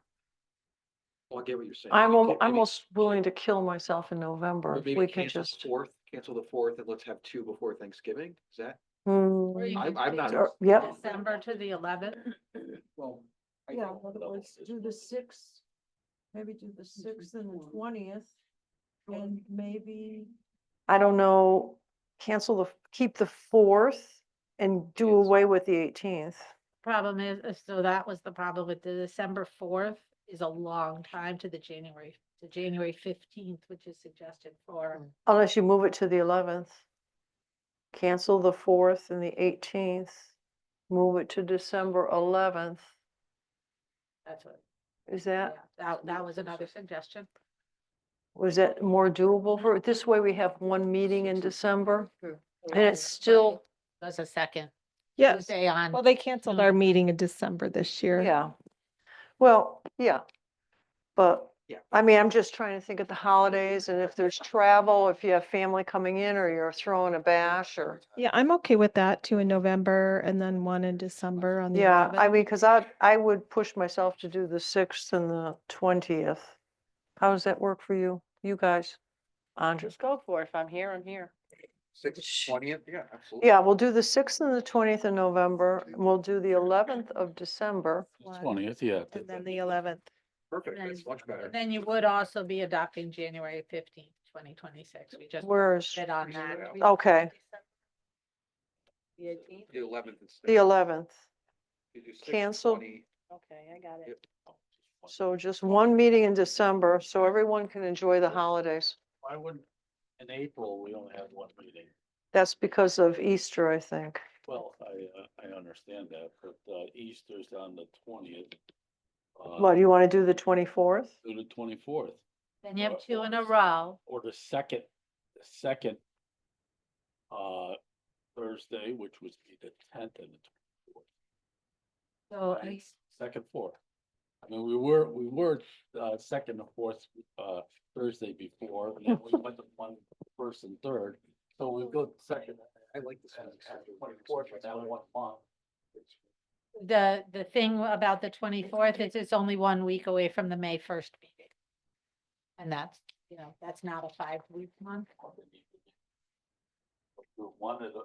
Well, I get what you're saying. I'm Maybe- almost willing to kill myself in November. Or If maybe we can cancel the just. 4th, cancel the 4th, and let's have 2 before Thanksgiving. Is that? Or you I'm- could I'm do not- Yep. December to the 11th. Well. Yeah, in other words, do the 6th, maybe do the 6th and the 20th, and maybe, I don't know, keep the 4th and do away with the 18th. Problem is, so that was the problem with the December 4th is a long time to January 15th, which is suggested for. Unless you move it to the 11th. Cancel the 4th and the 18th, move it to December 11th. That's what, Is yeah, that, that was another suggestion. was that more doable for, this way we have 1 meeting in December? And it's still, That's a second yes. Tuesday on. Well, they canceled our meeting in December this year. yeah. Well, yeah. But, Yeah. I mean, I'm just trying to think of the holidays and if there's travel, if you have family coming in or you're throwing a bash or. Yeah, I'm okay with that. 2 in November and then 1 in December on the Yeah, I 11th. mean, because I would push myself to do the 6th and the 20th. How does that work for you, you guys? Andres? Just go for it. If I'm here, I'm here. 6th, 20th, yeah, absolutely. Yeah, we'll do the 6th and the 20th of November, and we'll do the 11th of December. 20th, yeah. And then the 11th. Perfect, that's much better. Then you would also be adopting January 15th, 2026. We just Where's, sit on that. okay, The 18th? The 11th instead. the 11th. You do 6th, cancel. 20. Okay, I got it. Yep. So just 1 meeting in December, so everyone can enjoy the holidays. Why would, in April, we only have 1 meeting? That's because of Easter, I think. Well, I understand that, but Easter's on the 20th. What, do you want to do the 24th? Do the 24th. Then you have two in a row. Or the second Thursday, which would be the 10th and the 24th. So Second, fourth. I mean, we were second and fourth Thursday before, and then we went to one first and third. So we go second. I like this. 24th for that 1 month. the thing about the 24th is it's only 1 week away from the May 1st meeting. And that's, that's not a 5-week month. One of the,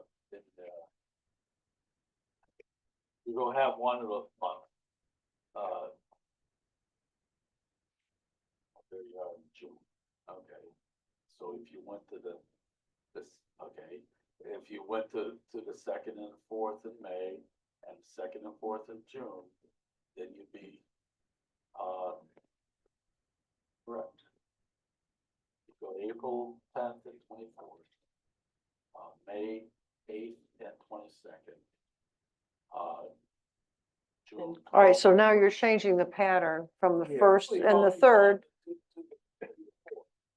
we will have one of the month. There you are in June. Okay. So if you went to okay, if you went to the second and fourth in May and second and fourth in June, then you'd be, correct. You go April 10th and 24th. May 8th and 22nd. June. All right, so now you're changing the pattern from the Yeah, first well, and the you third.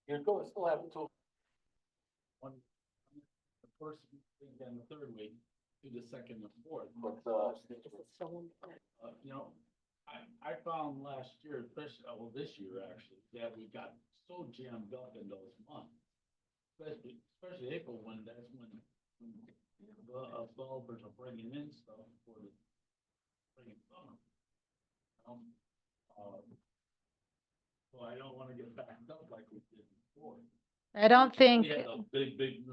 You're going to still have until one, the first week and the third week to the second and fourth, but, I found last year, especially, well, this year actually, that we got so jammed up in those months. Especially April, when that's when the developers are bringing in stuff for the spring and summer. So I don't wanna get backed up like we did before. I don't think, We had a big.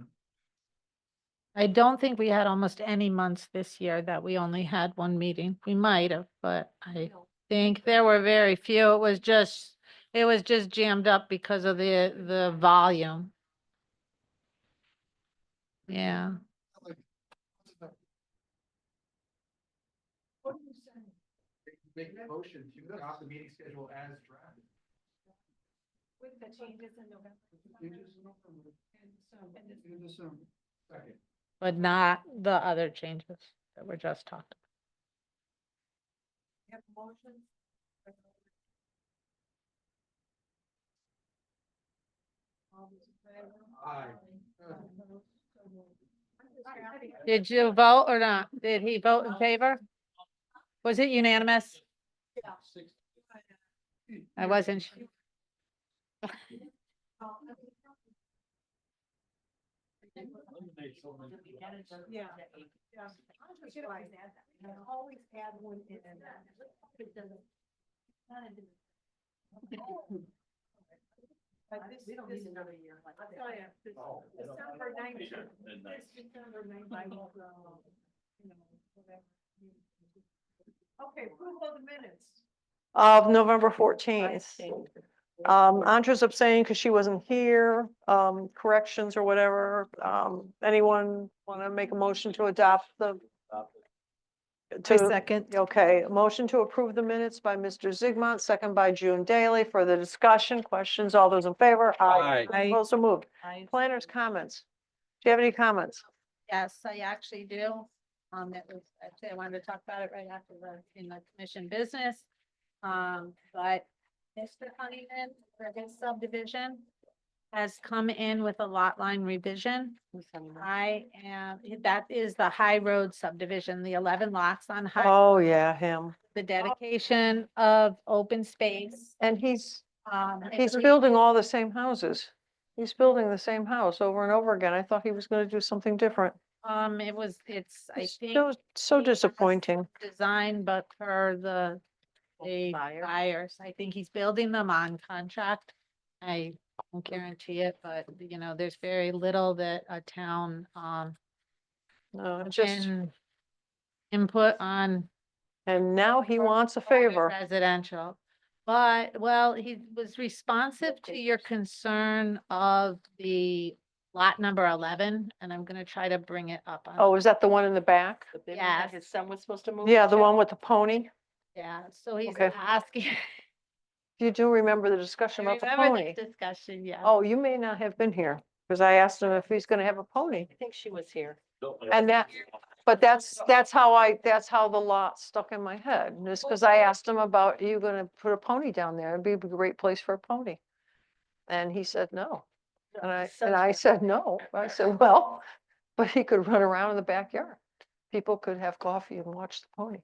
I don't think we had almost any months this year that we only had one meeting. We might have, but I think there were very few. It was just jammed up because of the volume. Yeah. Make a motion to adopt the meeting schedule as drafted. With the changes in November. Second. But not the other changes that were just talked Have motions? Aye. about. Did you vote or not? Did he vote in favor? Was it unanimous? I wasn't. Yeah. I just realized that. I always add one in and it doesn't. But this, we don't need another year. I'll tell you, December 19th, this December 19th. Okay, approval of the minutes. Of November 14th. Andra's abstaining because she wasn't here, corrections or whatever. Anyone want to make a motion to adopt the? I second. Okay, a motion to approve the minutes by Mr. Zigmont, second by June Daly. For the discussion, questions, all those in favor? Aye. Opposed, so moved. I- Planners' comments. Do you have any comments? Yes, I actually do. Actually, I wanted to talk about it right after in the commission business. But Mr. Honeyman, for his subdivision, has come in with a lot line revision. That is the High Road subdivision, the 11 lots on High, Oh, yeah, him. the dedication of open space. And he's It's building all the same houses. He's building the same house over and over again. I thought he was gonna do something different. I It's think. so he has disappointing. Design, but for the Buyer. buyers, I think he's building them on contract. I won't guarantee it, but there's very little that a town, No, it just, can input on and now he wants a favor. residential. But, well, he was responsive to your concern of the lot number 11, and I'm gonna try to bring it up on. Oh, is that the one in the back? Yes. His son was supposed to move. Yeah, the one with the pony. Yeah, so he's Okay. asking. You do remember the discussion about the Remember pony? the discussion, yeah. Oh, you may not have been here, because I asked him if he's gonna have a pony. I think she was here. And that, But that's how the lot stuck in my head, just because I asked him about, are you gonna put a pony down there? It'd be a great place for a pony. And he said, no. And I said, no. I said, well, but he could run around in the backyard. People could have coffee and watch the pony.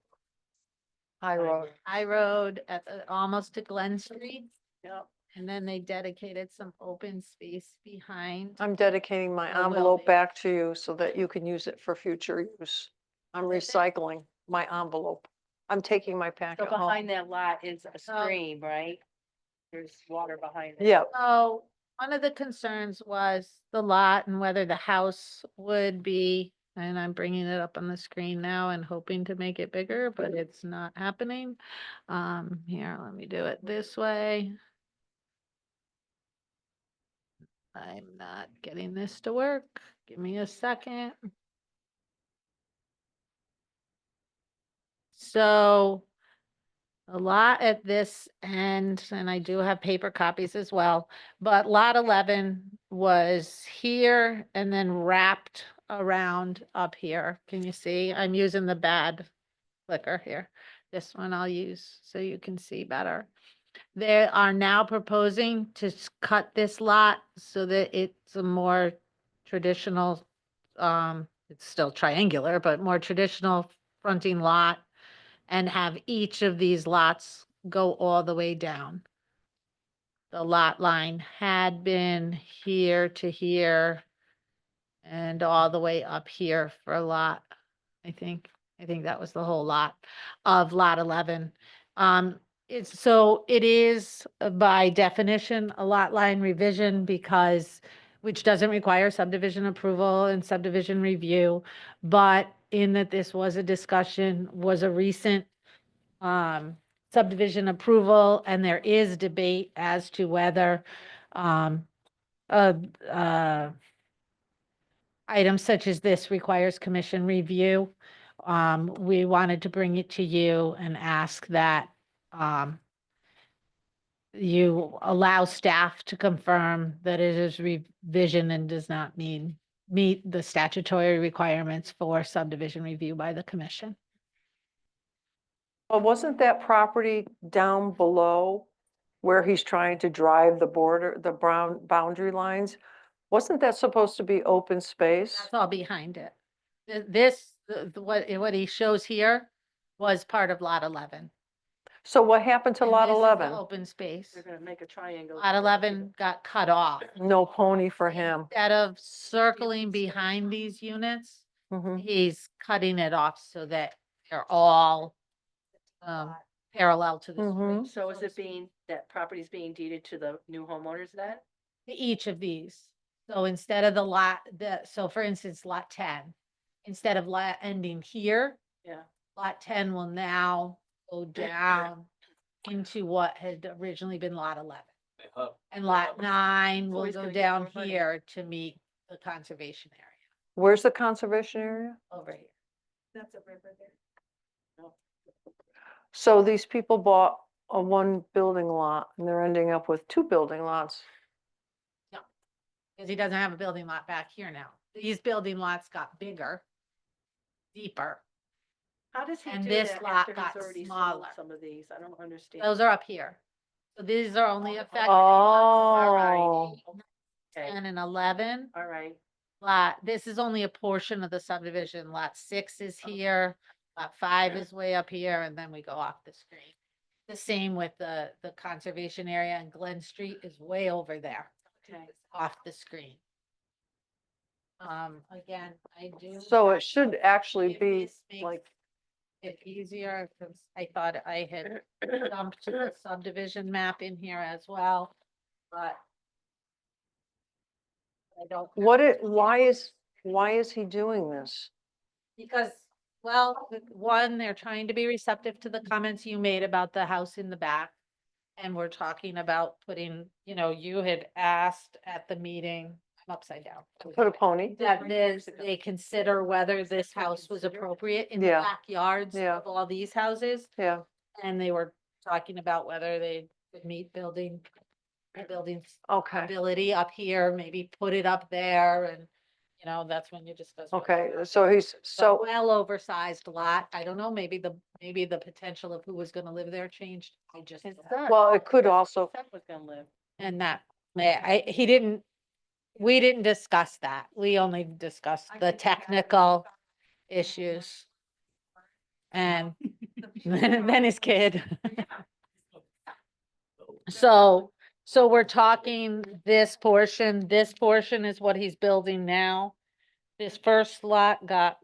High road. High Road at almost to Glen Street. Yep. And then they dedicated some open space behind. I'm dedicating my Or will envelope be. back to you so that you can use it for future use. I'm Is it? recycling my envelope. I'm taking my So packet home. behind that lot is a stream, right? There's water behind it. Yeah, So one of the concerns was the lot and whether the house would be, and I'm bringing it up on the screen now and hoping to make it bigger, but it's not happening. Here, let me do it this way. I'm not getting this to work. Give me a second. So a lot at this end, and I do have paper copies as well, but lot 11 was here and then wrapped around up here. Can you see? I'm using the bad clicker here. This one I'll use so you can see better. They are now proposing to cut this lot so that it's a more traditional, it's still triangular, but more traditional fronting lot, and have each of these lots go all the way down. The lot line had been here to here and all the way up here for a lot, I think. I think that was the whole lot of lot 11. It is by definition a lot line revision because, which doesn't require subdivision approval and subdivision review, but in that this was a discussion, was a recent subdivision approval, and there is debate as to whether um, uh, uh, items such as this requires commission review. We wanted to bring it to you and ask that you allow staff to confirm that it is revision and does not meet the statutory requirements for subdivision review by the commission. well, wasn't that property down below where he's trying to drive the border, the brown boundary lines? Wasn't that supposed to be open space? That's all behind it. What he shows here was part of lot 11. So what happened to And lot this is the 11? open space. They're gonna make a triangle. Lot 11 got cut off. No pony for him. Instead of circling behind these units, Mhm. he's cutting it off so that they're all parallel to the Mhm. street. So is it being, that property is being deeded to the new homeowners then? To each of these. So instead of so for instance, lot 10, instead of lot ending here, Yeah. lot 10 will now go down into what had originally been lot 11. And lot 9 will Always go gonna get down more money. here to meet the conservation area Where's the conservation area? over here. That's a river there. So these people bought a one building lot and they're ending up with two building lots. Because he doesn't have a building lot back here now. These building lots got bigger, deeper. How does he And do this that lot after got he's already sold smaller. some of these? I don't understand. Those are up here. So these are only affected. Oh. 10 and 11. All right. This is only a portion of the subdivision. Lot 6 is here, lot 5 is way up here, and then we go off the screen. The same with the conservation area, and Glen Street is way over there, Okay. off the screen. Again, I do. So it should actually If be this makes like, it easier, because I thought I had dumped the subdivision map in here as well, but I don't. why is he doing this? Because, well, one, they're trying to be receptive to the comments you made about the house in the back. And we're talking about putting, you had asked at the meeting, I'm upside down. Put a pony? That they consider whether this house was appropriate in the Yeah. backyards Yeah. of all these houses. Yeah, And they were talking about whether they could meet building okay. ability up here, maybe put it up there and, that's when you discuss. Okay, so he's, so, Well oversized lot. I don't know, maybe the potential of who was gonna live there changed. I just. well, it could also, Was gonna live. And that, we didn't discuss that. We only discussed the technical issues. And then his kid. So we're talking this portion is what he's building now. This first lot got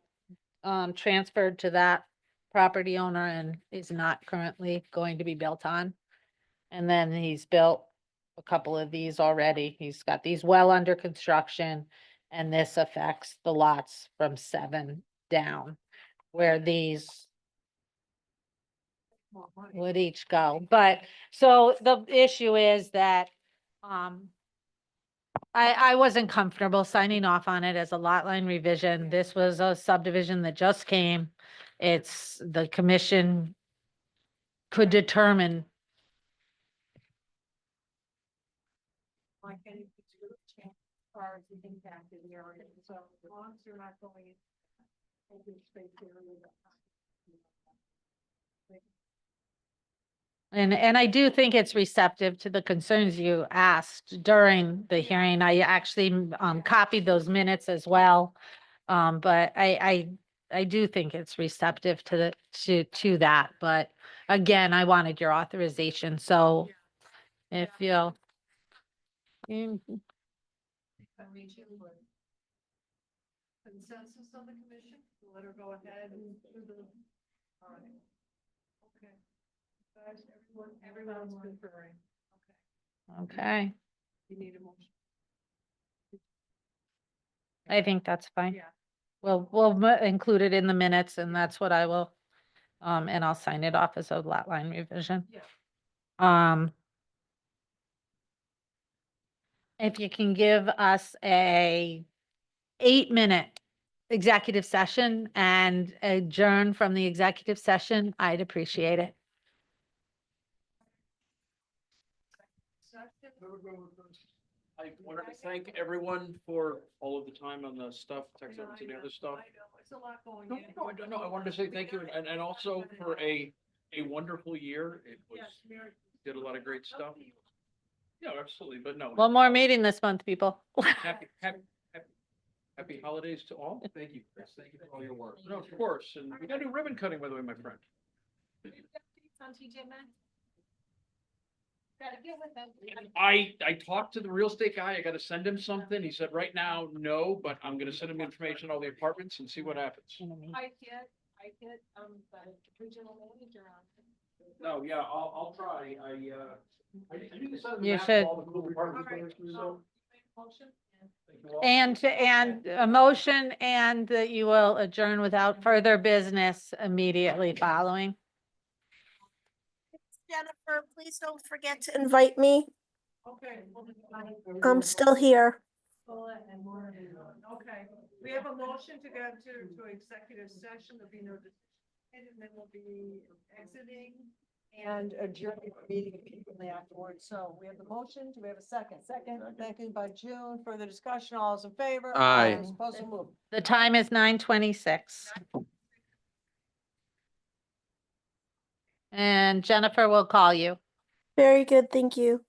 transferred to that property owner and is not currently going to be built on. And then he's built a couple of these already. He's got these well under construction, and this affects the lots from 7 down, where these would each go. But so the issue is that I wasn't comfortable signing off on it as a lot line revision. This was a subdivision that just came. It's the commission could determine. Like any particular change as far as the impact of the area, so as long as you're not going in open space area. And I do think it's receptive to the concerns you asked during the hearing. I actually copied those minutes as well. But I do think it's receptive to to that, but again, I wanted your authorization, so if you'll. Consensus on the commission, let her go ahead and do the, all right. Okay. Guys, everyone's conferring. Okay, You need a motion. I think that's fine. Yeah. We'll include it in the minutes, and that's what I will, and I'll sign it off as a lot line revision. Yeah. If you can give us a 8-minute executive session and adjourn from the executive session, I'd appreciate it. I wanted to thank everyone for all of the time on the stuff, text and the other stuff. I know, it's a lot going No, in. no, I don't know. I wanted to say thank you and also for a wonderful year. It was, Yes, Mary. did a lot of great stuff. Yeah, absolutely, but no. One more meeting this month, people. Happy holidays to all. Thank you, Chris. Thank you for all your work. No, of course. And we got to do ribbon cutting, by the way, my friend. On TJ Maxx? Gotta get with them. I talked to the real estate guy. I got to send him something. He said right now, no, but I'm going to send him information on all the apartments and see what happens. I get, the regional manager on. No, yeah, I'll try. I need to send him You a map of should. all the cool apartments. All right, going through, so motion. thank you all. And a motion and that you will adjourn without further business immediately following. Jennifer, please don't forget to invite me. Okay. I'm still here. Okay, we have a motion to go to executive session, there'll be no decision, and then we'll be exiting and adjourning the meeting immediately afterwards. So we have the motion, do we have a second? Second, second by June, further discussion, all those in favor? Aye. Opposed, so moved. The time is 9:26. And Jennifer will call you. Very good, thank you.